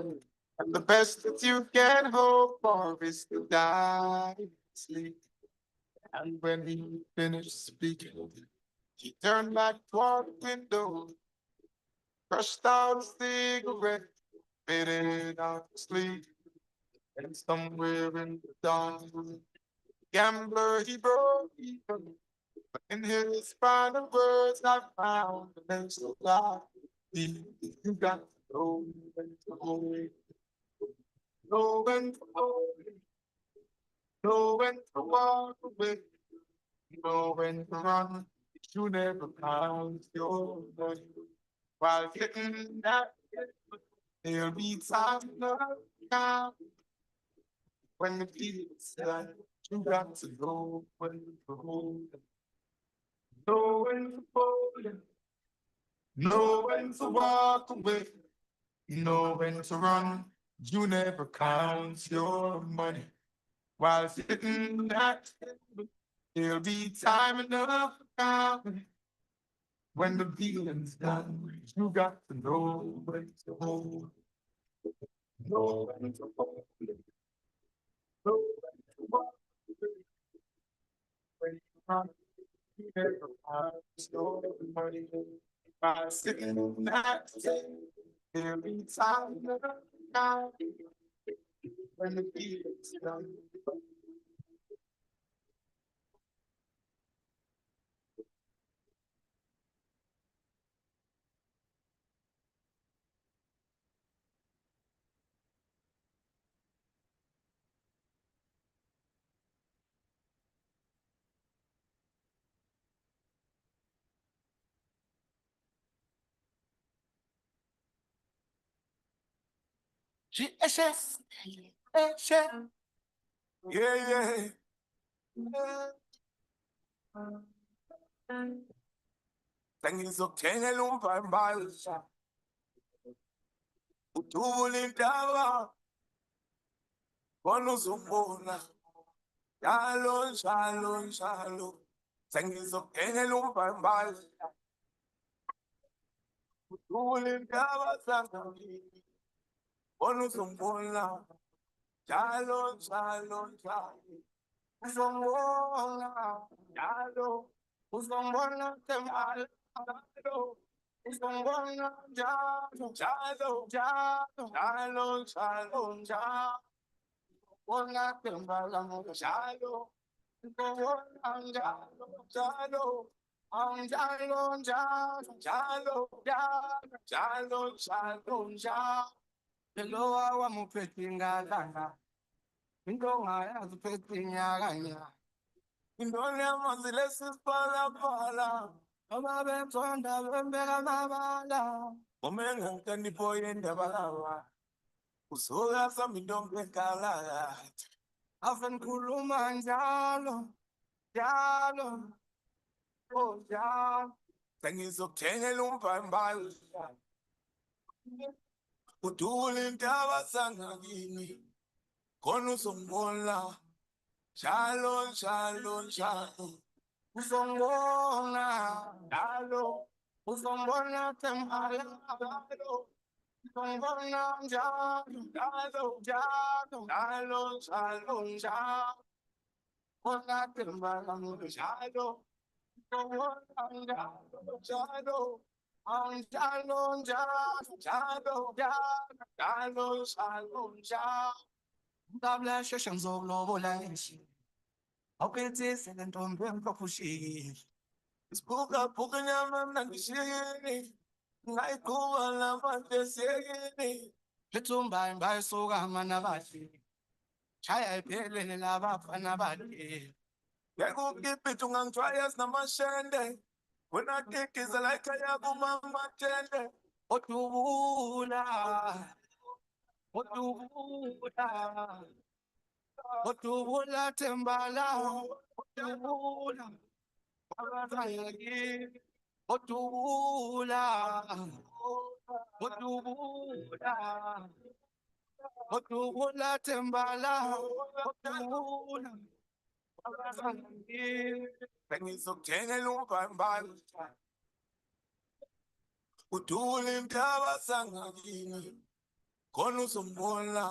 And the best that you can hope for is to die in sleep. And when he finished speaking, he turned back toward the window, crushed out a cigarette, faded out to sleep. And somewhere in the dark, gambler he broke even. But in his final words, I found the next lie. You got to know when to hold it, know when to hold it, know when to walk away, know when to run. You never count your money while getting that. There'll be time enough. When the deal's done, you got to know when to hold them. Know when to fold them. Know when to walk away. Know when to run. You never count your money. While sitting at the table, there'll be time enough for counting. When the dealing's done, you got to know when to hold. Know when to hold. Know when to walk away. When you run, you never count your money. While sitting at the table, there'll be time enough for counting. When the dealing's done. GSS, yeah, yeah. Sengizokuthenga umbhambala udubule intaba bona uzobona njalo njalo njalo sengizokuthenga umbhambala udubule intaba sangami bona uzobona njalo njalo njalo uzobona njalo uzobona temali njalo uzobona njalo njalo njalo njalo njalo njalo bona tembala njalo uzobona njalo njalo njalo njalo njalo njalo njalo njalo Hello, wamuphethe ngalanga into ongayazi uphethe nyakanya indoni yamanzi lesisiphalaphala ababethonda bembeka amabala umenga nkandipo yendabalaba usuka sami intombi enkala ave ngikhuluma njalo njalo oh njalo sengizokuthengela umbhambala udule intaba sangakini khona uzongibona njalo njalo njalo uzongibona njalo uzongibona temali njalo uzongibona njalo njalo njalo njalo njalo njalo bona temali njalo uzongibona njalo njalo njalo njalo njalo njalo njalo njalo Ngabla sheshe ngizokulobola endlini awuphethise le ntombi emphaphushile isiphukaphuka inyama mnandishiyeni ngayiqhuba labantu esekini lithumba imbayisuka amana abahle shaya iphelele labafana bakhe ngekukiphi ungangithwaya sinamashende wena kikiza la ekhaya kumamatende odubula odubula odubula tembala odubula abazayaki odubula odubula odubula tembala odubula abazayaki sengizokuthengela umbhambala udule intaba sangakini khona uzombona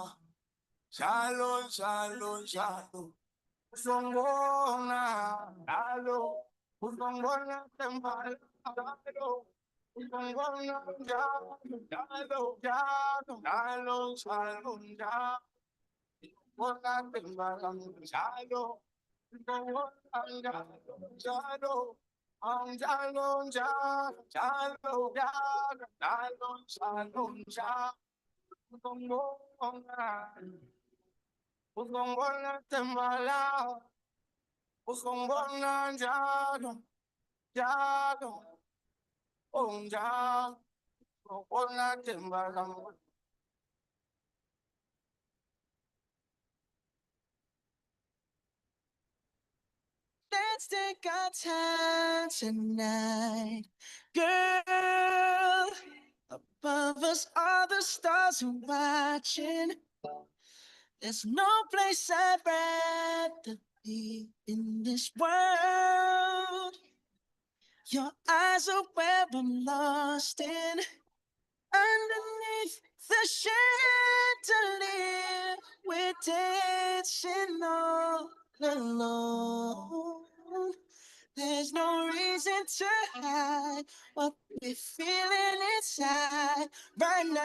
njalo njalo njalo uzongibona njalo uzongibona tembala njalo uzongibona njalo njalo njalo njalo njalo njalo bona tembala njalo uzongibona njalo njalo njalo njalo njalo njalo njalo njalo uzongibona uzongibona tembala uzongibona njalo njalo oh njalo uzongibona tembala Let's take our time tonight, girl. Above us, all the stars are watching. There's no place I'd rather be in this world. Your eyes are where I'm lost in. Underneath the chandelier, we're dancing all alone. There's no reason to hide what we're feeling inside right now.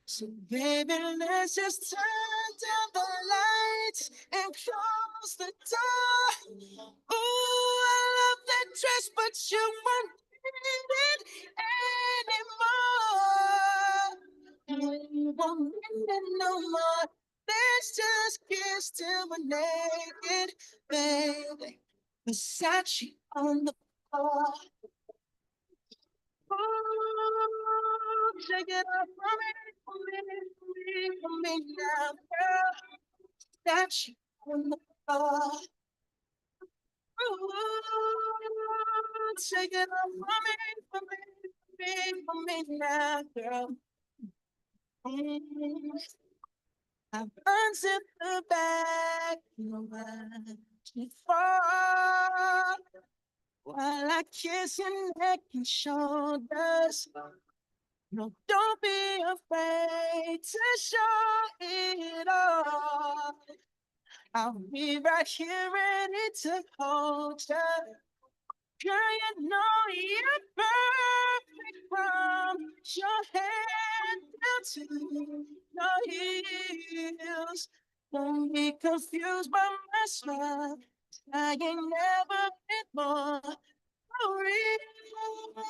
So baby, let's just turn down the lights and close the door. Ooh, I love that dress, but you won't need it anymore. You won't need it no more. Let's just kiss till we're naked, baby. Versace on the floor. Ooh, shake it up for me, for me, for me, for me now, girl. Versace on the floor. Ooh, shake it up for me, for me, for me now, girl. Mm. I've unzipped the bag, no watching fall while I kiss your neck and shoulders. No, don't be afraid to show it all. I'll be right here ready to hold you. Girl, you know you're perfect from your head down to your heels. Don't be confused by my smile. I ain't never been more for real. For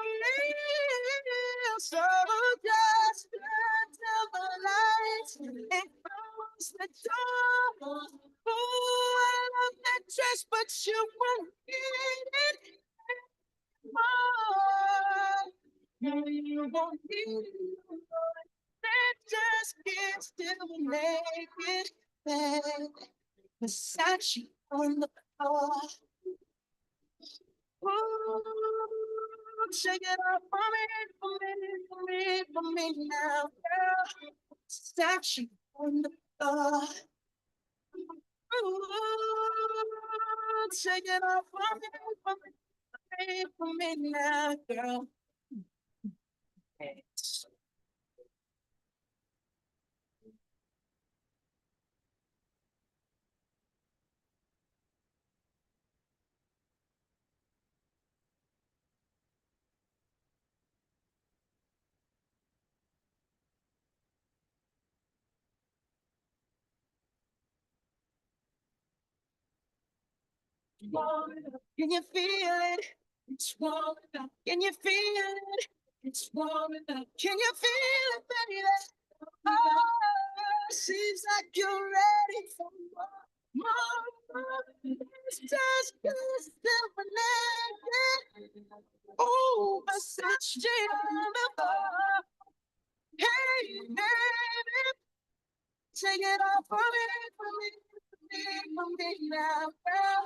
real. So just turn down the lights and close the door. Ooh, I love that dress, but you won't need it anymore. No, you won't need it anymore. Let's just get still and naked, baby. Versace on the floor. Ooh, shake it up for me, for me, for me, for me now, girl. Versace on the floor. Ooh, shake it up for me, for me, for me now, girl. Can you feel it? It's warm enough. Can you feel it? It's warm enough. Can you feel it, baby? Oh, seems like you're ready for more. It's just good naked. Oh, Versace on the floor. Hey, baby, take it off for me, for me, for me, for me now, girl.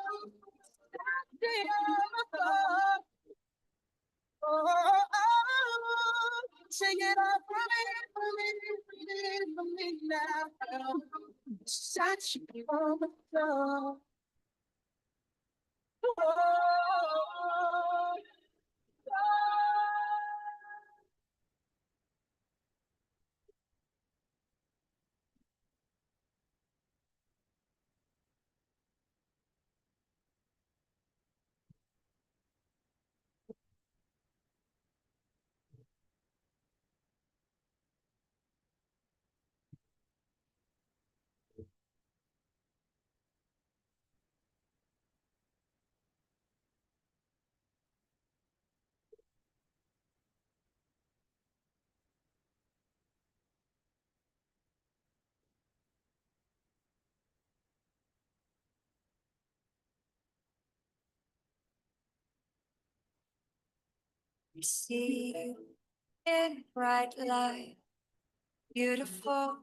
Versace on the floor. Oh, take it off for me, for me, for me, for me now, girl. Versace on the floor. Oh, We see you in bright light, beautiful.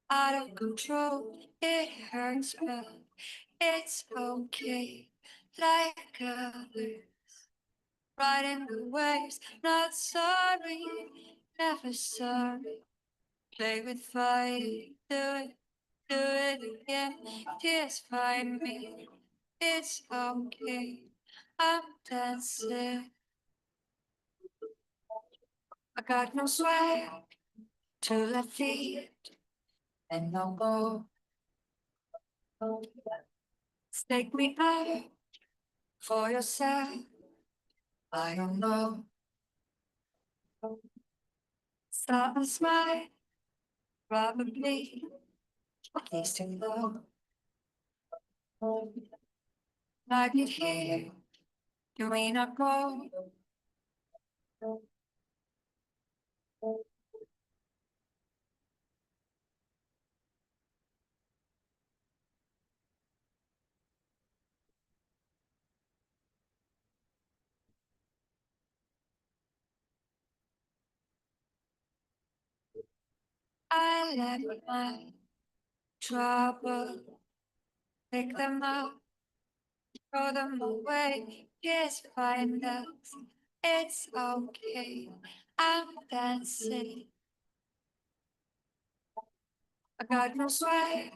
out of control. It hurts, but it's okay. Like others, riding the waves, not sorry, never sorry. Play with fire, do it again. Tears find me, it's okay. I'm dancing. I got no swag to left feet and no go. Stake me out for yourself. I don't know. Start and smile, probably. Please too low. Like it here, you may not go. I let my trouble pick them up, throw them away. Just find us, it's okay. I'm dancing. I got no swag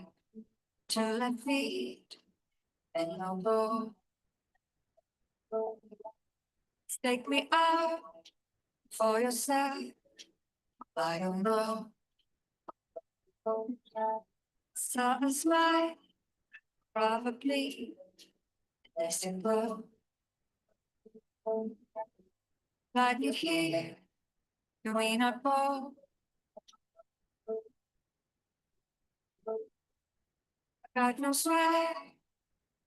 to left feet and no go. Take me out for yourself. I don't know. Something smile, probably. Let's go. Like it here, you may not go. I got no swag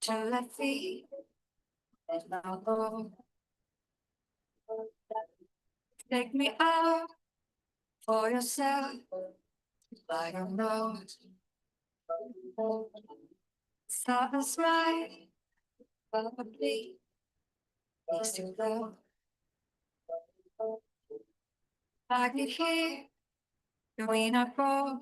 to left feet and no go. Take me out for yourself. I don't know. Something smile, probably. Let's go. Like it here, you may not go.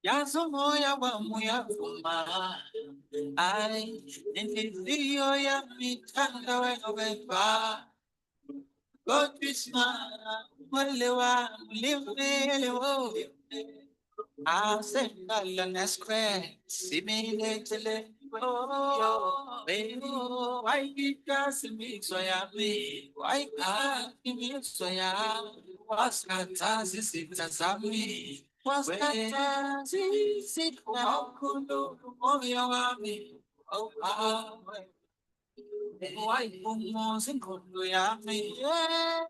Yazomoya wa moya fuma, ai, nilio ya mitanda wewe ba, God Krishna, walewa, livile wo, asengala na square, simile oh, baby, why kita simi soya me, why kimi soya, was kata sisita sami. Was kata sisita kundo moya wami, oh ah, why kumo sinkundo ya me, yeah.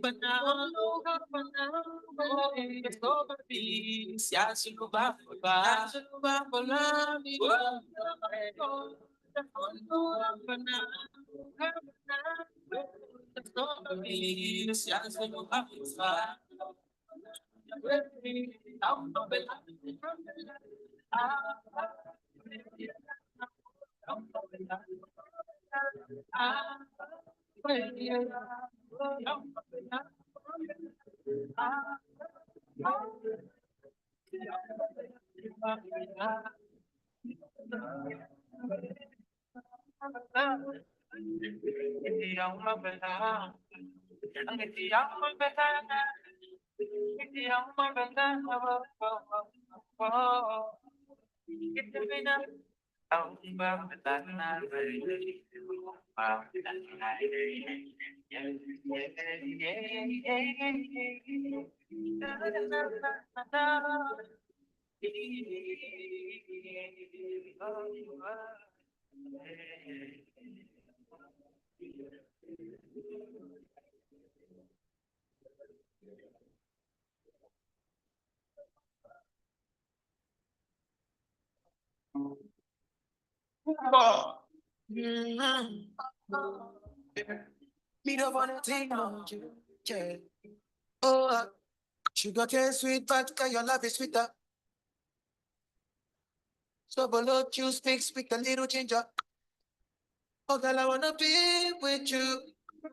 But now, it's over peace. Yasuba, me don't wanna take no you, yeah. Oh, sugar cane sweet, but your love is sweeter. So below juice mixed with a little ginger. Oh, girl, I wanna be with you,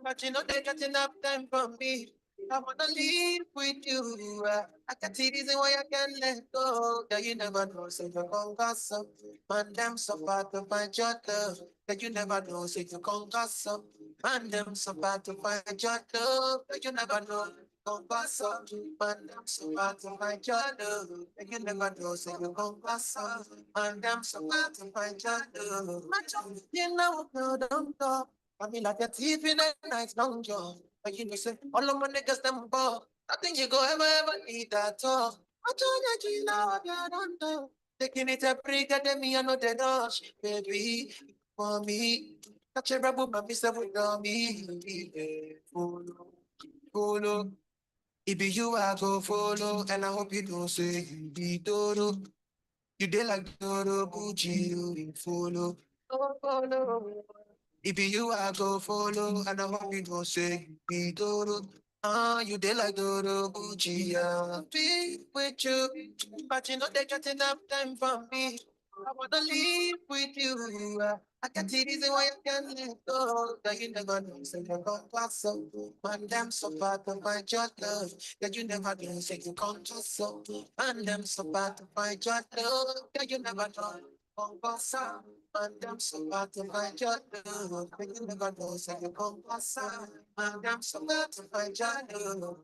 but you know they got enough time for me. I wanna live with you. I can see reason why I can't let go. That you never know, say you're gonna gossip. Man, them so bad to find your love. That you never know, say you're gonna gossip. Man, them so bad to find your love. That you never know. Gonna gossip. Man, them so bad to find your love. That you never know, say you're gonna gossip. Man, them so bad to find your love. You know, no, don't talk. I mean, like a thief in the night, long job. But you know, say, all of my niggas, them ball. Nothing you go ever need at all. I told you, you know, I don't know. Taking it a break, and me, I know the rush, baby, for me. Catch a rebel, but me, say, with me. Follow. It be you, I go follow, and I hope you don't say you be Dodo. You did like Dodo, Gucci, you follow. Follow. It be you, I go follow, and I hope you don't say you be Dodo. You did like Dodo, Gucci, I'll be with you. But you know they got enough time for me. I wanna live with you. I can't see reason why I can't let go. That you never know, say you're gonna pass up. Man, them so bad to find your love. That you never know, say you can't pass up. Man, them so bad to find your love. That you never know. Gonna pass up. Man, them so bad to find your love. That you never know, say you can't pass up. Man, them so bad to find your love.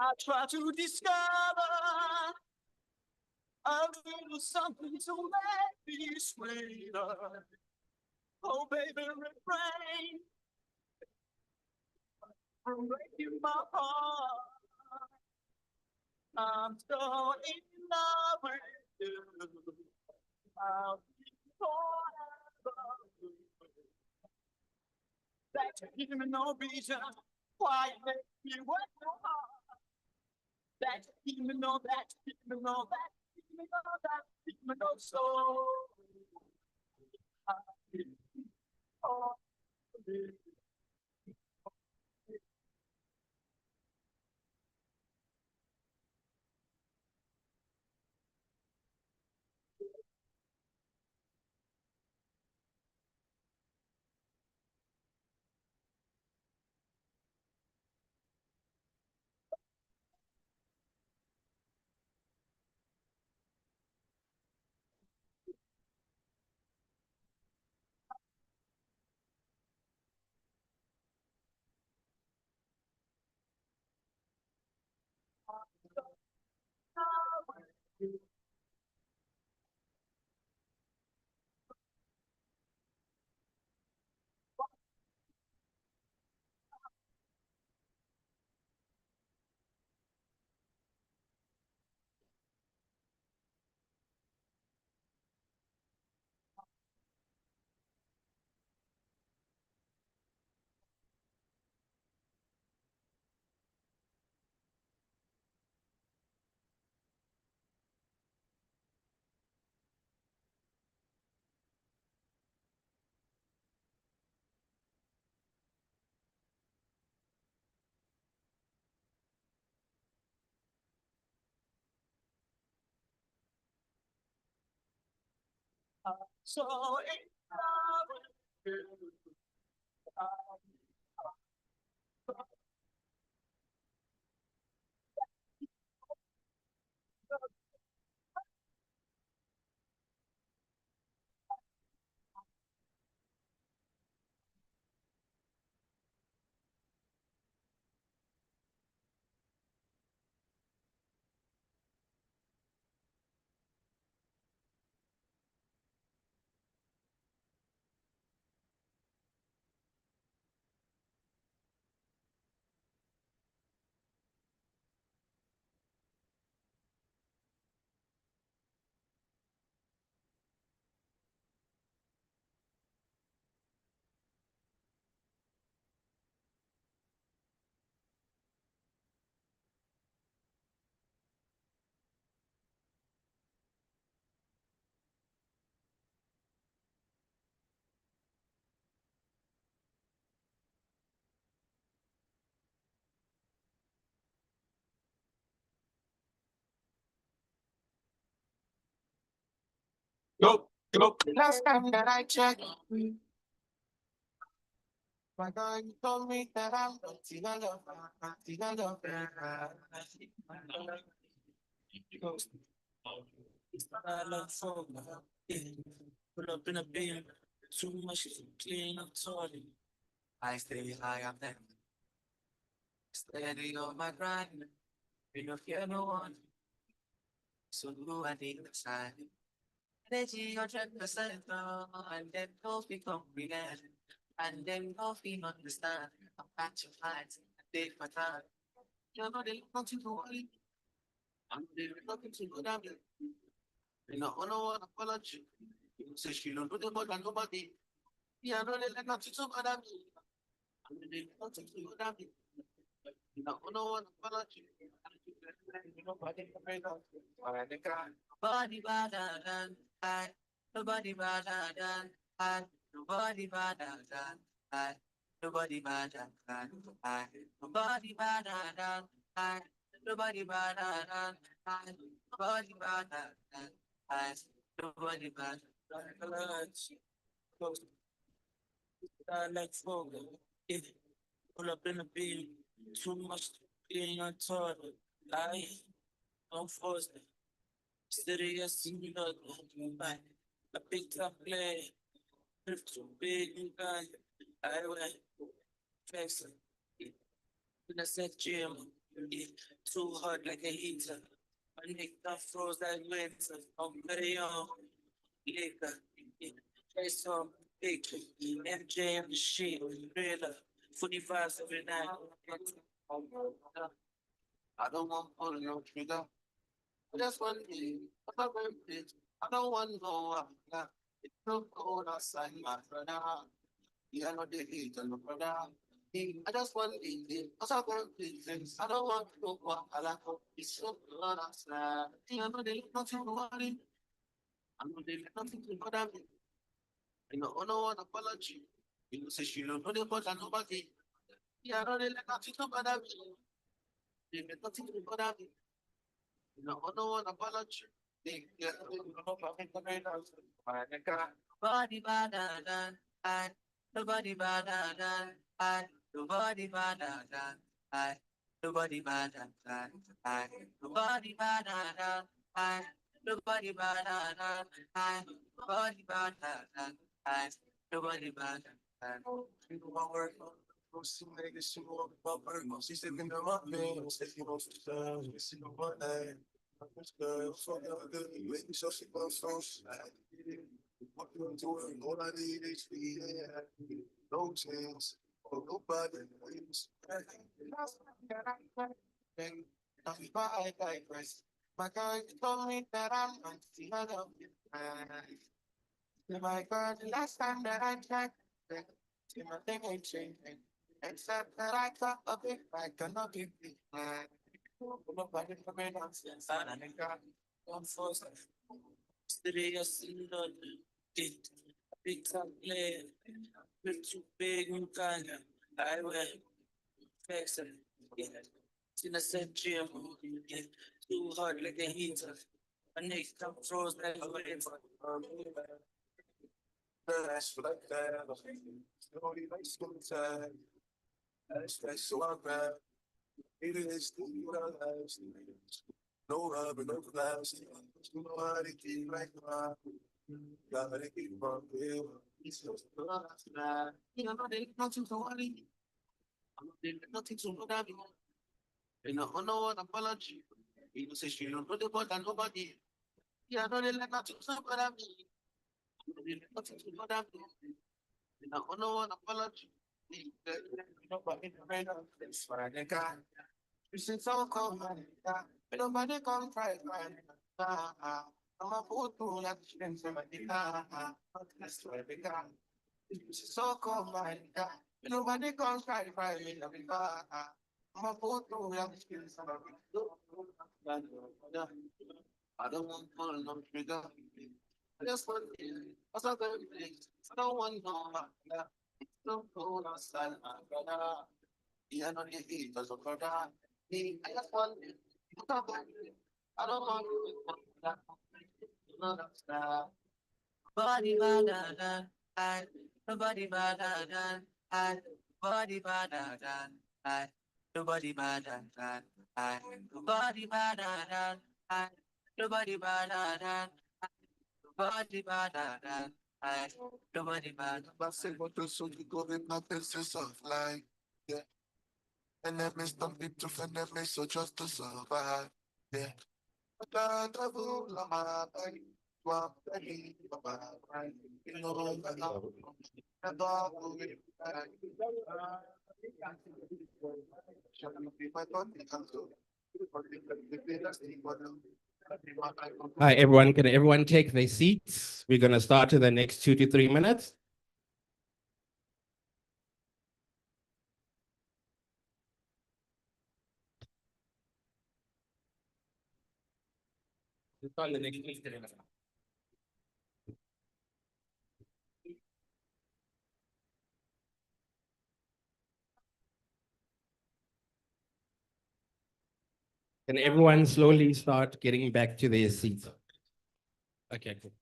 I try to discover a little something to make me sweeter. Oh, baby, refrain from breaking my heart. I'm so in love with you. I'll be forever. That give me no reason why it makes me work so hard. That give me no, that give me no, that give me no, that give me no soul. Oh, so in love with you. Go, go. Last time that I checked, my girl, you told me that I'm not in love, not in love. I love for pull up in a beam, too much to clean up toilet. I stay high up there, steady on my grind. We don't fear no one, so who I need the sign. Energy 100% now, and then no become real. And then no feel understand. I'm back to fight, day for time. You know they look nothing to worry. I'm looking to go down there. You know, I don't want to apology. You say she don't do the more than nobody. Yeah, I know they like nothing to bother me. I'm nothing to go down there. You know, I don't want to apology. Nobody afraid of you. Nobody better than I. Nobody better than I. Nobody better than I. Nobody better than I. Nobody better than I. Nobody better than I. Nobody better than I. Nobody better than I. I like for pull up in a beam, too much to clean up toilet. I don't force it. Steady as you know, a big top play, too big and guy. I went flexing. In a set gym, Yeah, too hot like a heater. My neck done froze like winter. I'm ready on liquor. Yeah, play some picture. MJ on the shit. Thriller. 45 every night. I don't want to pull no trigger. I just want to I'm a bitch. I don't want no other. It's so cold outside, my brother. Yeah, no, they hate on my brother. I just want to eat. I don't want to go wahala. It's so cold outside. Yeah, no, they nothing to worry. I know they nothing to bother me. You know, I don't want apology. You know, say she don't know the bother nobody. Yeah, I know they nothing to bother me. They nothing to bother me. You know, I don't want apology. Yeah, body badadan, I nobody badadan, I nobody badadan, I nobody badadan, I nobody badadan, I nobody badadan, I nobody badadan, I nobody badadan. You know my work. Some niggas shoot up my work. She said, "Give me my man." Said, "You know, she does. You see my name." Fuck up good. Making sure she goes first. What you doing? All I need is speed. No chance. Oh, nobody wins. I digress. My guy told me that I'm not the other. My God, the last time that I checked, nothing ain't changing. Except that I got a big bag and a big man. Nobody for me nonsense. And I got one force. Serious in London. Did a big time player. Bit too big in Ghana. I went flexing. Yeah. In a set gym. Yeah. Too hard like a heater. My next time froze like a winter. That's like that. Slowly like school time. That's so I grab. It is the lives. No rubber, no glass. You know how to keep like mine. Gotta keep on real. It's just that. You know, there's nothing to worry. There's nothing to bother me. You know, no one apology. You know, say she don't know the bother nobody. Yeah, I know they like nothing to bother me. There's nothing to bother me. You know, no one apology. Nobody afraid of this for the guy. You see, so cold, man. Nobody come try, man. I'm a fool to let you in somebody. That's where we got. You see, so cold, man. Nobody come try, me. I'm a fool to let you in somebody. I don't want to pull no trigger. I just want to what's up, things. I don't want no man. Don't go outside, my brother. Yeah, no, the heat does a brother. Me, I just want it. I don't want to no, that's that. Body better than I. Nobody better than I. Body better than I. Nobody better than I. Nobody better than I. Nobody better than I. Nobody better than I. Nobody better. But say what the so you go in my business of life. Yeah. And that means some people and that means so just to survive. Yeah. But I will love my body. Well, baby, bye-bye. You know, I love you. And I will be back. My body comes to. Hi, everyone. Can everyone take their seats? We're going to start in the next 2 to 3 minutes. Can everyone slowly start getting back to their seats? Okay, cool.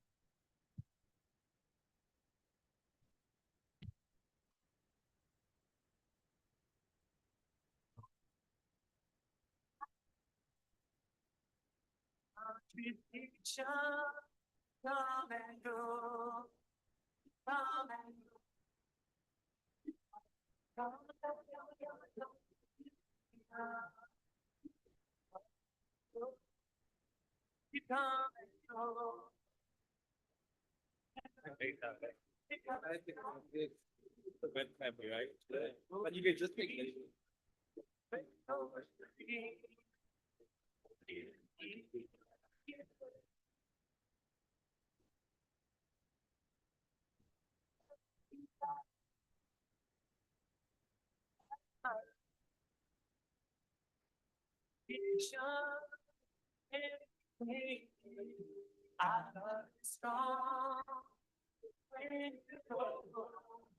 Come and go. Come and go. Come and go. You come and go. But you can just pick it.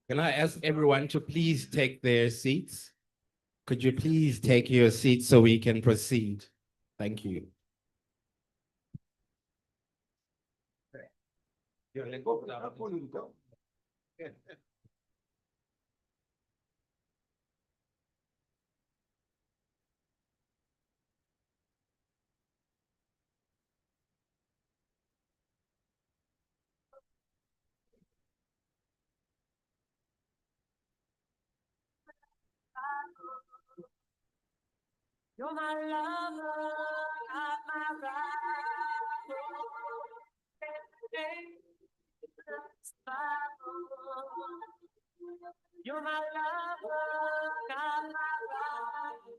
Can I ask everyone to please take their seats? Could you please take your seats so we can proceed? Thank you. You're my lover, not my rival. You're my lover, not my rival.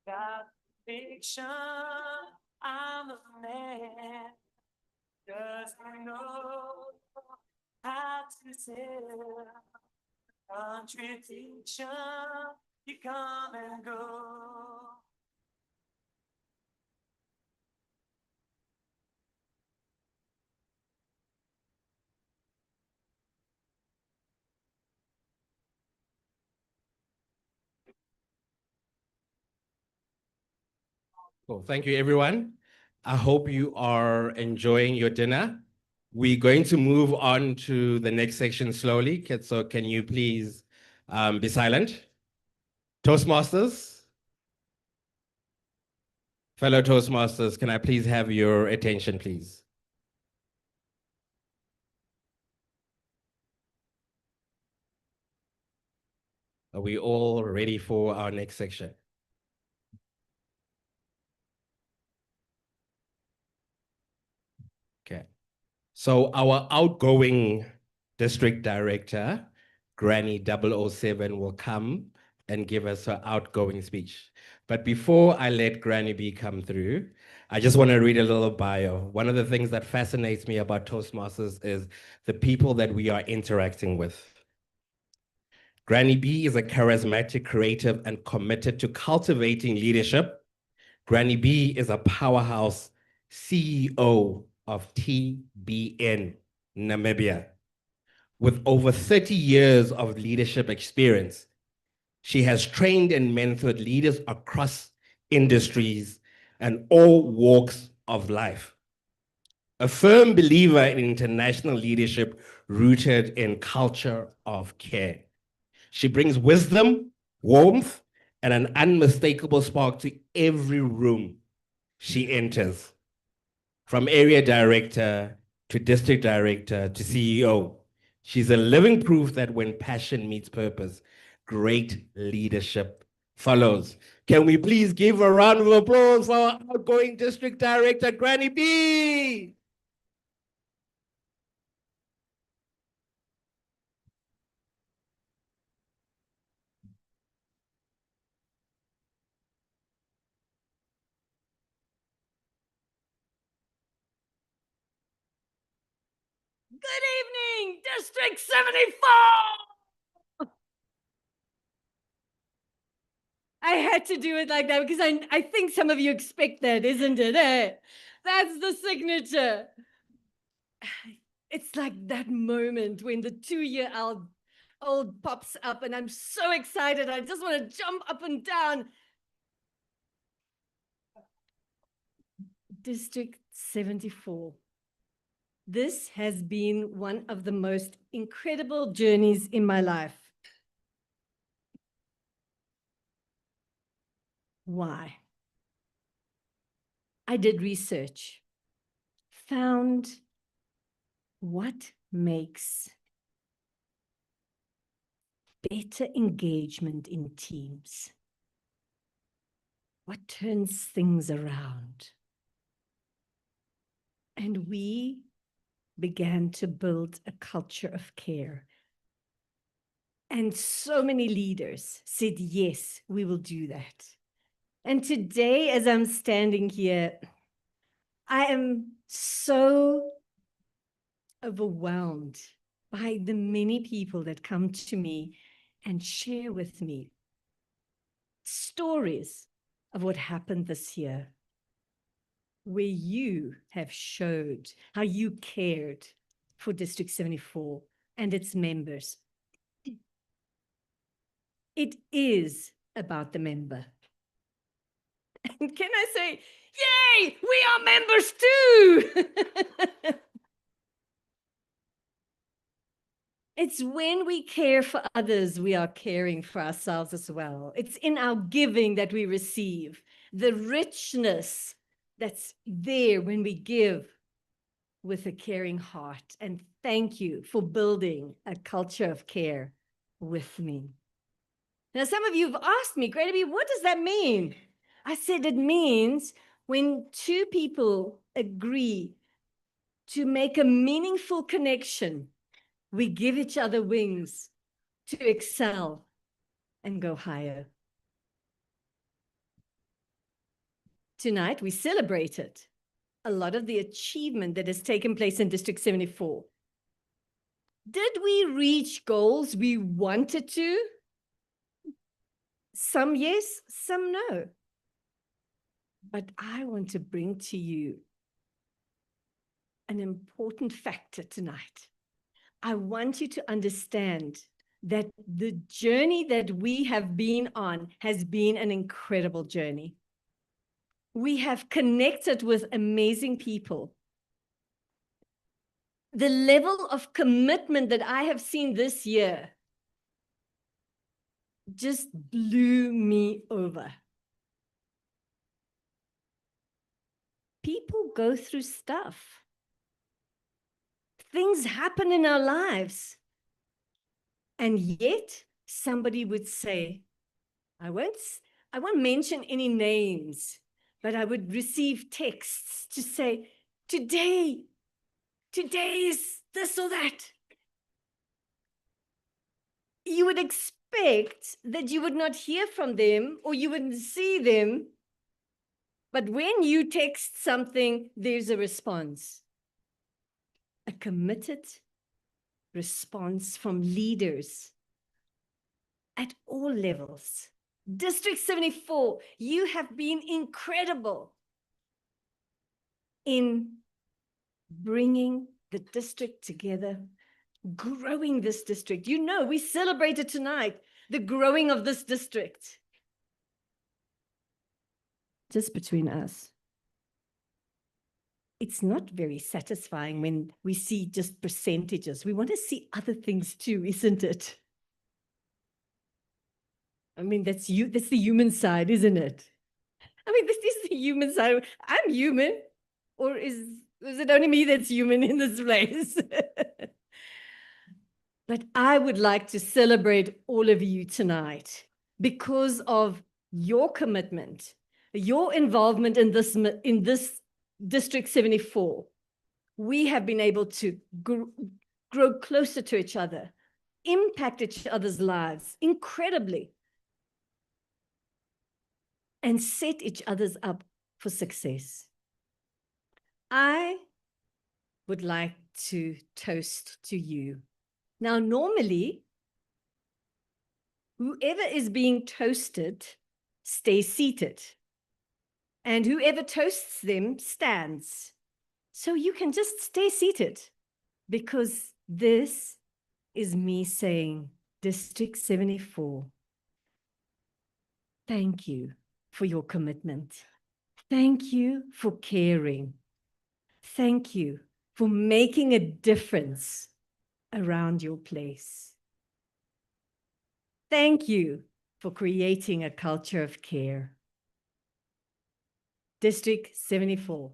Got fiction, I'm a man. Just know how to sell. Contradiction, you come and go. Cool. Thank you, everyone. I hope you are enjoying your dinner. We're going to move on to the next section slowly. So can you please be silent? Toastmasters, fellow Toastmasters, can I please have your attention, please? Are we all ready for our next section? Okay. So our outgoing district director, Granny 007, will come and give us her outgoing speech. But before I let Granny B come through, I just want to read a little bio. One of the things that fascinates me about Toastmasters is the people that we are interacting with. Granny B is a charismatic, creative, and committed to cultivating leadership. Granny B is a powerhouse CEO of TBN Namibia. With over 30 years of leadership experience, she has trained and mentored leaders across industries and all walks of life. A firm believer in international leadership rooted in culture of care. She brings wisdom, warmth, and an unmistakable spark to every room she enters. From area director to district director to CEO, she's a living proof that when passion meets purpose, great leadership follows. Can we please give a round of applause for our outgoing district director, Granny B? Good evening, District 74! I had to do it like that because I think some of you expect that, isn't it? Eh? That's the signature. It's like that moment when the 2-year-old pops up and I'm so excited. I just want to jump up and down. District 74. This has been one of the most incredible journeys in my life. Why? I did research, found What makes better engagement in teams? What turns things around? And we began to build a culture of care. And so many leaders said, yes, we will do that. And today, as I'm standing here, I am so overwhelmed by the many people that come to me and share with me stories of what happened this year, where you have showed how you cared for District 74 and its members. It is about the member. And can I say, yay, we are members too. It's when we care for others, we are caring for ourselves as well. It's in our giving that we receive the richness that's there when we give with a caring heart. And thank you for building a culture of care with me. Now, some of you have asked me, Greater B, what does that mean? I said it means when two people agree to make a meaningful connection, we give each other wings to excel and go higher. Tonight, we celebrated a lot of the achievement that has taken place in District 74. Did we reach goals we wanted to? Some yes, some no. But I want to bring to you an important factor tonight. I want you to understand that the journey that we have been on has been an incredible journey. We have connected with amazing people. The level of commitment that I have seen this year just blew me over. People go through stuff. Things happen in our lives. And yet somebody would say, I won't mention any names, but I would receive texts to say, today is this or that. You would expect that you would not hear from them or you wouldn't see them. But when you text something, there's a response. A committed response from leaders at all levels. District 74, you have been incredible in bringing the district together, growing this district. You know, we celebrated tonight the growing of this district. Just between us. It's not very satisfying when we see just percentages. We want to see other things too, isn't it? I mean, that's the human side, isn't it? I mean, this is the human side. I'm human. Or is it only me that's human in this place? But I would like to celebrate all of you tonight because of your commitment, your involvement in this District 74. We have been able to grow closer to each other, impact each other's lives incredibly, and set each other's up for success. I would like to toast to you. Now, normally, whoever is being toasted stays seated, and whoever toasts them stands. So you can just stay seated, because this is me saying, District 74, thank you for your commitment. Thank you for caring. Thank you for making a difference around your place. Thank you for creating a culture of care. District 74.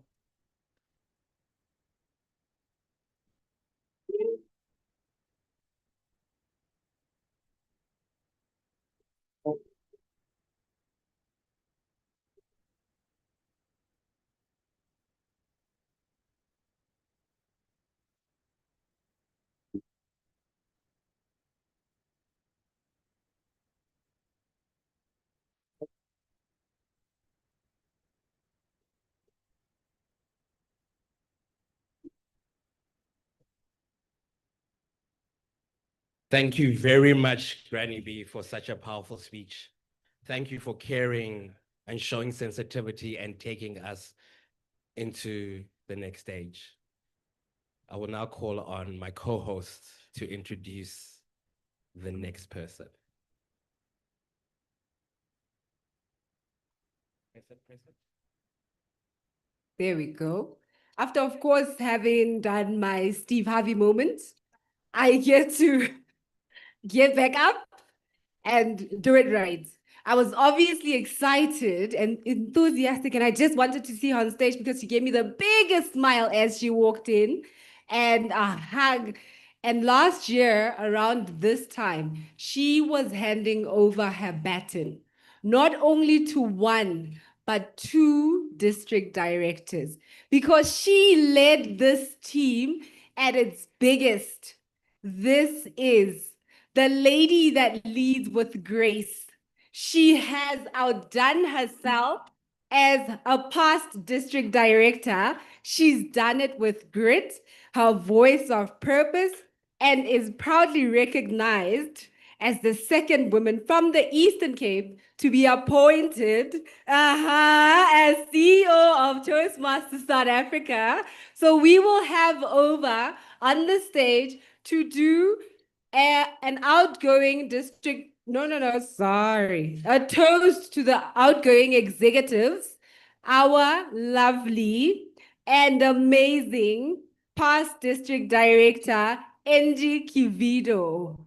Thank you very much, Granny B, for such a powerful speech. Thank you for caring and showing sensitivity and taking us into the next stage. I will now call on my co-host to introduce the next person. There we go. After, of course, having done my Steve Harvey moment, I get to get back up and do it right. I was obviously excited and enthusiastic, and I just wanted to see her on stage because she gave me the biggest smile as she walked in and a hug. And last year, around this time, she was handing over her baton, not only to one, but two district directors, because she led this team at its biggest. This is the lady that leads with grace. She has outdone herself as a past district director. She's done it with grit, her voice of purpose, and is proudly recognized as the second woman from the Eastern Cape to be appointed as CEO of Toastmasters South Africa. So we will have over on the stage to do an outgoing district, sorry, a toast to the outgoing executives, our lovely and amazing past district director, Angie Kivido.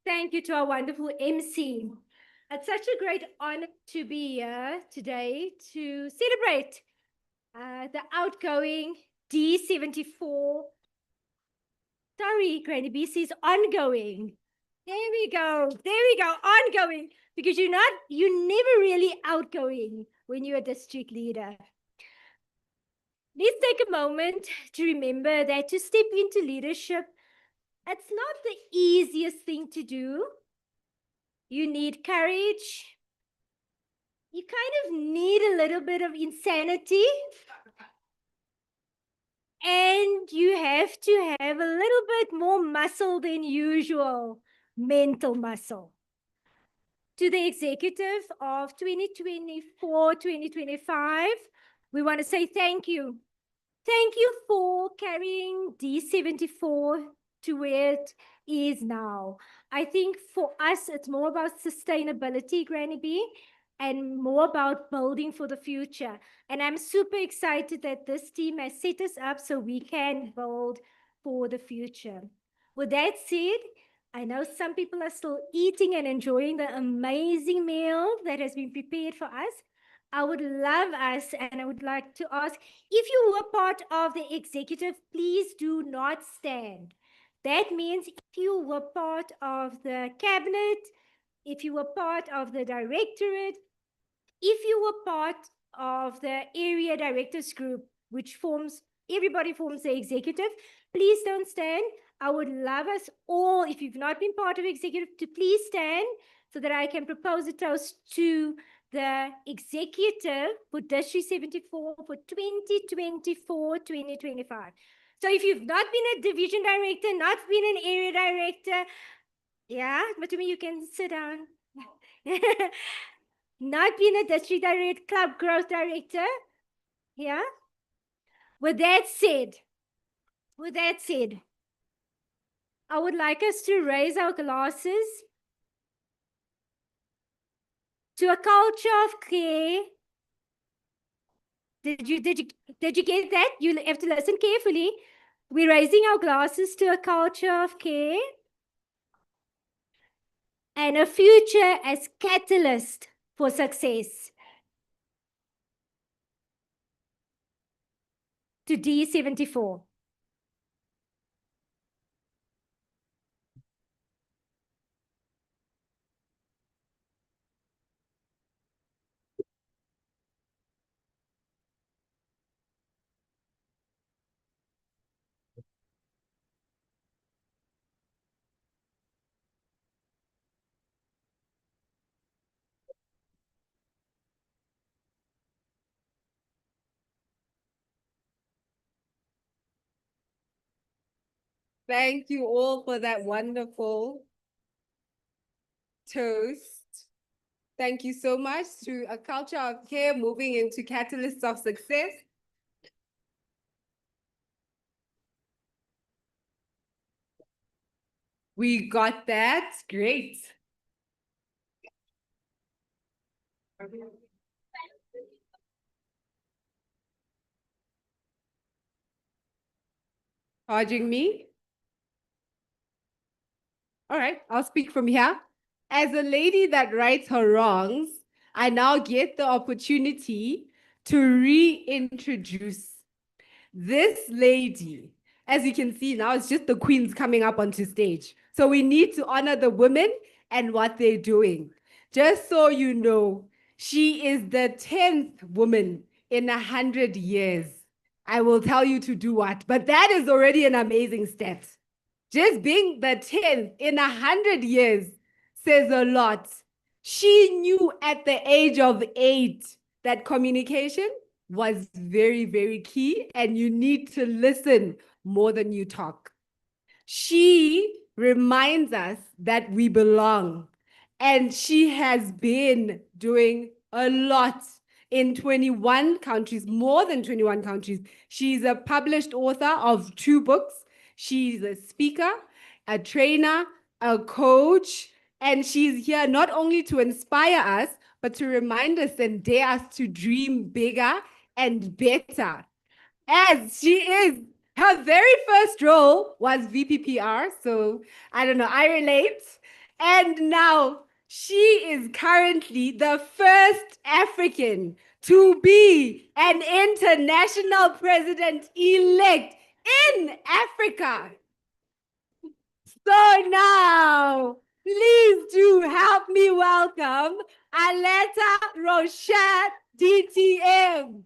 Thank you to our wonderful MC. It's such a great honor to be here today to celebrate the outgoing D74. Sorry, Granny B says ongoing. There we go. There we go. Ongoing. Because you're never really outgoing when you're a district leader. Let's take a moment to remember that to step into leadership, it's not the easiest thing to do. You need courage. You kind of need a little bit of insanity. And you have to have a little bit more muscle than usual, mental muscle. To the executive of 2024-2025, we want to say thank you. Thank you for carrying D74 to where it is now. I think for us, it's more about sustainability, Granny B, and more about building for the future. And I'm super excited that this team has set us up so we can build for the future. With that said, I know some people are still eating and enjoying the amazing meal that has been prepared for us. I would love us, and I would like to ask, if you were part of the executive, please do not stand. That means if you were part of the cabinet, if you were part of the directorate, if you were part of the area directors group, which everybody forms the executive, please don't stand. I would love us all, if you've not been part of executive, to please stand so that I can propose a toast to the executive for District 74 for 2024-2025. So if you've not been a division director, not been an area director, yeah, but to me, you can sit down. Not been a district director, club growth director, yeah. With that said, I would like us to raise our glasses to a culture of care. Did you get that? You have to listen carefully. We're raising our glasses to a culture of care and a future as catalyst for success. To D74. Thank you all for that wonderful toast. Thank you so much to a culture of care moving into catalysts of success. We got that. Great. Charging me? All right, I'll speak from here. As a lady that rights her wrongs, I now get the opportunity to reintroduce this lady. As you can see now, it's just the queens coming up onto stage. So we need to honor the women and what they're doing. Just so you know, she is the 10th woman in 100 years. I will tell you to do what, but that is already an amazing stat. Just being the 10th in 100 years says a lot. She knew at the age of 8 that communication was very, very key, and you need to listen more than you talk. She reminds us that we belong, and she has been doing a lot in 21 countries, more than 21 countries. She's a published author of 2 books. She's a speaker, a trainer, a coach, and she's here not only to inspire us, but to remind us and dare us to dream bigger and better. As she is, her very first role was VPPR, so I don't know, I relate. And now she is currently the first African to be an international president-elect in Africa. So now, please do help me welcome Aletta Rochette DTM.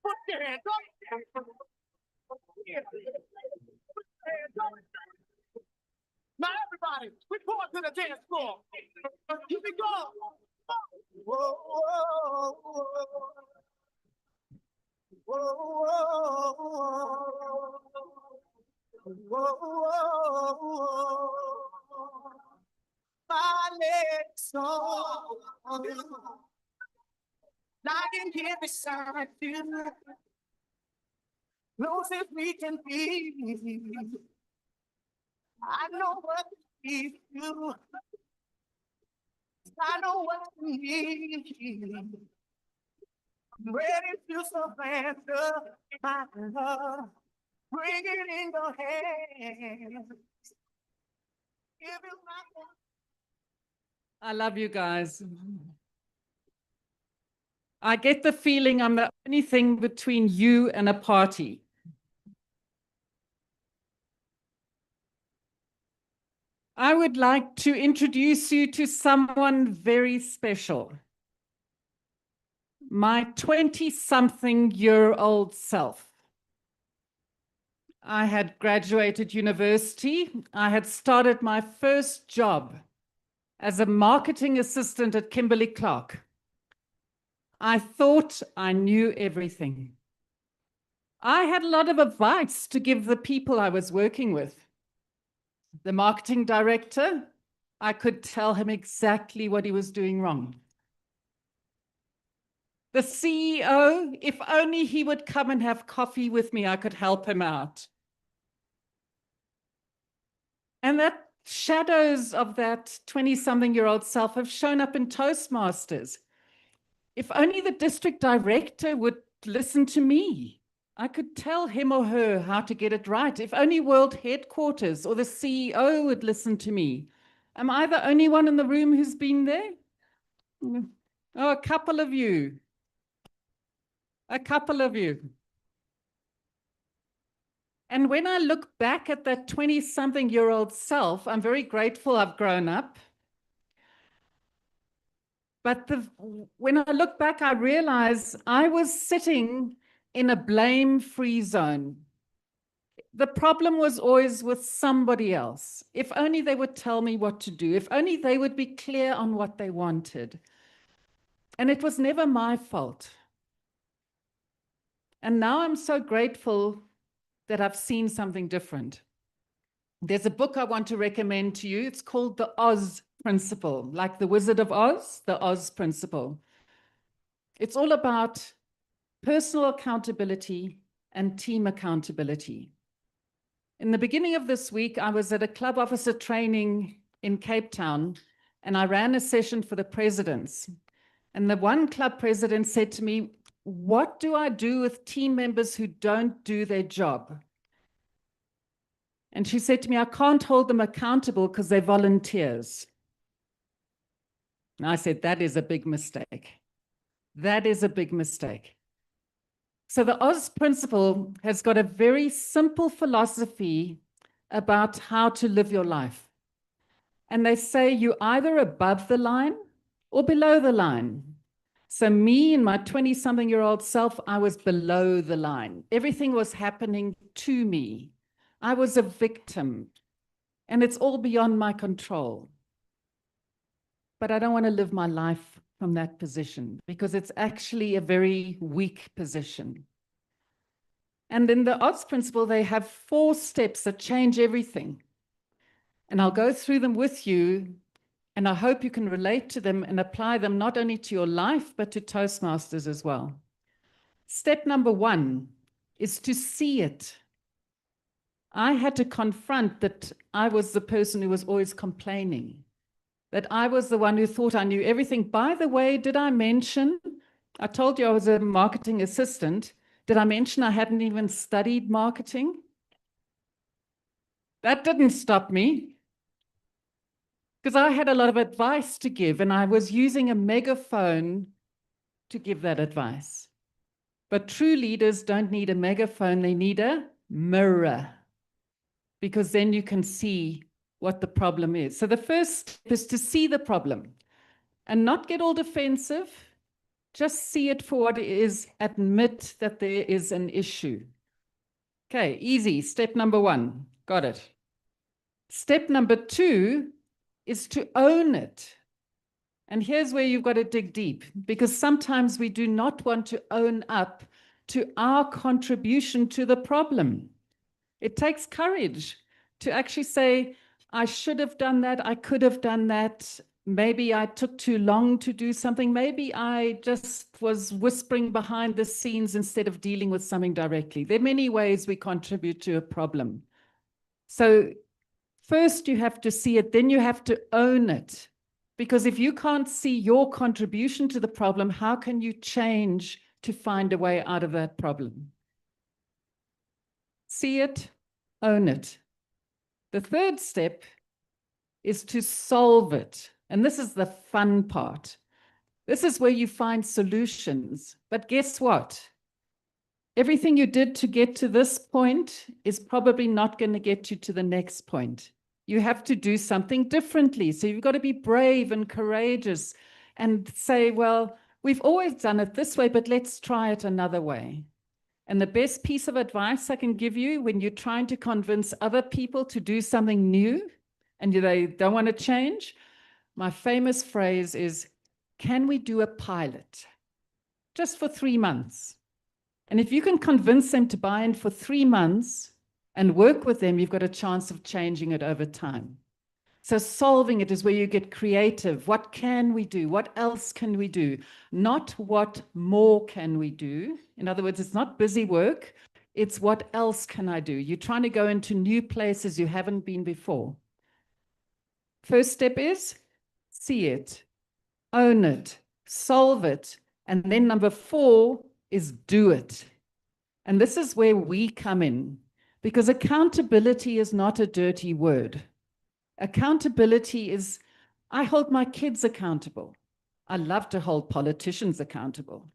Put your hands up. Now everybody, we pull up to the dance floor. You can go. Whoa, whoa, whoa. Whoa, whoa, whoa. Whoa, whoa. My legs on you. Lying here beside you. Closest we can be. I know what to give you. I know what you need. I'm ready to surrender my love. Bring it in your hands. Give you my. I love you guys. I get the feeling I'm the only thing between you and a party. I would like to introduce you to someone very special. My 20-something-year-old self. I had graduated university. I had started my first job as a marketing assistant at Kimberly-Clark. I thought I knew everything. I had a lot of advice to give the people I was working with. The marketing director, I could tell him exactly what he was doing wrong. The CEO, if only he would come and have coffee with me, I could help him out. And that shadows of that 20-something-year-old self have shown up in Toastmasters. If only the district director would listen to me, I could tell him or her how to get it right. If only World Headquarters or the CEO would listen to me. Am I the only one in the room who's been there? Oh, a couple of you. A couple of you. And when I look back at that 20-something-year-old self, I'm very grateful I've grown up. But when I look back, I realize I was sitting in a blame-free zone. The problem was always with somebody else. If only they would tell me what to do, if only they would be clear on what they wanted. And it was never my fault. And now I'm so grateful that I've seen something different. There's a book I want to recommend to you. It's called The Oz Principle, like the Wizard of Oz, the Oz Principle. It's all about personal accountability and team accountability. In the beginning of this week, I was at a club officer training in Cape Town, and I ran a session for the presidents. And the one club president said to me, "What do I do with team members who don't do their job?" And she said to me, "I can't hold them accountable because they're volunteers." And I said, that is a big mistake. That is a big mistake. So the Oz Principle has got a very simple philosophy about how to live your life. And they say you're either above the line or below the line. So me and my 20-something-year-old self, I was below the line. Everything was happening to me. I was a victim, and it's all beyond my control. But I don't want to live my life from that position because it's actually a very weak position. And in the Oz Principle, they have 4 steps that change everything. And I'll go through them with you, and I hope you can relate to them and apply them not only to your life, but to Toastmasters as well. Step number 1 is to see it. I had to confront that I was the person who was always complaining, that I was the one who thought I knew everything. By the way, did I mention, I told you I was a marketing assistant. Did I mention I hadn't even studied marketing? That didn't stop me, because I had a lot of advice to give, and I was using a megaphone to give that advice. But true leaders don't need a megaphone, they need a mirror, because then you can see what the problem is. So the first step is to see the problem and not get all defensive. Just see it for what it is. Admit that there is an issue. Okay, easy. Step number 1. Got it. Step number 2 is to own it. And here's where you've got to dig deep, because sometimes we do not want to own up to our contribution to the problem. It takes courage to actually say, I should have done that, I could have done that, maybe I took too long to do something, maybe I just was whispering behind the scenes instead of dealing with something directly. There are many ways we contribute to a problem. So first you have to see it, then you have to own it. Because if you can't see your contribution to the problem, how can you change to find a way out of that problem? See it, own it. The third step is to solve it. And this is the fun part. This is where you find solutions. But guess what? Everything you did to get to this point is probably not going to get you to the next point. You have to do something differently. So you've got to be brave and courageous and say, well, we've always done it this way, but let's try it another way. And the best piece of advice I can give you when you're trying to convince other people to do something new and they don't want to change, my famous phrase is, can we do a pilot just for 3 months? And if you can convince them to buy in for 3 months and work with them, you've got a chance of changing it over time. So solving it is where you get creative. What can we do? What else can we do? Not what more can we do. In other words, it's not busy work. It's what else can I do? You're trying to go into new places you haven't been before. First step is see it, own it, solve it. And then number 4 is do it. And this is where we come in, because accountability is not a dirty word. Accountability is, I hold my kids accountable. I love to hold politicians accountable.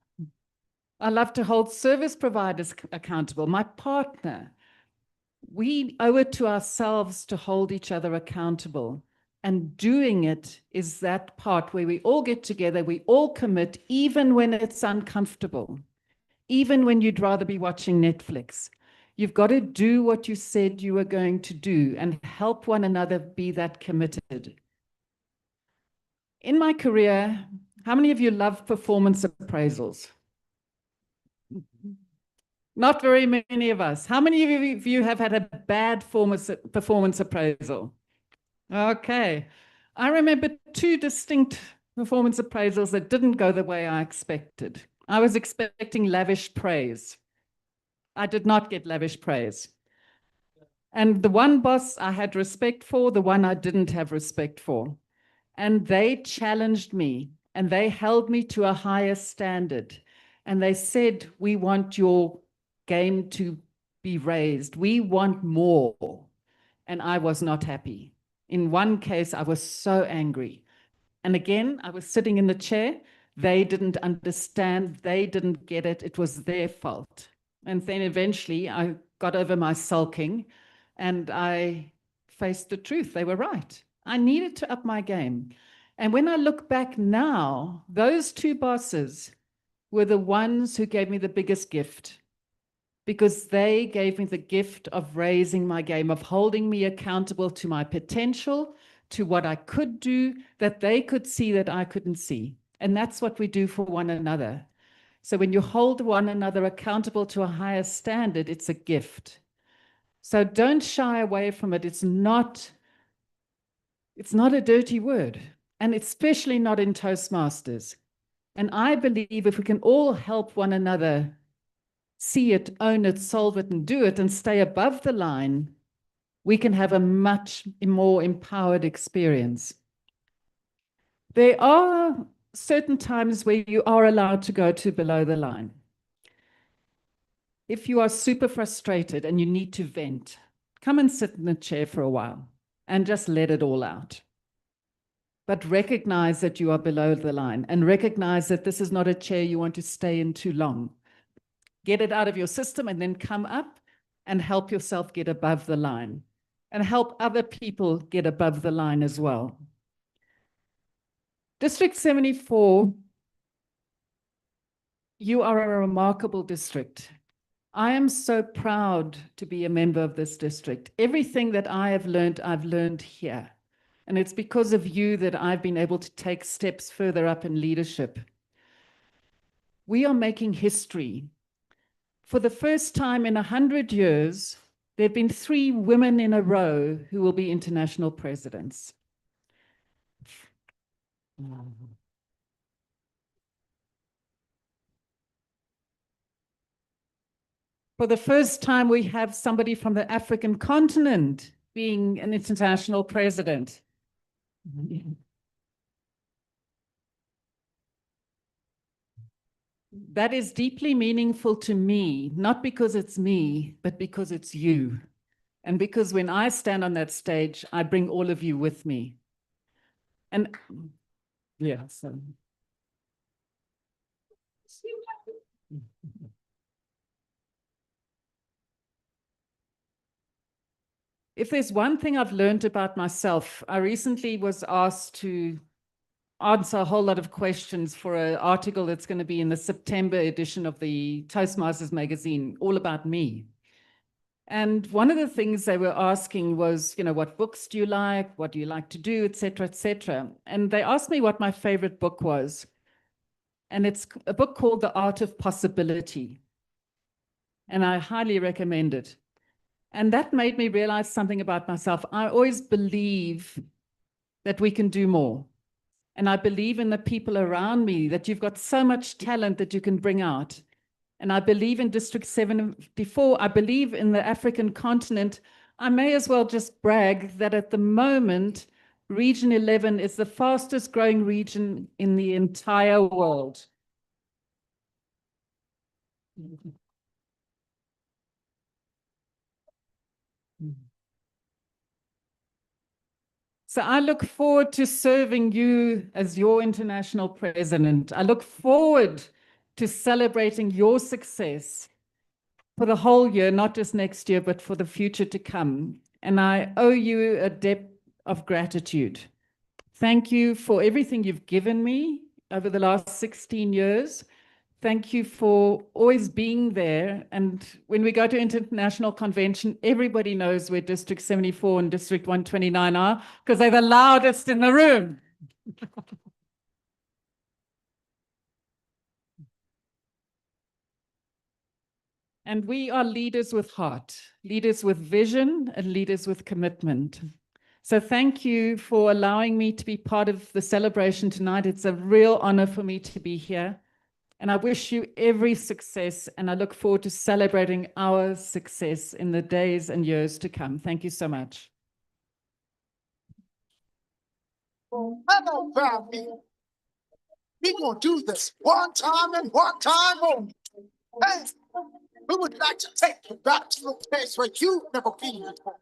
I love to hold service providers accountable, my partner. We owe it to ourselves to hold each other accountable. And doing it is that part where we all get together, we all commit, even when it's uncomfortable, even when you'd rather be watching Netflix. You've got to do what you said you were going to do and help one another be that committed. In my career, how many of you love performance appraisals? Not very many of us. How many of you have had a bad performance appraisal? Okay. I remember 2 distinct performance appraisals that didn't go the way I expected. I was expecting lavish praise. I did not get lavish praise. And the one boss I had respect for, the one I didn't have respect for. And they challenged me and they held me to a higher standard. And they said, we want your game to be raised. We want more. And I was not happy. In one case, I was so angry. And again, I was sitting in the chair. They didn't understand. They didn't get it. It was their fault. And then eventually I got over my sulking and I faced the truth. They were right. I needed to up my game. And when I look back now, those 2 bosses were the ones who gave me the biggest gift, because they gave me the gift of raising my game, of holding me accountable to my potential, to what I could do, that they could see that I couldn't see. And that's what we do for one another. So when you hold one another accountable to a higher standard, it's a gift. So don't shy away from it. It's not a dirty word, and especially not in Toastmasters. And I believe if we can all help one another see it, own it, solve it, and do it, and stay above the line, we can have a much more empowered experience. There are certain times where you are allowed to go to below the line. If you are super frustrated and you need to vent, come and sit in a chair for a while and just let it all out. But recognize that you are below the line, and recognize that this is not a chair you want to stay in too long. Get it out of your system and then come up and help yourself get above the line and help other people get above the line as well. District 74, you are a remarkable district. I am so proud to be a member of this district. Everything that I have learned, I've learned here. And it's because of you that I've been able to take steps further up in leadership. We are making history. For the first time in 100 years, there have been 3 women in a row who will be international presidents. For the first time, we have somebody from the African continent being an international president. That is deeply meaningful to me, not because it's me, but because it's you. And because when I stand on that stage, I bring all of you with me. And yeah, so. If there's one thing I've learned about myself, I recently was asked to answer a whole lot of questions for an article that's going to be in the September edition of the Toastmasters magazine, all about me. And one of the things they were asking was, you know, what books do you like? What do you like to do, et cetera, et cetera. And they asked me what my favorite book was. And it's a book called The Art of Possibility. And I highly recommend it. And that made me realize something about myself. I always believe that we can do more. And I believe in the people around me, that you've got so much talent that you can bring out. And I believe in District 74. I believe in the African continent. I may as well just brag that at the moment, Region 11 is the fastest growing region in the entire world. So I look forward to serving you as your international president. I look forward to celebrating your success for the whole year, not just next year, but for the future to come. And I owe you a debt of gratitude. Thank you for everything you've given me over the last 16 years. Thank you for always being there. And when we go to international convention, everybody knows where District 74 and District 129 are, because they're the loudest in the room. And we are leaders with heart, leaders with vision, and leaders with commitment. So thank you for allowing me to be part of the celebration tonight. It's a real honor for me to be here. And I wish you every success, and I look forward to celebrating our success in the days and years to come. Thank you so much. Hello, family. We gonna do this one time and one time only. Hey, we would like to take you back to a place where you've never been before.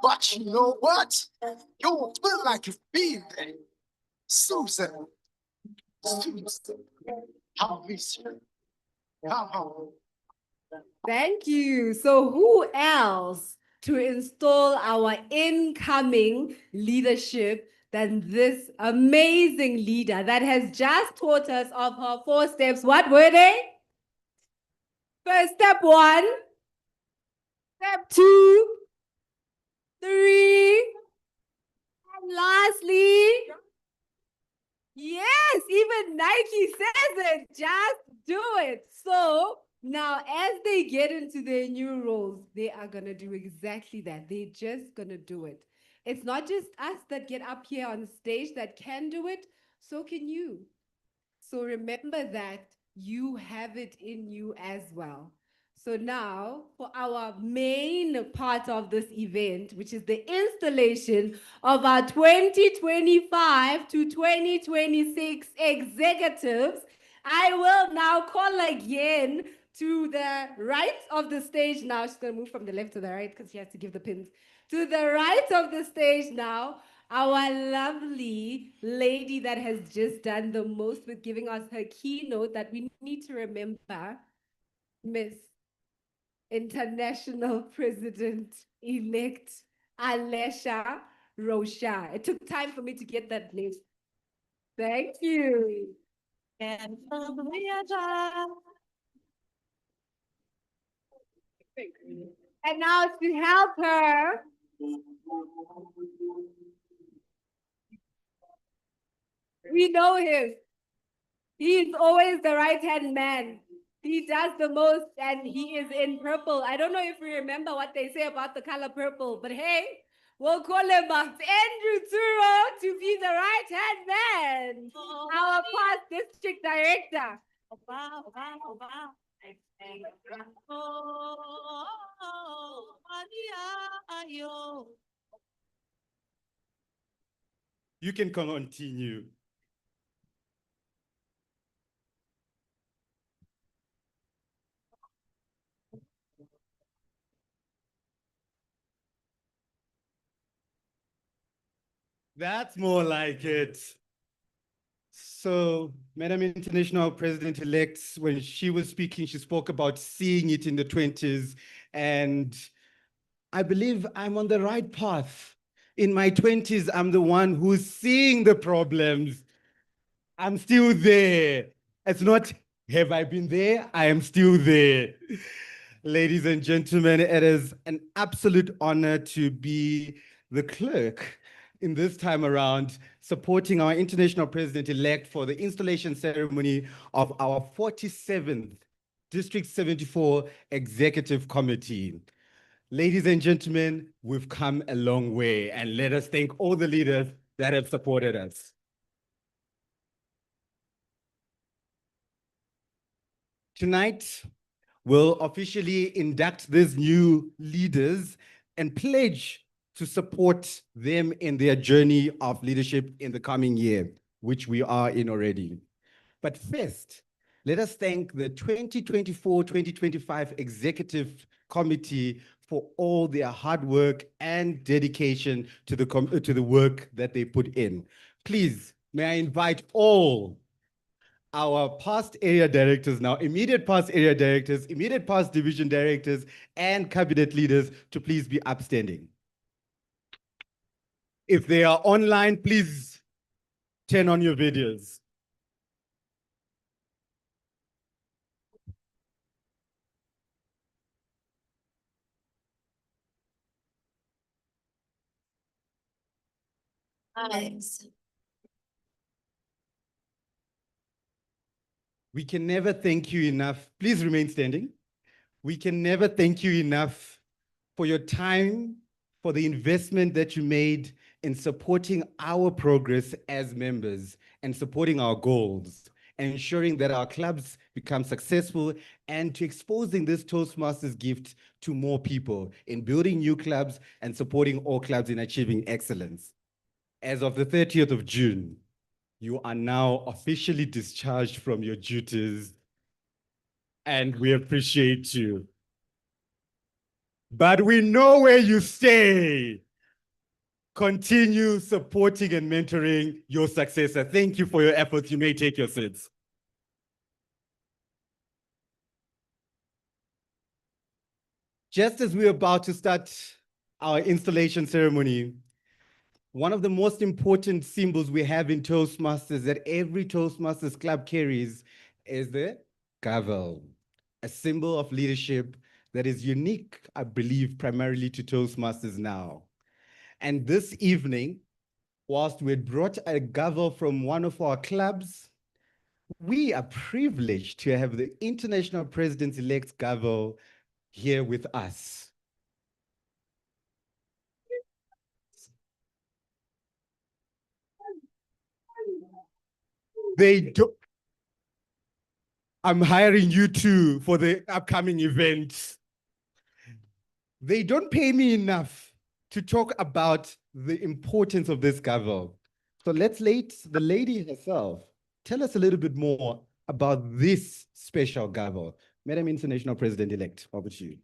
But you know what? You won't feel like you've been there. Susan, how miss you? How Thank you. So who else to install our incoming leadership than this amazing leader that has just taught us of her 4 steps? What were they? First, step 1, step 2, 3, and lastly, yes, even Nike says it, just do it. So now as they get into their new roles, they are going to do exactly that. They're just going to do it. It's not just us that get up here on stage that can do it, so can you. So remember that you have it in you as well. So now for our main part of this event, which is the installation of our 2025 to 2026 executives, I will now call again to the right of the stage now. She's going to move from the left to the right because she has to give the pins. To the right of the stage now, our lovely lady that has just done the most with giving us her keynote that we need to remember, Miss International President-elect Alesha Rosha. It took time for me to get that name. Thank you. And now to help her, we know him. He's always the right-hand man. He does the most and he is in purple. I don't know if you remember what they say about the color purple, but hey, we'll call him Andrew Turo to be the right-hand man, our past district director. You can continue. That's more like it. So, Madam International President-elect, when she was speaking, she spoke about seeing it in the 20s. And I believe I'm on the right path. In my 20s, I'm the one who's seeing the problems. I'm still there. It's not, have I been there? I am still there. Ladies and gentlemen, it is an absolute honor to be the clerk in this time around, supporting our international president-elect for the installation ceremony of our 47th District 74 Executive Committee. Ladies and gentlemen, we've come a long way, and let us thank all the leaders that have supported us. Tonight, we'll officially induct these new leaders and pledge to support them in their journey of leadership in the coming year, which we are in already. But first, let us thank the 2024-2025 Executive Committee for all their hard work and dedication to the work that they put in. Please, may I invite all our past area directors now, immediate past area directors, immediate past division directors, and cabinet leaders to please be upstanding. If they are online, please turn on your videos. Nice. We can never thank you enough. Please remain standing. we can never thank you enough for your time, for the investment that you made in supporting our progress as members and supporting our goals, and ensuring that our clubs become successful, and to exposing this Toastmasters gift to more people in building new clubs and supporting all clubs in achieving excellence. As of the 30th of June, you are now officially discharged from your duties, and we appreciate you. But we know where you stay. Continue supporting and mentoring your successor. Thank you for your efforts. You may take your seats. Just as we're about to start our installation ceremony, one of the most important symbols we have in Toastmasters that every Toastmasters club carries is the gavel, a symbol of leadership that is unique, I believe, primarily to Toastmasters now. And this evening, whilst we had brought a gavel from one of our clubs, we are privileged to have the International President-elect's gavel here with us. They do. I'm hiring you two for the upcoming event. They don't pay me enough to talk about the importance of this gavel. So let's let the lady herself tell us a little bit more about this special gavel. Madam International President-elect, over to you.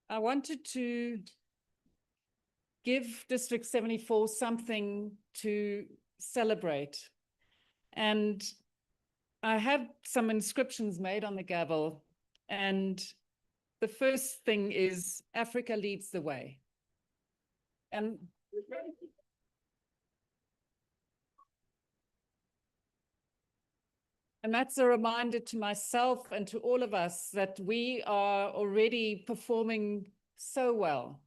I wanted to give District 74 something to celebrate. And I had some inscriptions made on the gavel. And the first thing is Africa leads the way. And that's a reminder to myself and to all of us that we are already performing so well.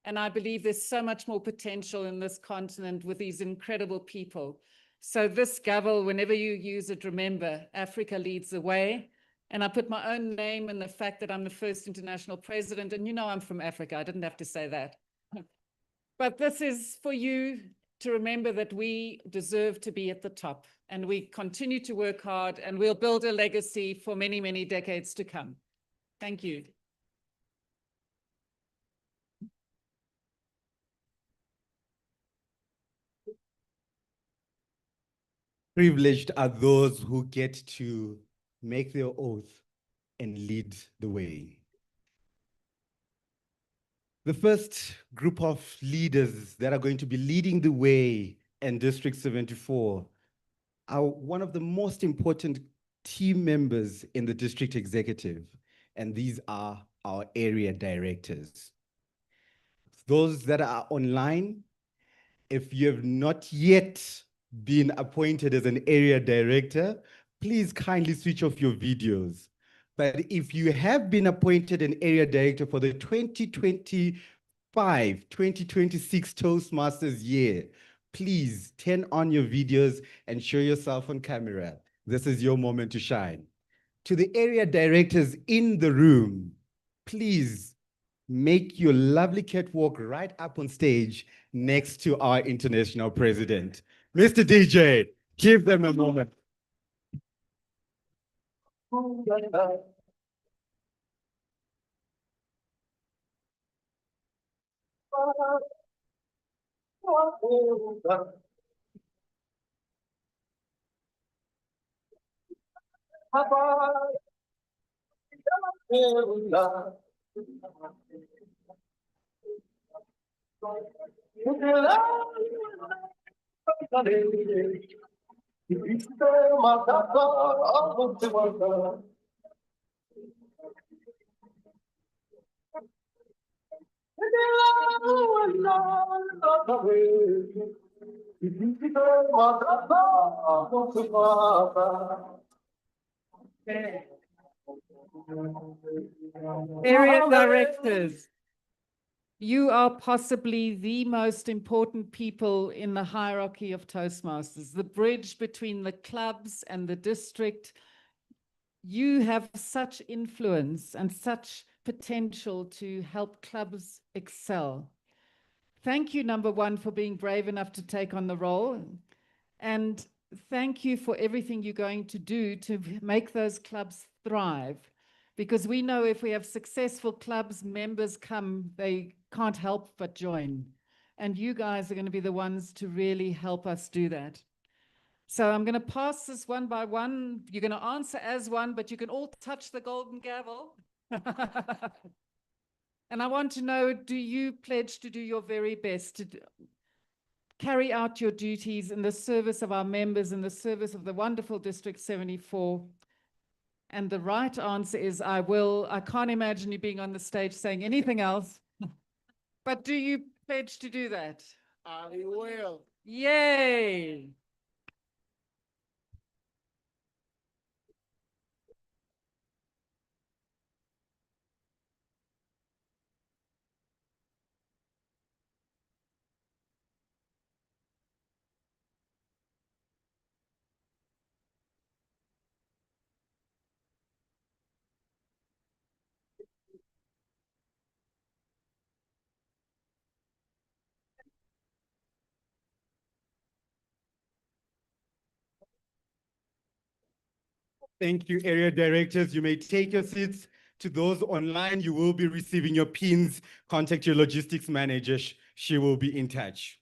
And I believe there's so much more potential in this continent with these incredible people. So this gavel, whenever you use it, remember, Africa leads the way. And I put my own name in the fact that I'm the first international president. And you know I'm from Africa. I didn't have to say that. But this is for you to remember that we deserve to be at the top. And we continue to work hard, and we'll build a legacy for many, many decades to come. Thank you. Privileged are those who get to make their oath and lead the way. The first group of leaders that are going to be leading the way in District 74 are one of the most important team members in the district executive, and these are our area directors. Those that are online, if you have not yet been appointed as an area director, please kindly switch off your videos. But if you have been appointed an area director for the 2025-2026 Toastmasters year, please turn on your videos and show yourself on camera. This is your moment to shine. To the area directors in the room, please make your lovely catwalk right up on stage next to our international president. Mr. DJ, give them a moment. Area directors. You are possibly the most important people in the hierarchy of Toastmasters, the bridge between the clubs and the district. You have such influence and such potential to help clubs excel. Thank you, number one, for being brave enough to take on the role. And thank you for everything you're going to do to make those clubs thrive. Because we know if we have successful clubs, members come, they can't help but join. And you guys are going to be the ones to really help us do that. So I'm going to pass this one by one. You're going to answer as one, but you can all touch the golden gavel. And I want to know, do you pledge to do your very best to carry out your duties in the service of our members, in the service of the wonderful District 74? And the right answer is, I will. I can't imagine you being on the stage saying anything else. But do you pledge to do that? I will. Yay! Thank you, area directors. You may take your seats. To those online, you will be receiving your pins. Contact your logistics manager. She will be in touch.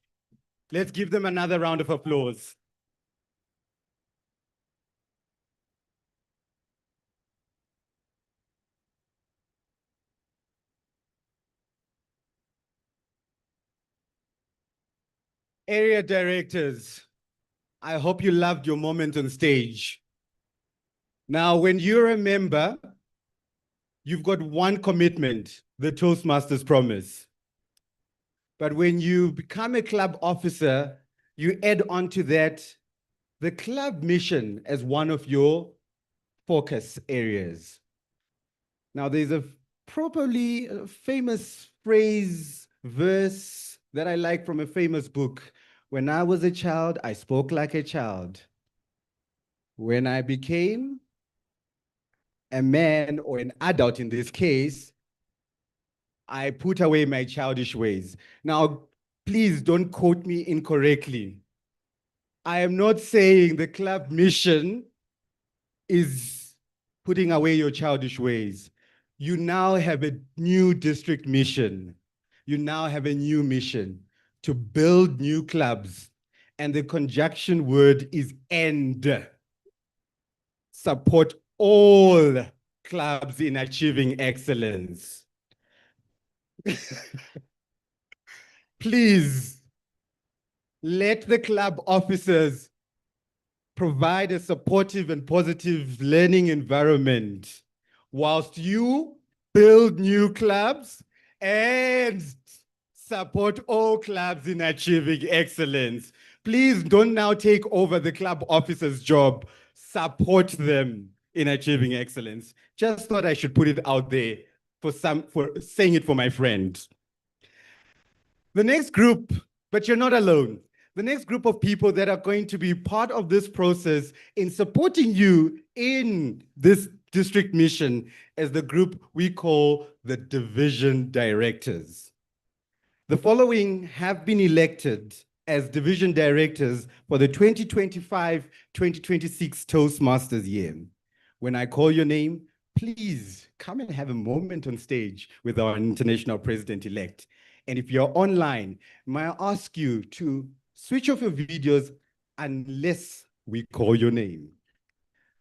Let's give them another round of applause. Area directors, I hope you loved your moment on stage. Now, when you're a member, you've got one commitment, the Toastmasters promise. But when you become a club officer, you add on to that the club mission as one of your focus areas. Now, there's a properly famous phrase, verse that I like from a famous book. When I was a child, I spoke like a child. When I became a man, or an adult in this case, I put away my childish ways. Now, please don't quote me incorrectly. I am not saying the club mission is putting away your childish ways. You now have a new district mission. You now have a new mission to build new clubs. And the conjunction word is end. Support all clubs in achieving excellence. Please let the club officers provide a supportive and positive learning environment whilst you build new clubs and support all clubs in achieving excellence. Please don't now take over the club officer's job. Support them in achieving excellence. Just thought I should put it out there for saying it for my friend. The next group, but you're not alone. The next group of people that are going to be part of this process in supporting you in this district mission is the group we call the division directors. The following have been elected as division directors for the 2025-2026 Toastmasters year. When I call your name, please come and have a moment on stage with our international president-elect. And if you're online, may I ask you to switch off your videos unless we call your name.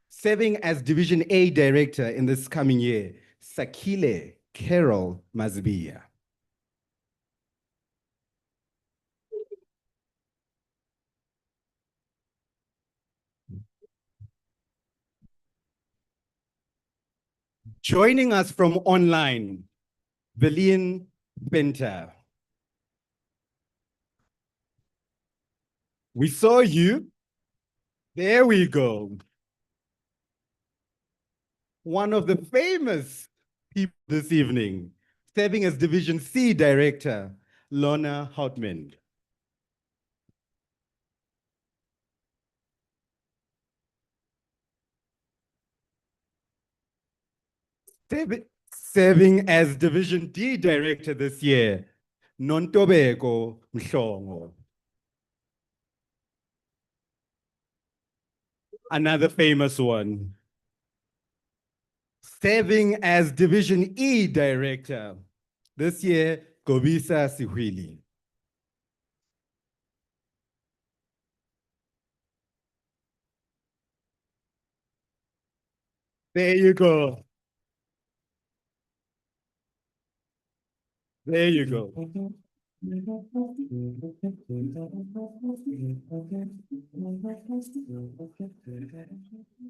Serving as Division A Director in this coming year, Sakile Carol Mazbia. Joining us from online, Belian Benta. We saw you. There we go. One of the famous people this evening, Serving as Division C Director, Lorna Houtman. Serving as Division D Director this year, Nontobeko Mhlongo. Another famous one. Serving as Division E Director this year, Kobisa Sihwili. There you go. There you go.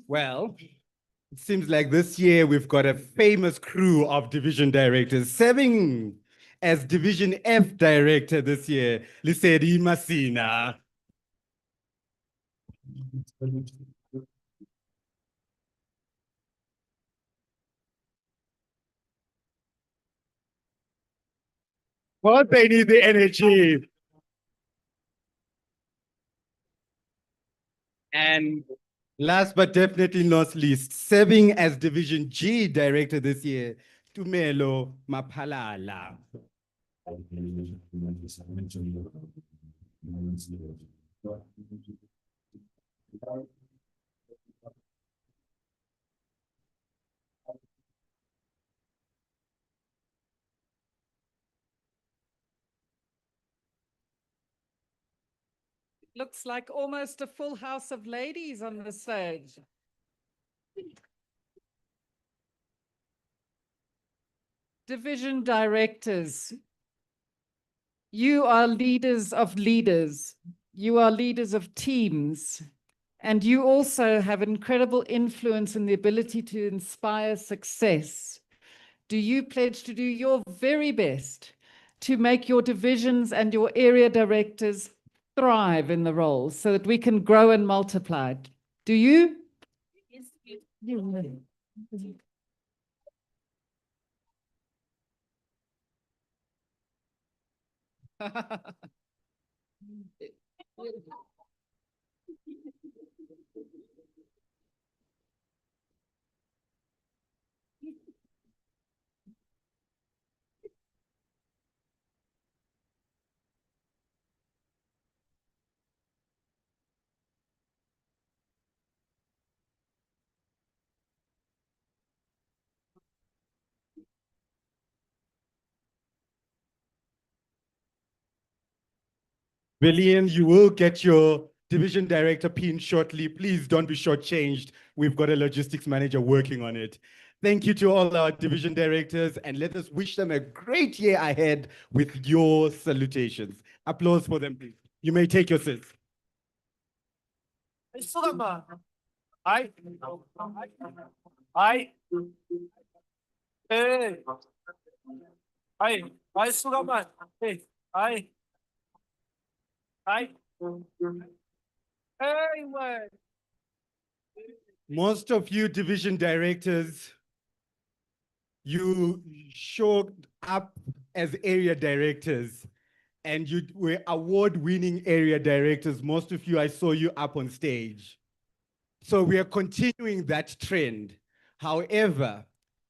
Well, it seems like this year we've got a famous crew of division directors. Serving as Division F Director this year, Lisedi Masina. Well, they need the energy. And last but definitely not least, serving as Division G Director this year, Tumelo Mapalala. Looks like almost a full house of ladies on the stage. Division directors, you are leaders of leaders. You are leaders of teams. And you also have incredible influence and the ability to inspire success. Do you pledge to do your very best to make your divisions and your area directors thrive in the roles so that we can grow and multiply? Do you? Yes. William, you will get your division director pin shortly. Please don't be shortchanged. We've got a logistics manager working on it. Thank you to all our division directors, and let us wish them a great year ahead with your salutations. Applause for them, please. You may take your seats. Hi. Hi. Hey. Hi. Hi, Sugaman. Hey. Hi. Hi. Hey, what? Most of you division directors, you showed up as area directors and you were award-winning area directors. Most of you, I saw you up on stage. So we are continuing that trend. However,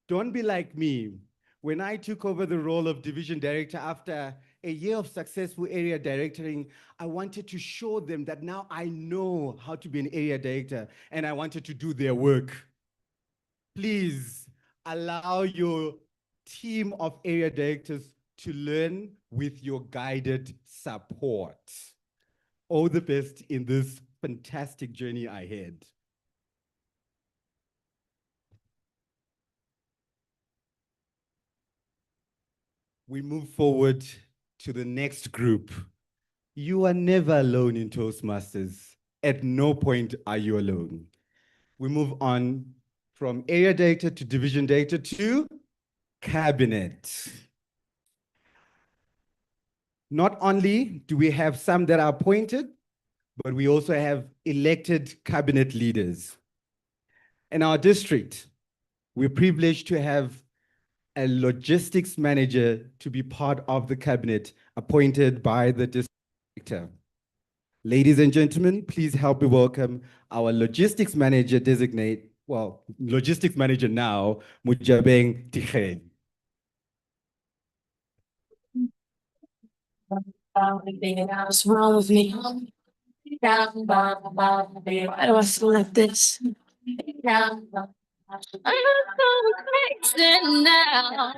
don't be like me. When I took over the role of division director after a year of successful area directoring, I wanted to show them that now I know how to be an area director and I wanted to do their work. Please allow your team of area directors to learn with your guided support. All the best in this fantastic journey ahead. We move forward to the next group. You are never alone in Toastmasters. At no point are you alone. We move on from area director to division director to cabinet. Not only do we have some that are appointed, but we also have elected cabinet leaders. In our district, we're privileged to have a logistics manager to be part of the cabinet appointed by the district director. Ladies and gentlemen, please help me welcome our logistics manager designate, well, logistics manager now, Mujabeng Tikhen. What's wrong with me? Why do I feel like this? I'm so crazy now.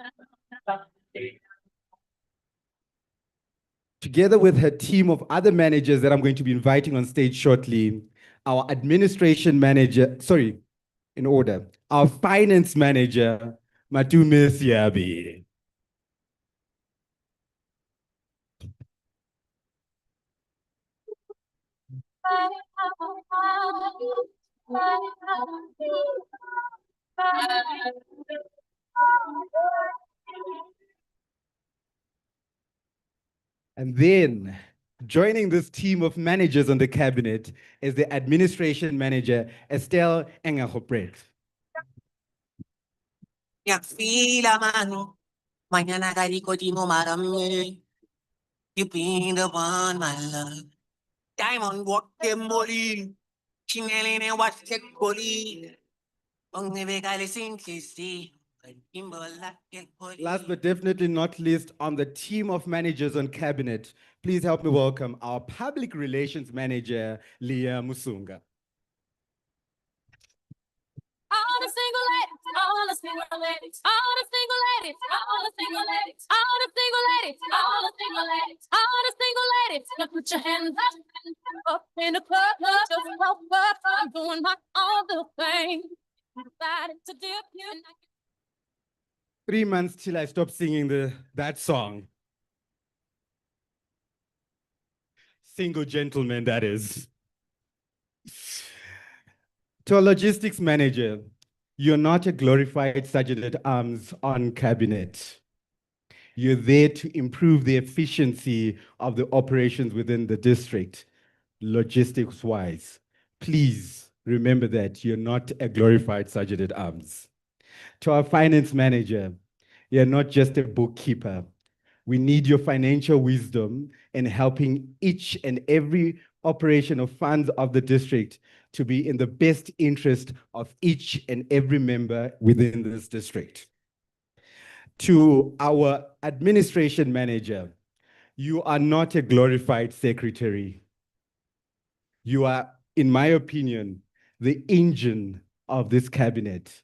Together with her team of other managers that I'm going to be inviting on stage shortly, our administration manager, sorry, in order, our finance manager, Matume Siabi. And then joining this team of managers on the cabinet is the administration manager, Estelle Engahopret. Yakfila mano, mañana carico timo marame. You been the one, my love. Diamond walk them molly. Chinelli and watch the collie. Only big I listen to see. Last but definitely not least, on the team of managers on cabinet, please help me welcome our public relations manager, Leah Musunga. All the single ladies, all the single ladies, all the single ladies, all the single ladies, all the single ladies, all the single ladies, all the single ladies. Now put your hands up in the club, just walk up. I'm doing my own little thing. Decided to dip you. 3 months till I stop singing that song. Single gentleman, that is. To a logistics manager, you're not a glorified sergeant at arms on cabinet. You're there to improve the efficiency of the operations within the district, logistics-wise. Please remember that you're not a glorified sergeant at arms. To our finance manager, you're not just a bookkeeper. We need your financial wisdom in helping each and every operation of funds of the district to be in the best interest of each and every member within this district. To our administration manager, you are not a glorified secretary. You are, in my opinion, the engine of this cabinet,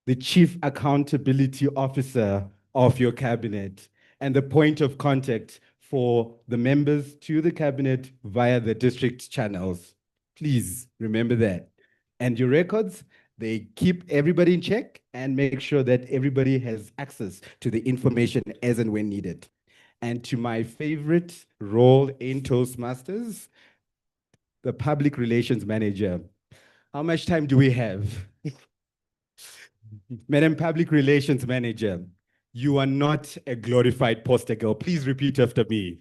the chief accountability officer of your cabinet, and the point of contact for the members to the cabinet via the district channels. Please remember that. And your records, they keep everybody in check and make sure that everybody has access to the information as and when needed. And to my favorite role in Toastmasters, the public relations manager. How much time do we have? Madam Public Relations Manager, you are not a glorified poster girl. Please repeat after me.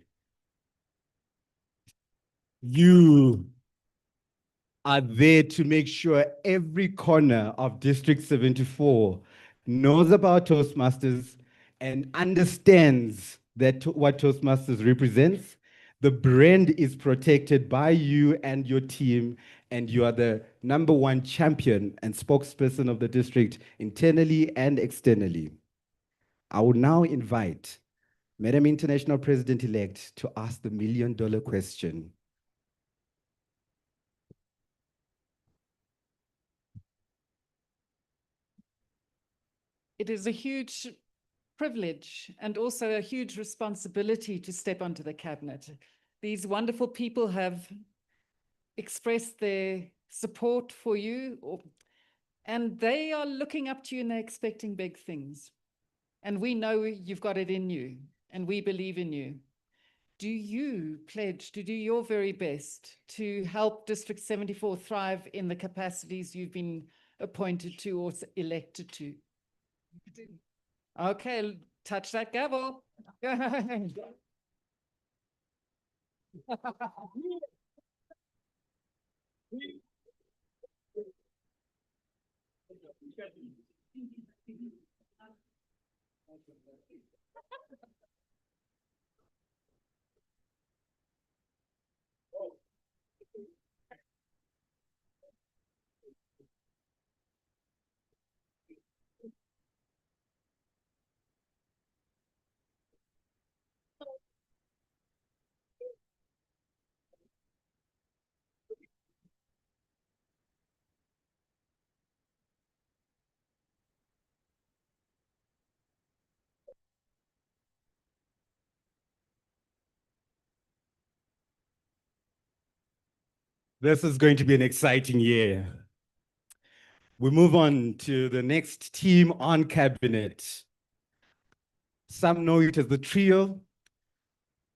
You are there to make sure every corner of District 74 knows about Toastmasters and understands that what Toastmasters represents. The brand is protected by you and your team, and you are the #1 champion and spokesperson of the district internally and externally. I will now invite Madam International President-elect to ask the million-dollar question. It is a huge privilege and also a huge responsibility to step onto the cabinet. These wonderful people have expressed their support for you, and they are looking up to you and they're expecting big things. And we know you've got it in you, and we believe in you. Do you pledge to do your very best to help District 74 thrive in the capacities you've been appointed to or elected to? Okay, touch that gavel. This is going to be an exciting year. We move on to the next team on cabinet. Some know it as the trio.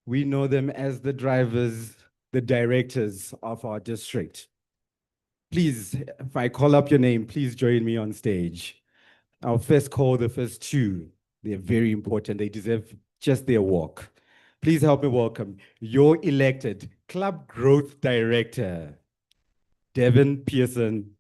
We know them as the drivers, the directors of our district. Please, if I call up your name, please join me on stage. I'll first call the first two. They're very important. They deserve just their walk. Please help me welcome your elected Club Growth Director, Devin Pearson.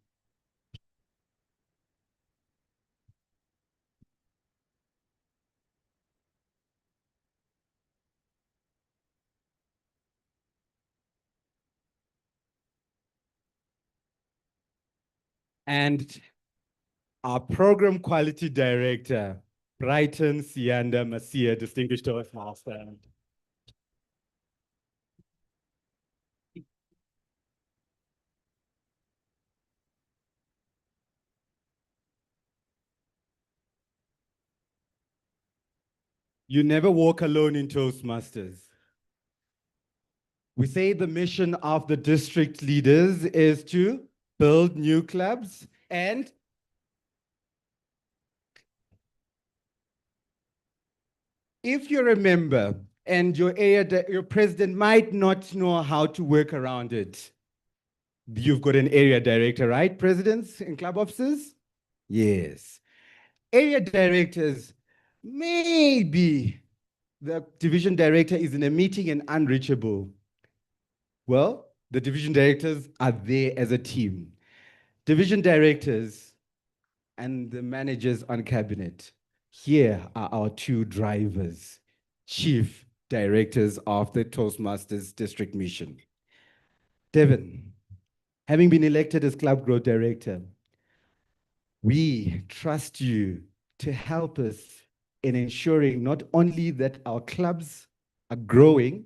And our Program Quality Director, Brighton Sianda Masia, Distinguished Toastmaster. You never walk alone in Toastmasters. We say the mission of the district leaders is to build new clubs and if you remember, and your president might not know how to work around it, you've got an area director, right, presidents in club offices? Yes. Area directors, maybe the division director is in a meeting and unreachable. Well, the division directors are there as a team. Division directors and the managers on cabinet. Here are our two drivers, chief directors of the Toastmasters district mission. Devin, having been elected as club growth director, we trust you to help us in ensuring not only that our clubs are growing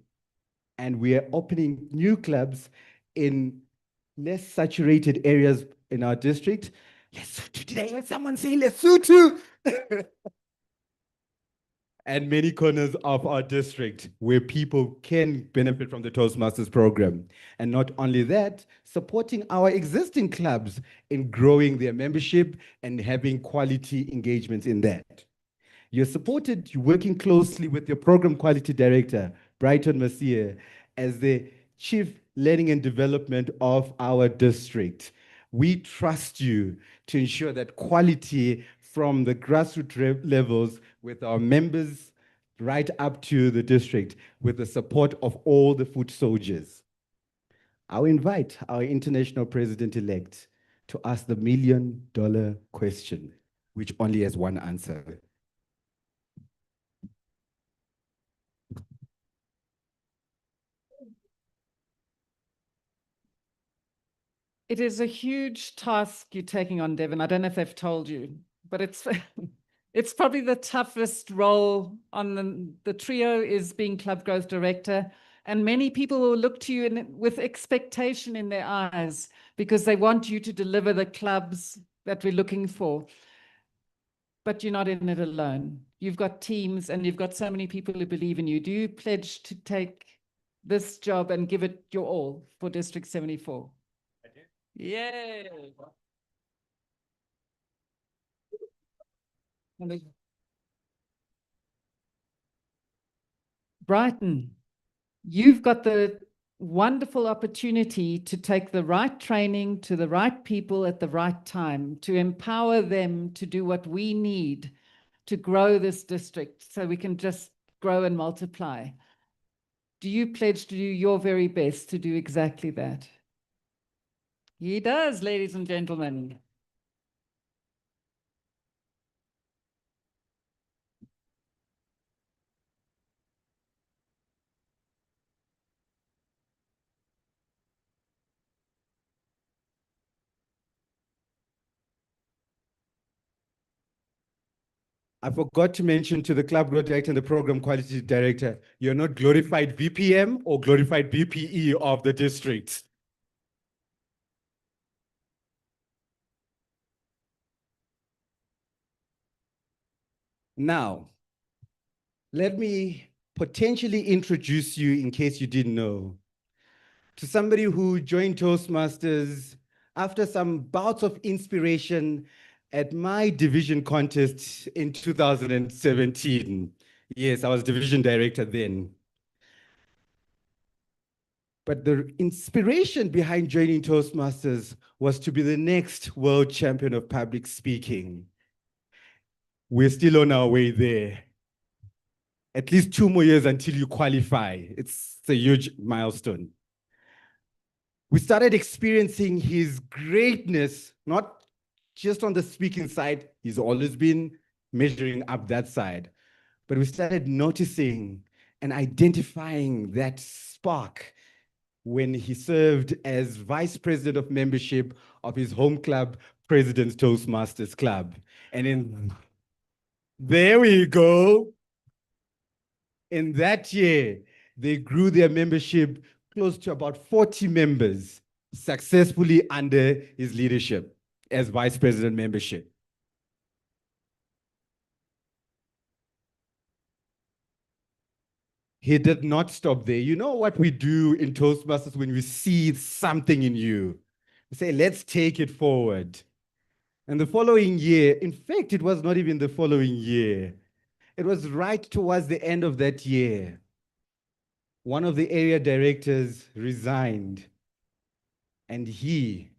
and we are opening new clubs in less saturated areas in our district. Lesotho, did I hear someone say Lesotho? And many corners of our district where people can benefit from the Toastmasters program. And not only that, supporting our existing clubs in growing their membership and having quality engagements in that. You're supported, you're working closely with your program quality director, Brighton Masia, as the chief learning and development of our district. We trust you to ensure that quality from the grassroots levels with our members right up to the district with the support of all the foot soldiers. I'll invite our international president-elect to ask the million-dollar question, which only has one answer. It is a huge task you're taking on, Devin. I don't know if they've told you, but it's it's probably the toughest role on the trio is being club growth director. And many people will look to you with expectation in their eyes because they want you to deliver the clubs that we're looking for. But you're not in it alone. You've got teams and you've got so many people who believe in you. Do you pledge to take this job and give it your all for District 74? Yeah. Brighton, you've got the wonderful opportunity to take the right training to the right people at the right time, to empower them to do what we need to grow this district so we can just grow and multiply. Do you pledge to do your very best to do exactly that? He does, ladies and gentlemen. I forgot to mention to the club growth director and the program quality director, you're not glorified BPM or glorified BPE of the district. Now, let me potentially introduce you, in case you didn't know, to somebody who joined Toastmasters after some bouts of inspiration at my division contest in 2017. Yes, I was division director then. But the inspiration behind joining Toastmasters was to be the next world champion of public speaking. We're still on our way there. At least 2 more years until you qualify. It's a huge milestone. We started experiencing his greatness, not just on the speaking side. He's always been measuring up that side. But we started noticing and identifying that spark when he served as vice president of membership of his home club, President's Toastmasters Club. And there we go. In that year, they grew their membership close to about 40 members successfully under his leadership as vice president membership. He did not stop there. You know what we do in Toastmasters when we see something in you? We say, let's take it forward. And the following year, in fact, it was not even the following year. It was right towards the end of that year. One of the area directors resigned, and he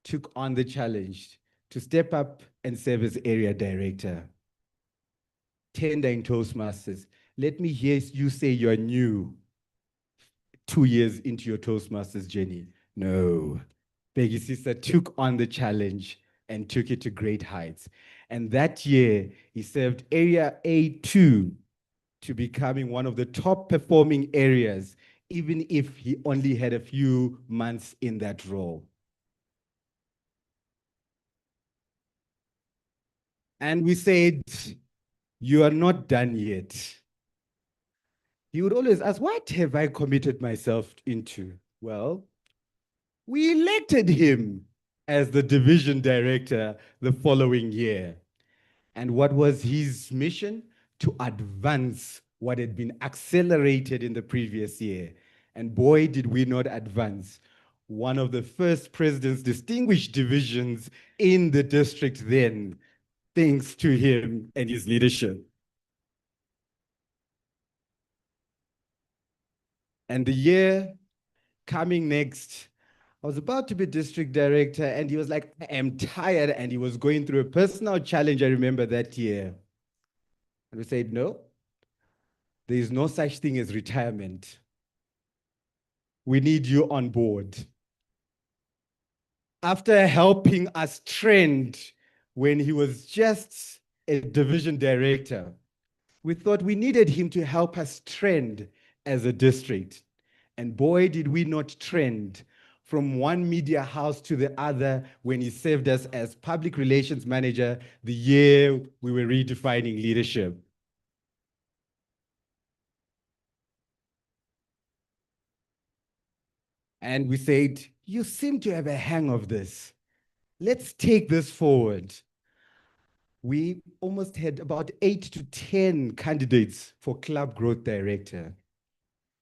took on the challenge to step up and serve as area director. Tender in Toastmasters. Let me hear you say you're new 2 years into your Toastmasters journey. No. Peggy Sister took on the challenge and took it to great heights. And that year, he served Area A2 to becoming one of the top performing areas, even if he only had a few months in that role. And we said, you are not done yet. He would always ask, what have I committed myself into? Well, we elected him as the division director the following year. And what was his mission? To advance what had been accelerated in the previous year. And boy, did we not advance. One of the first president's distinguished divisions in the district then, thanks to him and his leadership. And the year coming next, I was about to be district director, and he was like, I am tired, and he was going through a personal challenge, I remember that year. And we said, no, there is no such thing as retirement. We need you on board. After helping us trend when he was just a division director, we thought we needed him to help us trend as a district. And boy, did we not trend from one media house to the other when he served us as public relations manager the year we were redefining leadership. And we said, you seem to have a hang of this. Let's take this forward. We almost had about 8 to 10 candidates for club growth director.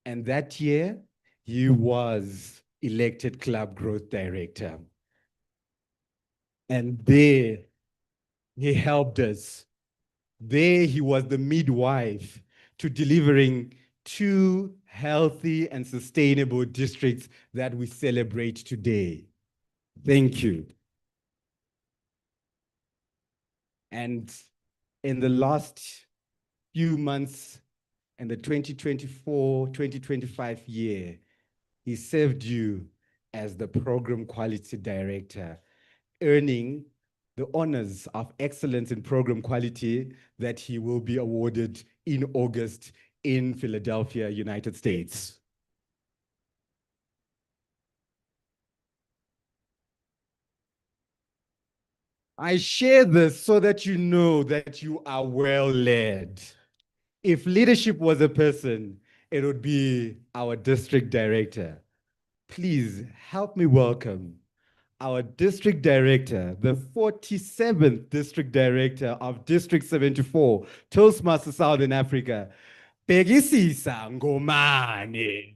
And that year, he was elected club growth director. And there, he helped us. There, he was the midwife to delivering 2 healthy and sustainable districts that we celebrate today. Thank you. And in the last few months, in the 2024-2025 year, he served you as the program quality director, earning the honors of excellence in program quality that he will be awarded in August in Philadelphia, United States. I share this so that you know that you are well led. If leadership was a person, it would be our district director. Please help me welcome our district director, the 47th district director of District 74, Toastmasters Southern Africa, Pegisisa Ngomane.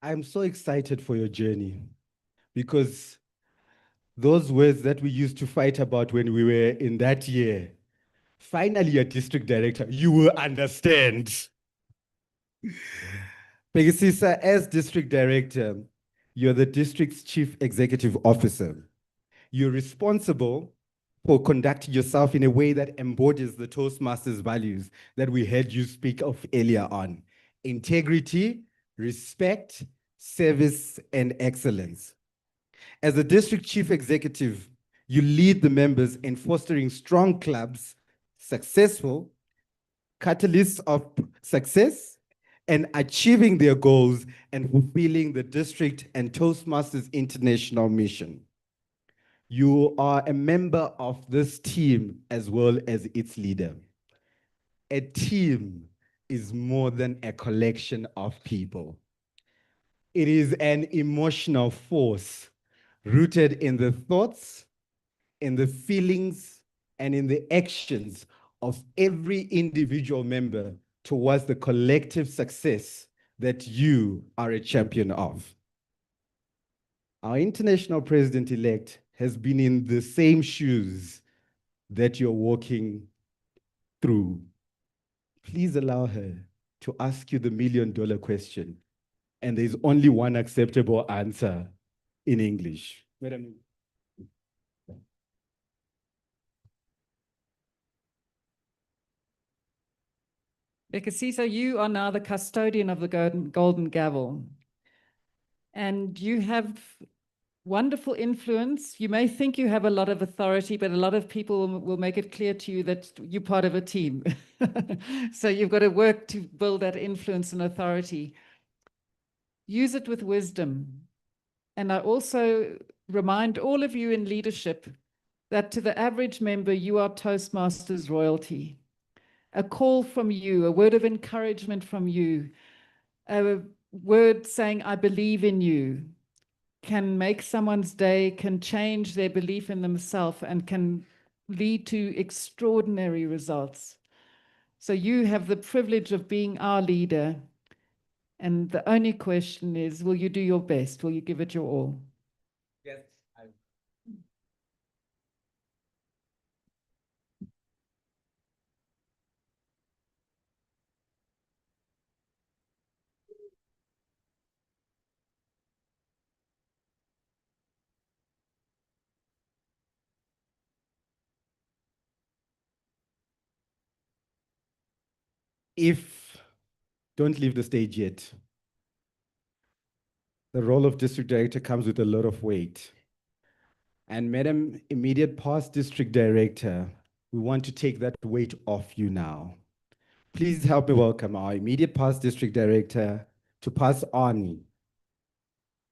I'm so excited for your journey because those words that we used to fight about when we were in that year, finally, a district director, you will understand. Pegisisa, as district director, you're the district's chief executive officer. You're responsible for conducting yourself in a way that embodies the Toastmasters values that we heard you speak of earlier on: integrity, respect, service, and excellence. As the district chief executive, you lead the members in fostering strong clubs, successful, catalysts of success, and achieving their goals and fulfilling the district and Toastmasters International mission. You are a member of this team as well as its leader. A team is more than a collection of people. It is an emotional force rooted in the thoughts, in the feelings, and in the actions of every individual member towards the collective success that you are a champion of. Our international president-elect has been in the same shoes that you're walking through. Please allow her to ask you the million-dollar question. And there's only one acceptable answer in English. Madam. Bekasisa, you are now the custodian of the golden gavel. And you have wonderful influence. You may think you have a lot of authority, but a lot of people will make it clear to you that you're part of a team. So you've got to work to build that influence and authority. Use it with wisdom. And I also remind all of you in leadership that to the average member, you are Toastmasters royalty. A call from you, a word of encouragement from you, a word saying, I believe in you, can make someone's day, can change their belief in themselves, and can lead to extraordinary results. So you have the privilege of being our leader. And the only question is, will you do your best? Will you give it your all? Yes. Don't leave the stage yet. The role of district director comes with a lot of weight. And Madam Immediate Past District Director, we want to take that weight off you now. Please help me welcome our Immediate Past District Director to pass on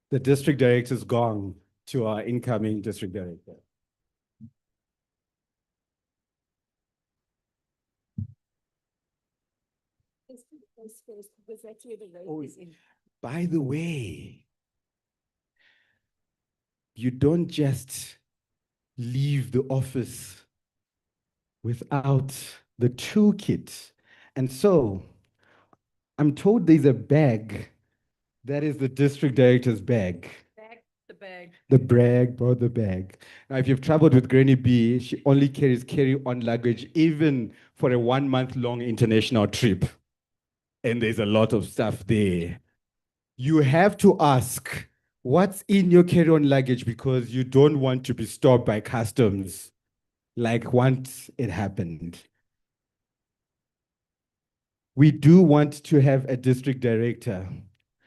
the District Director's gong to our incoming District Director. By the way, you don't just leave the office without the toolkit. And so I'm told there's a bag that is the district director's bag. The bag. The bag. Now, if you've traveled with Granny B, she only carries carry-on luggage, even for a 1-month-long international trip. And there's a lot of stuff there. You have to ask, what's in your carry-on luggage, because you don't want to be stopped by customs like once it happened. We do want to have a district director.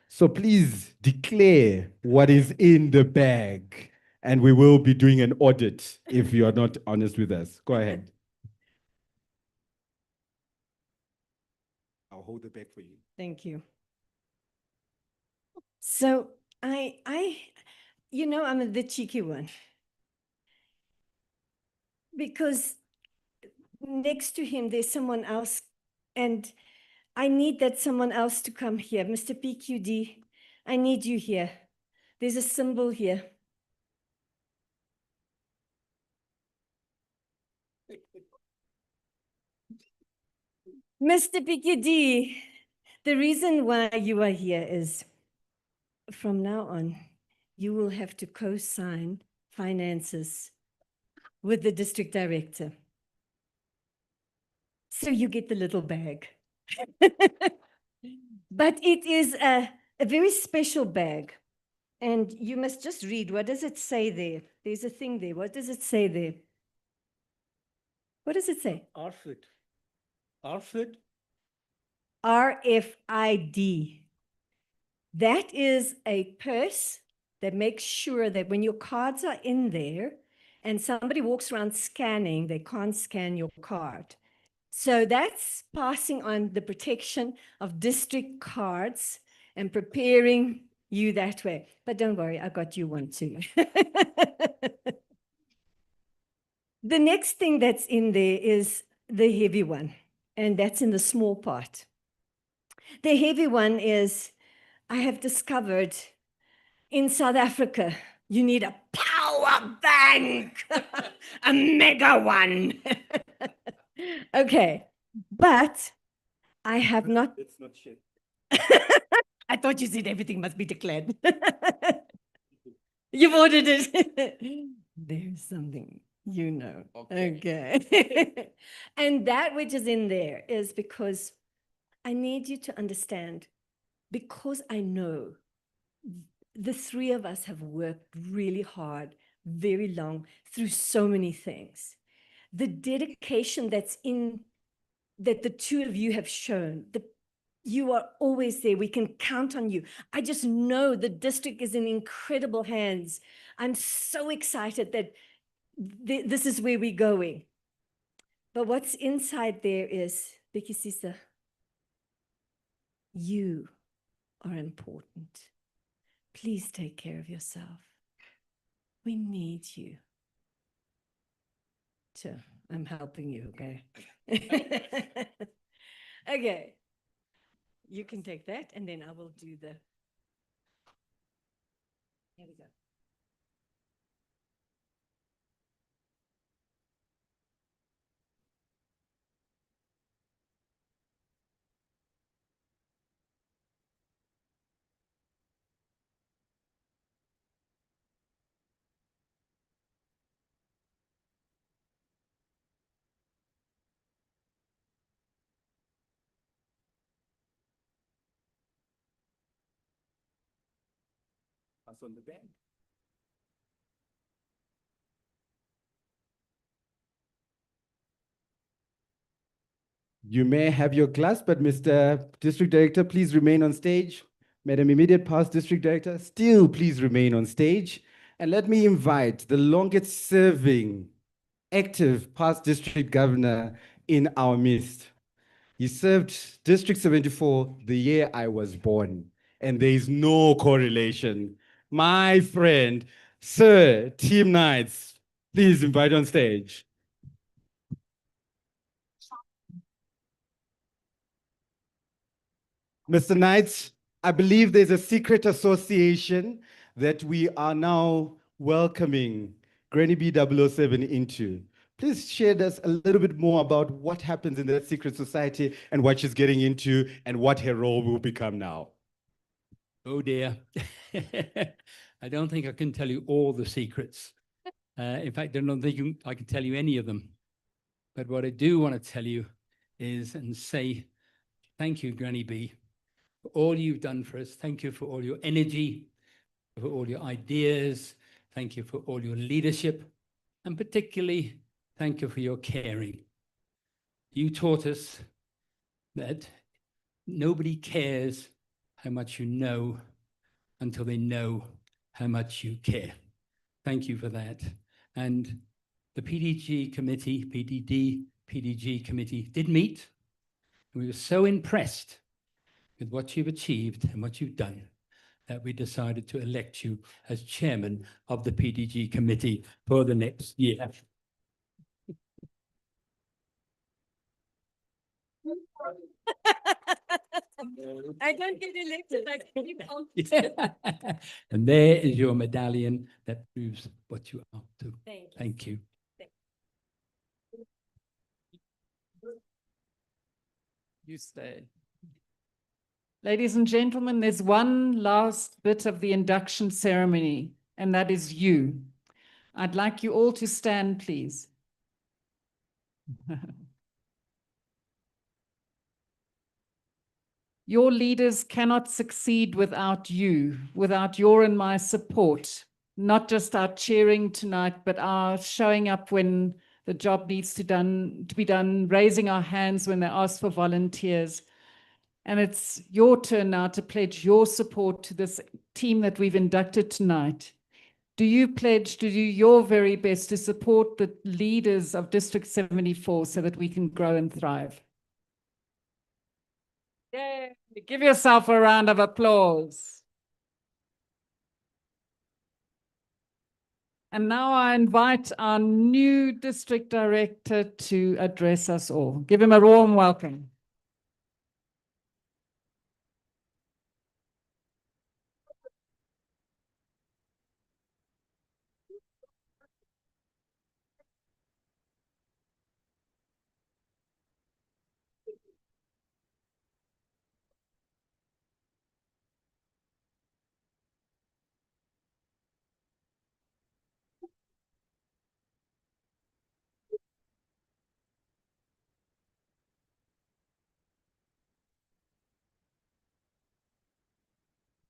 So please declare what is in the bag, and we will be doing an audit if you are not honest with us. Go ahead. I'll hold the bag for you. Thank you. So you know, I'm the cheeky one. Because next to him, there's someone else, and I need that someone else to come here. Mr. PQD, I need you here. There's a symbol here. Mr. PQD, the reason why you are here is from now on, you will have to co-sign finances with the district director. So you get the little bag. But it is a very special bag. And you must just read, what does it say there? There's a thing there. What does it say there? What does it say? Arford. Arford? RFID. That is a purse that makes sure that when your cards are in there and somebody walks around scanning, they can't scan your card. So that's passing on the protection of district cards and preparing you that way. But don't worry, I got you one too. The next thing that's in there is the heavy one, and that's in the small part. The heavy one is, I have discovered in South Africa, you need a power bank, a mega one. Okay, but I have not. It's not shit. I thought you said everything must be declared. You've ordered it. There's something, you know. Okay. And that which is in there is because I need you to understand, because I know the three of us have worked really hard, very long, through so many things. The dedication that's in, that the two of you have shown, you are always there. We can count on you. I just know the district is in incredible hands. I'm so excited that this is where we're going. But what's inside there is, Bikisisa, you are important. Please take care of yourself. We need you. So I'm helping you, okay? Okay. You can take that, and then I will do the. Here we go. Pass on the bag. You may have your glass, but Mr. District Director, please remain on stage. Madam Immediate Past District Director, still please remain on stage. And let me invite the longest serving active past district governor in our midst. He served District 74 the year I was born, and there is no correlation. My friend, Sir Team Knights, please invite on stage. Mr. Knights, I believe there's a secret association that we are now welcoming Granny B 007 into. Please share us a little bit more about what happens in that secret society and what she's getting into and what her role will become now. Oh dear. I don't think I can tell you all the secrets. In fact, I don't think I can tell you any of them. But what I do want to tell you is and say thank you, Granny B, for all you've done for us. Thank you for all your energy, for all your ideas. Thank you for all your leadership. And particularly, Thank you for your caring. You taught us that nobody cares how much you know until they know how much you care. Thank you for that. And the PDG committee, PDG committee did meet. We were so impressed with what you've achieved and what you've done that we decided to elect you as chairman of the PDG committee for the next year. I don't get elected. I keep on. Yeah. And there is your medallion that proves what you are to. Thank you. Thank you. You stay. Ladies and gentlemen, there's one last bit of the induction ceremony, and that is you. I'd like you all to stand, please. Your leaders cannot succeed without you, without your and my support, not just our cheering tonight, but our showing up when the job needs to be done, raising our hands when they ask for volunteers. And it's your turn now to pledge your support to this team that we've inducted tonight. Do you pledge to do your very best to support the leaders of District 74 so that we can grow and thrive? Yay! Give yourself a round of applause. And now I invite our new district director to address us all. Give him a warm welcome.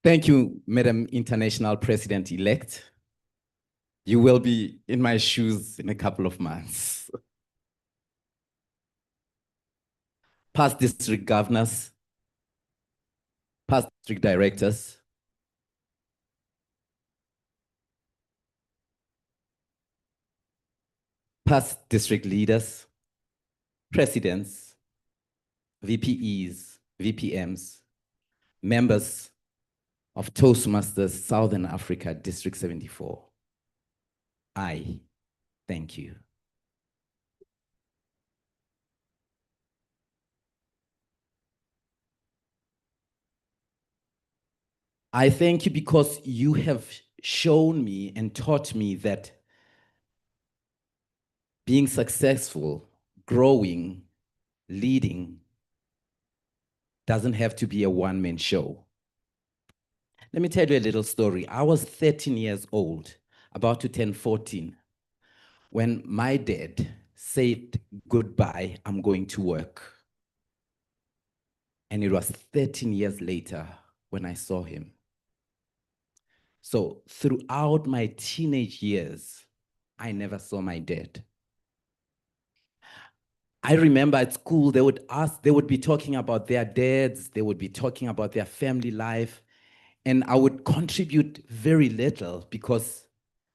Thank you, Madam International President-elect. You will be in my shoes in a couple of months. Past district governors, past district directors, past district leaders, presidents, VPEs, VPMs, members of Toastmasters Southern Africa District 74. I thank you. I thank you because you have shown me and taught me that being successful, growing, leading doesn't have to be a one-man show. Let me tell you a little story. I was 13 years old, about to turn 14, when my dad said, "Goodbye, I'm going to work." And it was 13 years later when I saw him. So throughout my teenage years, I never saw my dad. I remember at school, they would be talking about their dads, they would be talking about their family life, and I would contribute very little because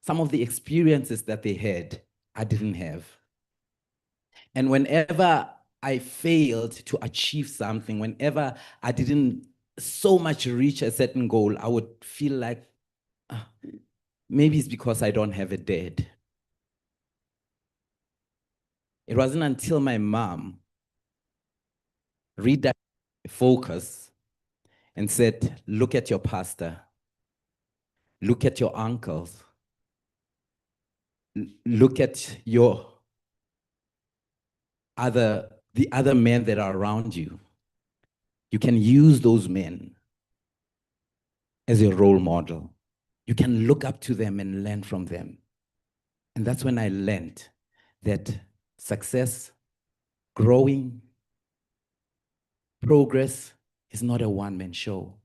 some of the experiences that they had, I didn't have. And whenever I failed to achieve something, whenever I didn't so much reach a certain goal, I would feel like, maybe it's because I don't have a dad. It wasn't until my mom redirected my focus and said, "Look at your pastor, look at your uncles, look at the other men that are around you. You can use those men as a role model. You can look up to them and learn from them." And that's when I learned that success, growing, progress is not a one-man show.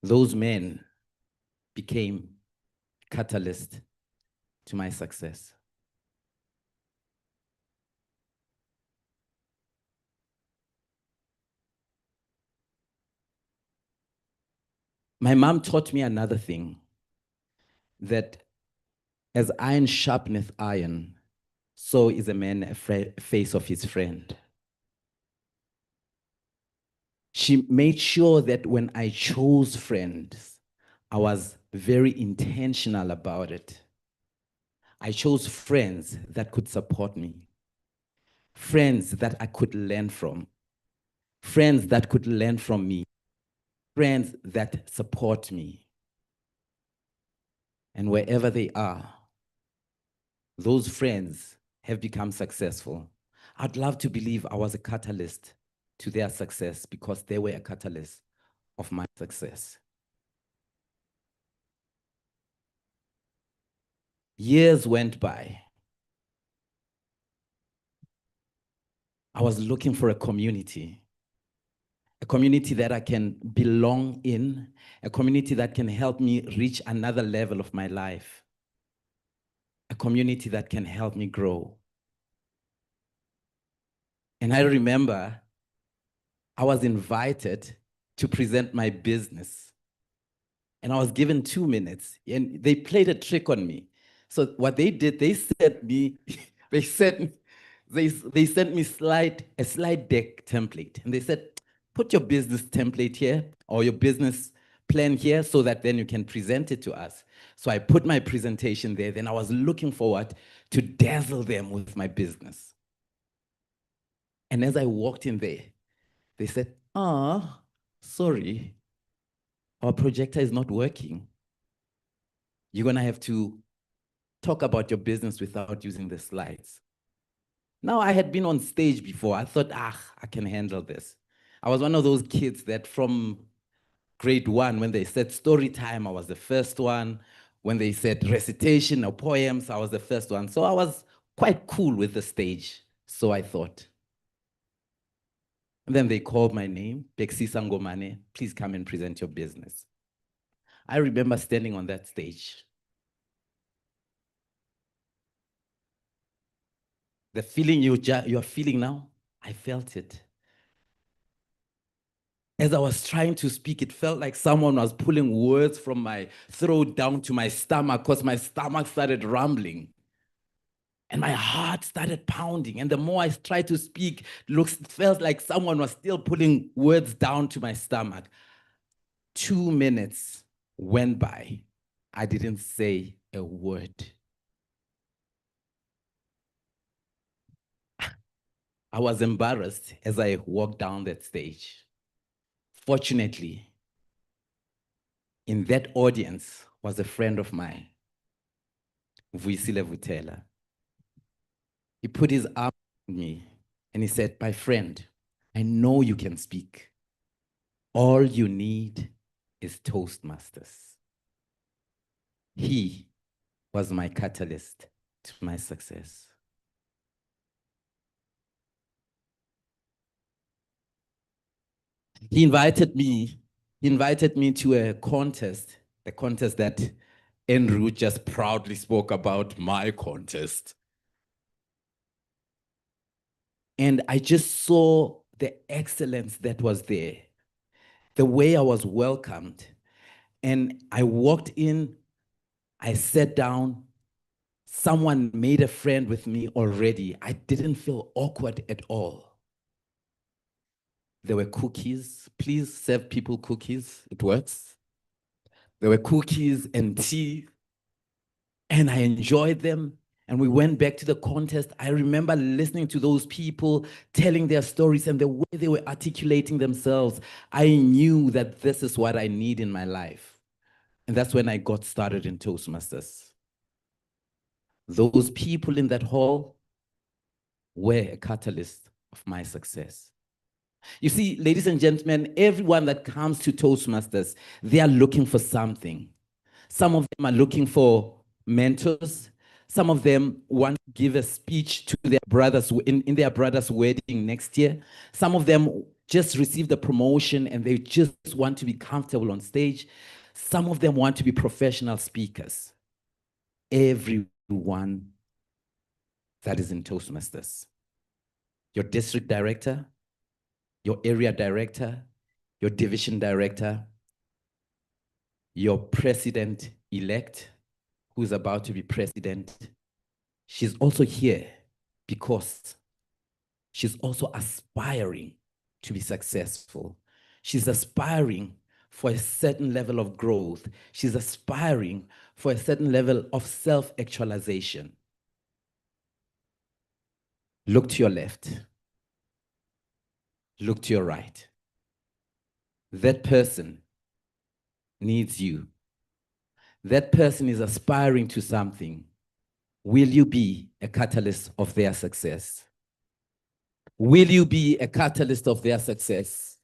Those men became catalyst to my success. My mom taught me another thing, that as iron sharpeneth iron, so is a man a face of his friend. She made sure that when I chose friends, I was very intentional about it. I chose friends that could support me, friends that I could learn from, friends that could learn from me, friends that support me. And wherever they are, those friends have become successful. I'd love to believe I was a catalyst to their success because they were a catalyst of my success. Years went by. I was looking for a community that I can belong in, a community that can help me reach another level of my life, a community that can help me grow. And I remember I was invited to present my business. And I was given 2 minutes, and they played a trick on me. So what they did, they sent me, they sent me a slide deck template. And they said, put your business template here or your business plan here so that then you can present it to us. So I put my presentation there. Then I was looking forward to dazzle them with my business. And as I walked in there, they said, sorry, our projector is not working. You're going to have to talk about your business without using the slides. Now, I had been on stage before. I thought, I can handle this. I was one of those kids that from grade 1, when they said story time, I was the first one. When they said recitation or poems, I was the first one. So I was quite cool with the stage, so I thought. And then they called my name, Bexi Sangomane, please come and present your business. I remember standing on that stage. The feeling you're feeling now, I felt it. As I was trying to speak, it felt like someone was pulling words from my throat down to my stomach because my stomach started rumbling. And my heart started pounding. And the more I tried to speak, it felt like someone was still pulling words down to my stomach. 2 minutes went by. I didn't say a word. I was embarrassed as I walked down that stage. Fortunately, in that audience was a friend of mine, Vuisile Vutela. He put his arm on me and he said, my friend, I know you can speak. All you need is Toastmasters. He was my catalyst to my success. He invited me to a contest, the contest that Andrew just proudly spoke about, my contest. And I just saw the excellence that was there, the way I was welcomed. And I walked in, I sat down, someone made a friend with me already. I didn't feel awkward at all. There were cookies. Please serve people cookies. It works. There were cookies and tea, and I enjoyed them. And we went back to the contest. I remember listening to those people telling their stories and the way they were articulating themselves. I knew that this is what I need in my life. And that's when I got started in Toastmasters. Those people in that hall were a catalyst of my success. You see, ladies and gentlemen, everyone that comes to Toastmasters, they are looking for something. Some of them are looking for mentors. Some of them want to give a speech to their brothers in their brother's wedding next year. Some of them just received a promotion and they just want to be comfortable on stage. Some of them want to be professional speakers. Everyone everyone that is in Toastmasters. Your district director, your area director, your division director, your president-elect, who's about to be president. She's also here because she's also aspiring to be successful. She's aspiring for a certain level of growth. She's aspiring for a certain level of self-actualization. Look to your left. Look to your right. That person needs you. That person is aspiring to something. Will you be a catalyst of their success? Will you be a catalyst of their success?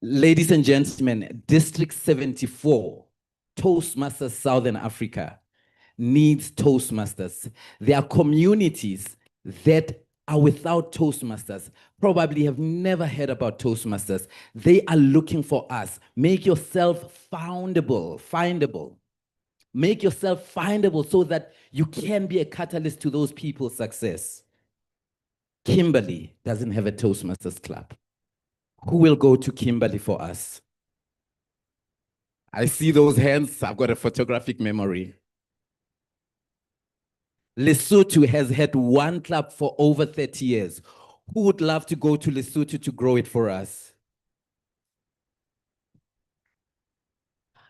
Ladies and gentlemen, District 74, Toastmasters Southern Africa, needs Toastmasters. There are communities that are without Toastmasters, probably have never heard about Toastmasters. They are looking for us. Make yourself findable. Make yourself findable so that you can be a catalyst to those people's success. Kimberley doesn't have a Toastmasters club. Who will go to Kimberley for us? I see those hands. I've got a photographic memory. Lesotho has had one club for over 30 years. Who would love to go to Lesotho to grow it for us?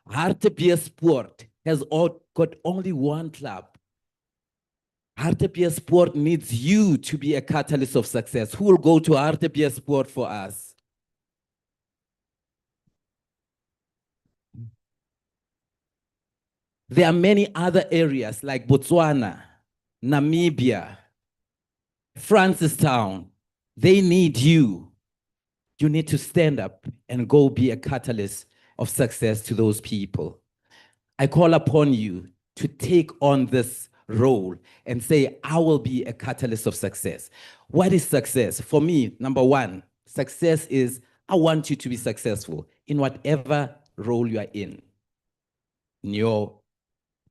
Hartbeespoort has got only one club. Hartbeespoort needs you to be a catalyst of success. Who will go to Hartbeespoort for us? There are many other areas like Botswana, Namibia, Francistown. They need you. You need to stand up and go be a catalyst of success to those people. I call upon you to take on this role and say, I will be a catalyst of success. What is success? For me, number one, success is I want you to be successful in whatever role you are in your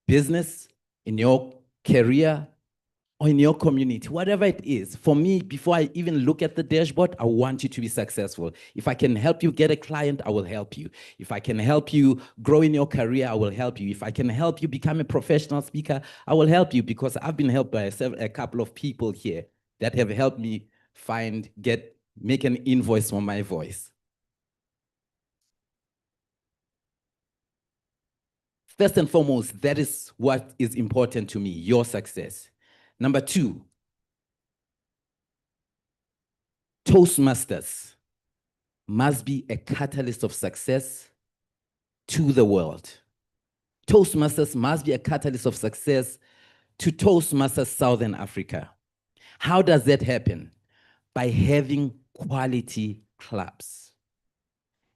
business, in your career, or in your community, whatever it is. For me, before I even look at the dashboard, I want you to be successful. If I can help you get a client, I will help you. If I can help you grow in your career, I will help you. If I can help you become a professional speaker, I will help you, because I've been helped by a couple of people here that have helped me make an invoice for my voice. First and foremost, that is what is important to me, your success. Number two, Toastmasters must be a catalyst of success to the world. Toastmasters must be a catalyst of success to Toastmasters Southern Africa. How does that happen? By having quality clubs,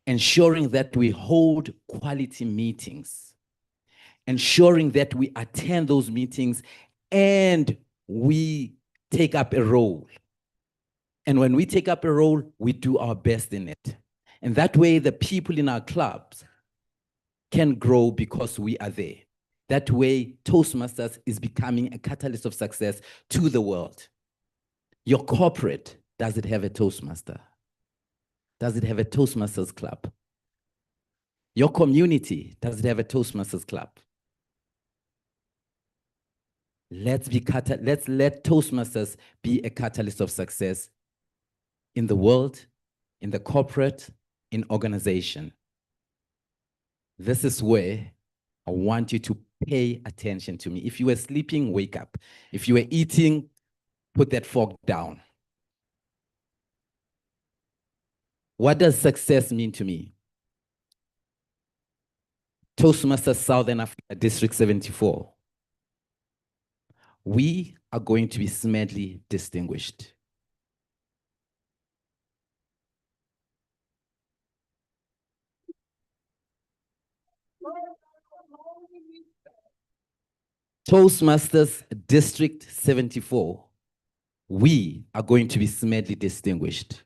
ensuring that we hold quality meetings, ensuring that we attend those meetings and we take up a role. And when we take up a role, we do our best in it. And that way, the people in our clubs can grow because we are there. That way, Toastmasters is becoming a catalyst of success to the world. Your corporate, does it have a Toastmaster? Does it have a Toastmasters club? Your community, does it have a Toastmasters club? Let's let Toastmasters be a catalyst of success in the world, in the corporate, in organization. This is where I want you to pay attention to me. If you were sleeping, wake up. If you were eating, put that fork down. What does success mean to me? Toastmasters Southern Africa, District 74. We are going to be smartly distinguished. Toastmasters District 74. We are going to be smartly distinguished.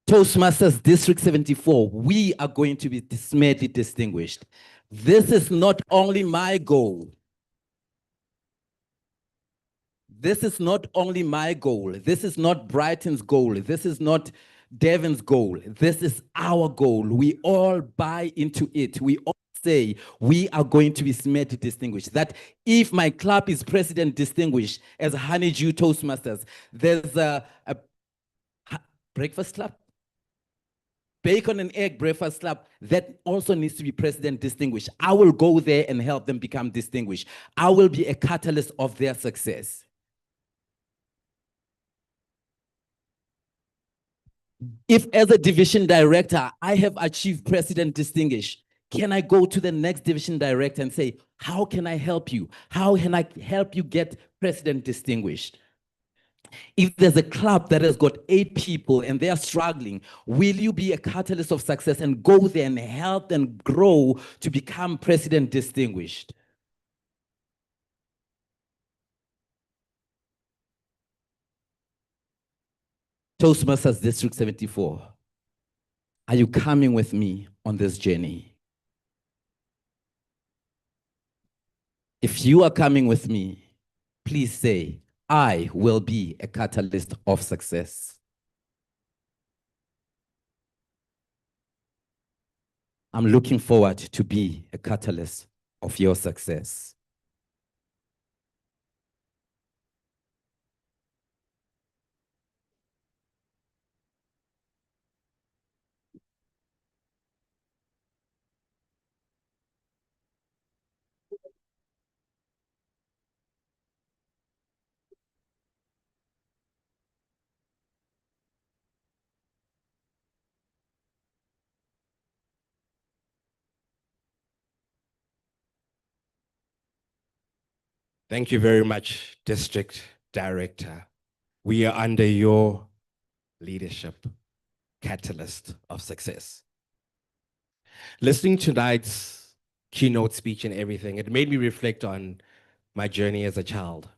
Toastmasters District 74, we are going to be madly distinguished. This is not only my goal. This is not only my goal. This is not Brighton's goal. This is not Devon's goal. This is our goal. We all buy into it. We all say we are going to be madly distinguished. That if my club is president distinguished as Honeydew Toastmasters, there's a breakfast club, bacon and egg breakfast club that also needs to be president distinguished. I will go there and help them become distinguished. I will be a catalyst of their success. If as a division director, I have achieved president distinguished, can I go to the next division director and say, how can I help you? How can I help you get president distinguished? If there's a club that has got 8 people and they are struggling, will you be a catalyst of success and go there and help them grow to become president distinguished? Toastmasters District 74, are you coming with me on this journey? If you are coming with me, please say, I will be a catalyst of success. I'm looking forward to be a catalyst of your success. Thank you very much, District Director. We are under your leadership, catalyst of success. Listening to tonight's keynote speech and everything, it made me reflect on my journey as a child.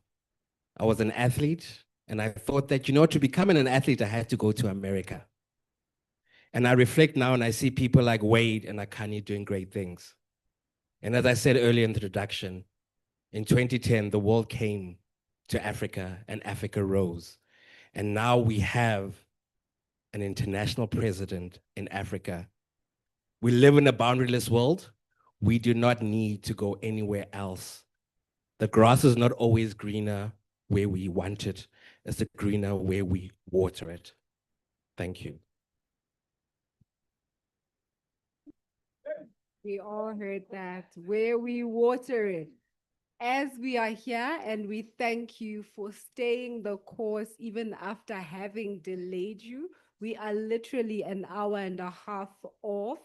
I was an athlete, and I thought that, to become an athlete, I had to go to America. And I reflect now and I see people like Wade and Akani doing great things. And as I said earlier in the introduction, in 2010, the world came to Africa and Africa rose. And now we have an international president in Africa. We live in a boundaryless world. We do not need to go anywhere else. The grass is not always greener where we want it. It's greener where we water it. Thank you. We all heard that, where we water it. As we are here, and we thank you for staying the course even after having delayed you. We are literally an hour and a half off,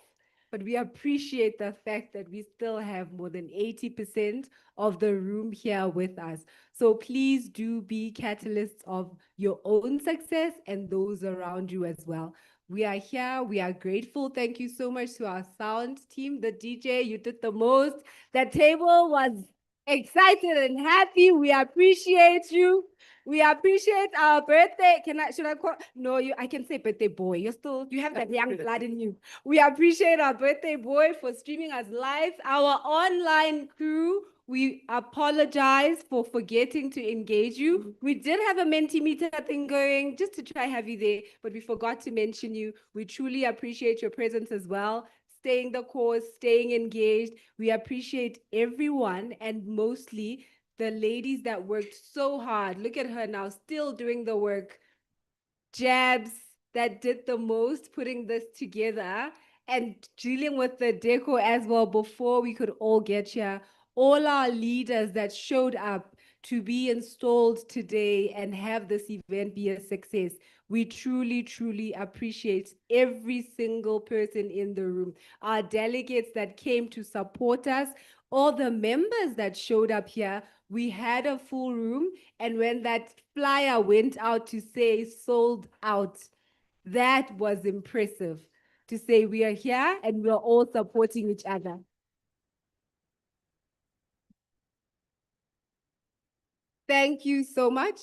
but we appreciate the fact that we still have more than 80% of the room here with us. So please do be catalysts of your own success and those around you as well. We are here. We are grateful. Thank you so much to our sound team, the DJ. You did the most. That table was excited and happy. We appreciate you. We appreciate our birthday. Should I call? No, I can say birthday boy. You have that young blood in you. We appreciate our birthday boy for streaming us live. Our online crew, we apologize for forgetting to engage you. We did have a Mentimeter thing going just to try have you there, but we forgot to mention you. We truly appreciate your presence as well. Staying the course, staying engaged. We appreciate everyone, and mostly the ladies that worked so hard. Look at her now, still doing the work. Jabs that did the most putting this together and dealing with the deco as well before we could all get here. All our leaders that showed up to be installed today and have this event be a success. We truly, truly appreciate every single person in the room. Our delegates that came to support us, all the members that showed up here. We had a full room, and when that flyer went out to say sold out, that was impressive. To say we are here and we are all supporting each other. Thank you so much.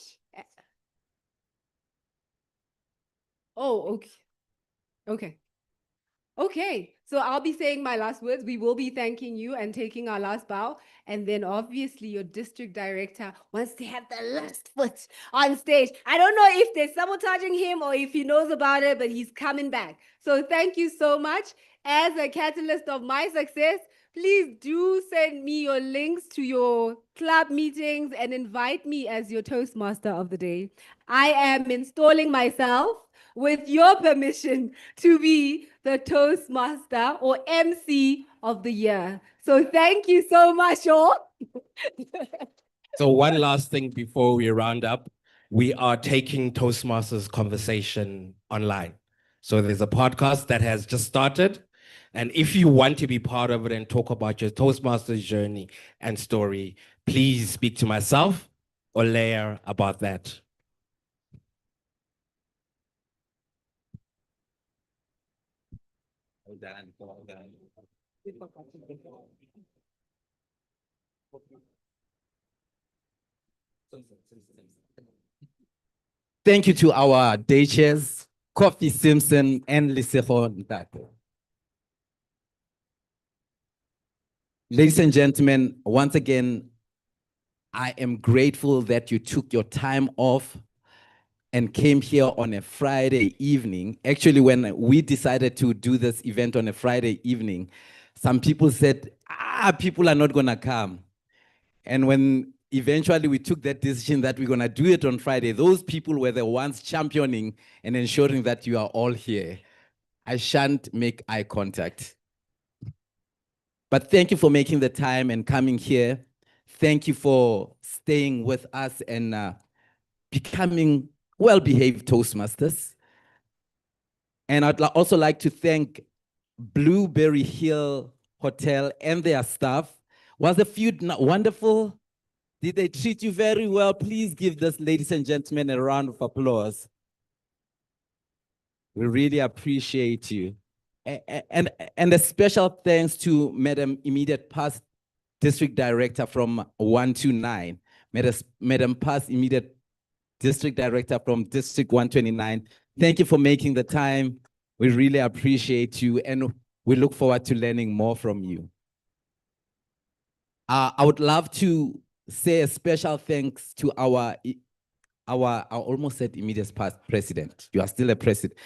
Oh, okay. Okay. Okay, so I'll be saying my last words. We will be thanking you and taking our last bow. And then obviously your district director wants to have the last foot on stage. I don't know if they're sabotaging him or if he knows about it, but he's coming back. So thank you so much. As a catalyst of my success, please do send me your links to your club meetings and invite me as your Toastmaster of the day. I am installing myself with your permission to be the Toastmaster or MC of the year. So thank you so much, all. So one last thing before we round up, we are taking Toastmasters conversation online. So there's a podcast that has just started. And if you want to be part of it and talk about your Toastmasters journey and story, please speak to myself or Leah about that. Thank you to our day chairs, Kofi Simpson and Liseho Ntako. Ladies and gentlemen, once again, I am grateful that you took your time off and came here on a Friday evening. Actually, when we decided to do this event on a Friday evening, some people said, people are not gonna come. And when eventually we took that decision that we're gonna do it on Friday, those people were the ones championing and ensuring that you are all here. I shan't make eye contact. But thank you for making the time and coming here. Thank you for staying with us and becoming well-behaved Toastmasters. And I'd also like to thank Blueberry Hill Hotel and their staff. Was the food wonderful? Did they treat you very well? Please give this, ladies and gentlemen, a round of applause. We really appreciate you. And a special thanks to Madam Immediate Past District Director from 129, Madam Past Immediate District Director from District 129. Thank you for making the time. We really appreciate you and we look forward to learning more from you. I would love to say a special thanks to I almost said immediate past president. You are still a president.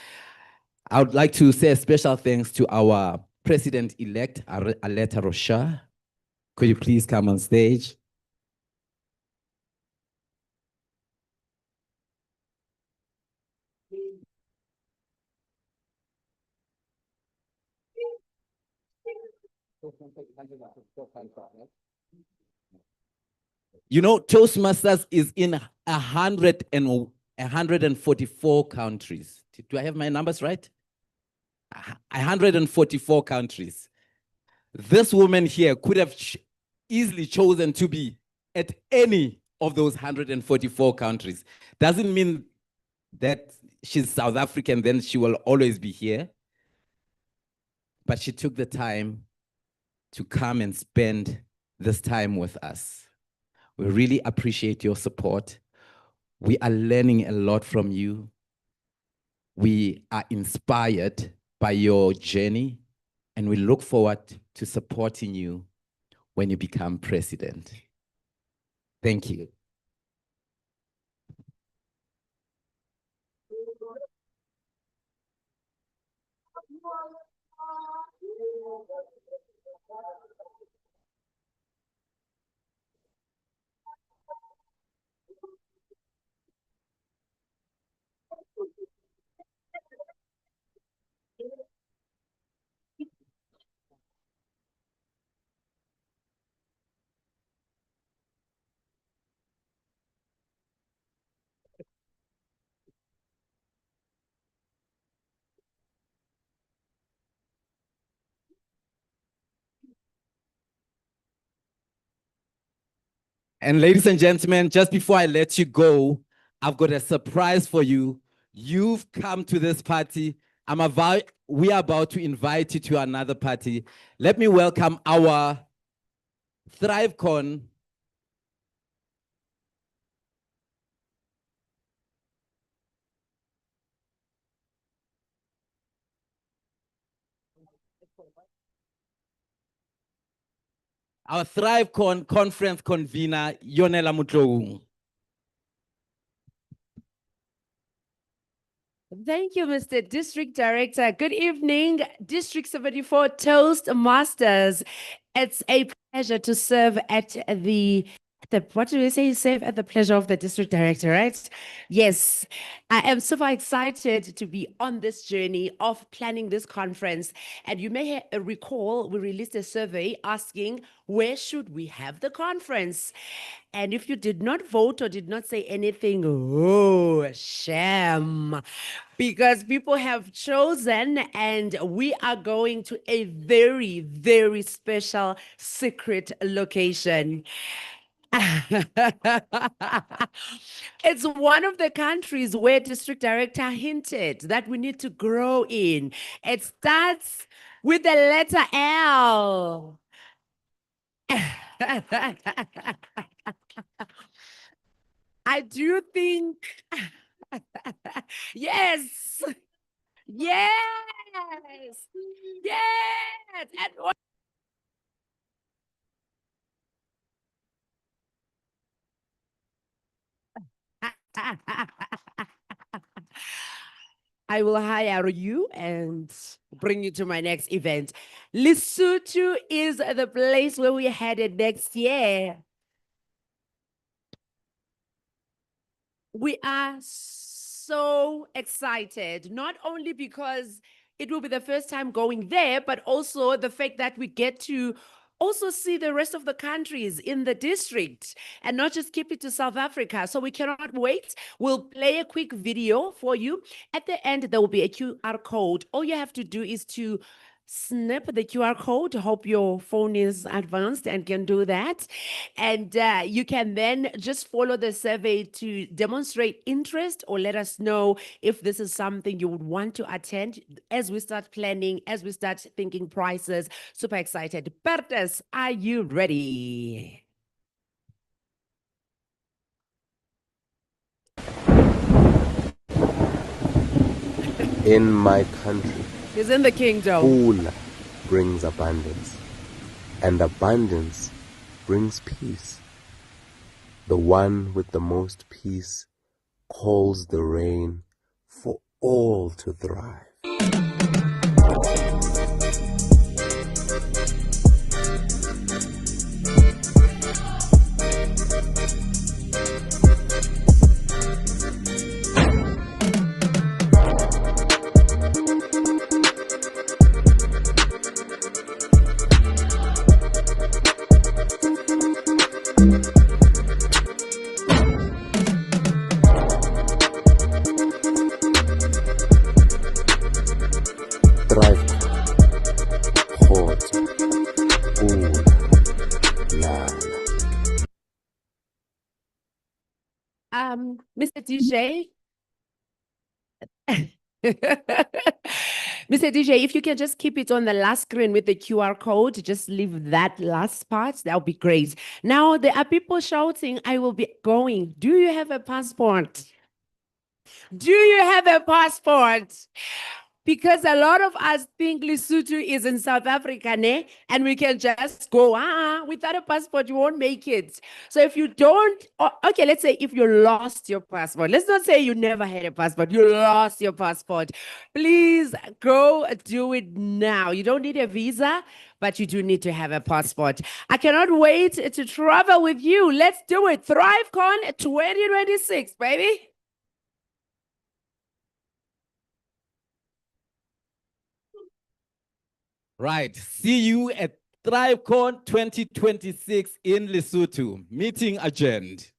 I would like to say a special thanks to our president-elect, Aleta Rocha. Could you please come on stage? You know, Toastmasters is in 144 countries. Do I have my numbers right? 144 countries. This woman here could have easily chosen to be at any of those 144 countries. Doesn't mean that she's South African, then she will always be here. But she took the time to come and spend this time with us. We really appreciate your support. We are learning a lot from you. We are inspired by your journey, and we look forward to supporting you when you become president. Thank you. And ladies and gentlemen, just before I let you go, I've got a surprise for you. You've come to this party. We are about to invite you to another party. Let me welcome our ThriveCon Our ThriveCon conference convener, Yonela Mutlou. Thank you, Mr. District Director. Good evening, District 74 Toastmasters. It's a pleasure to serve at what do we say? Serve at the pleasure of the District Director, right? Yes, I am super excited to be on this journey of planning this conference. And you may recall we released a survey asking, where should we have the conference? And if you did not vote or did not say anything, oh, shame. Because people have chosen, and we are going to a very, very special secret location. It's one of the countries where District Director hinted that we need to grow in. It starts with the letter L. I do think, yes, yes, yes. And what I will hire you and bring you to my next event. Lesotho is the place where we're headed next year. We are so excited, not only because it will be the first time going there, but also the fact that we get to also see the rest of the countries in the district and not just keep it to South Africa. So we cannot wait. We'll play a quick video for you. At the end, there will be a QR code. All you have to do is to snap the QR code. Hope your phone is advanced and can do that. And you can then just follow the survey to demonstrate interest or let us know if this is something you would want to attend as we start planning, as we start thinking prices. Super excited. Bertus, are you ready? In my country, He's in the kingdom. fool brings abundance, and abundance brings peace. The one with the most peace calls the rain for all to thrive. Mr. DJ. Mr. DJ, if you can just keep it on the last screen with the QR code, just leave that last part, that would be great. Now, there are people shouting, I will be going. Do you have a passport? Do you have a passport? Because a lot of us think Lesotho is in South Africa, ne? And we can just go, without a passport, you won't make it. So if you don't, okay, let's say if you lost your passport, let's not say you never had a passport, you lost your passport. Please go do it now. You don't need a visa, but you do need to have a passport. I cannot wait to travel with you. Let's do it. ThriveCon 2026, baby. Right. See you at ThriveCon 2026 in Lesotho. Meeting adjourned.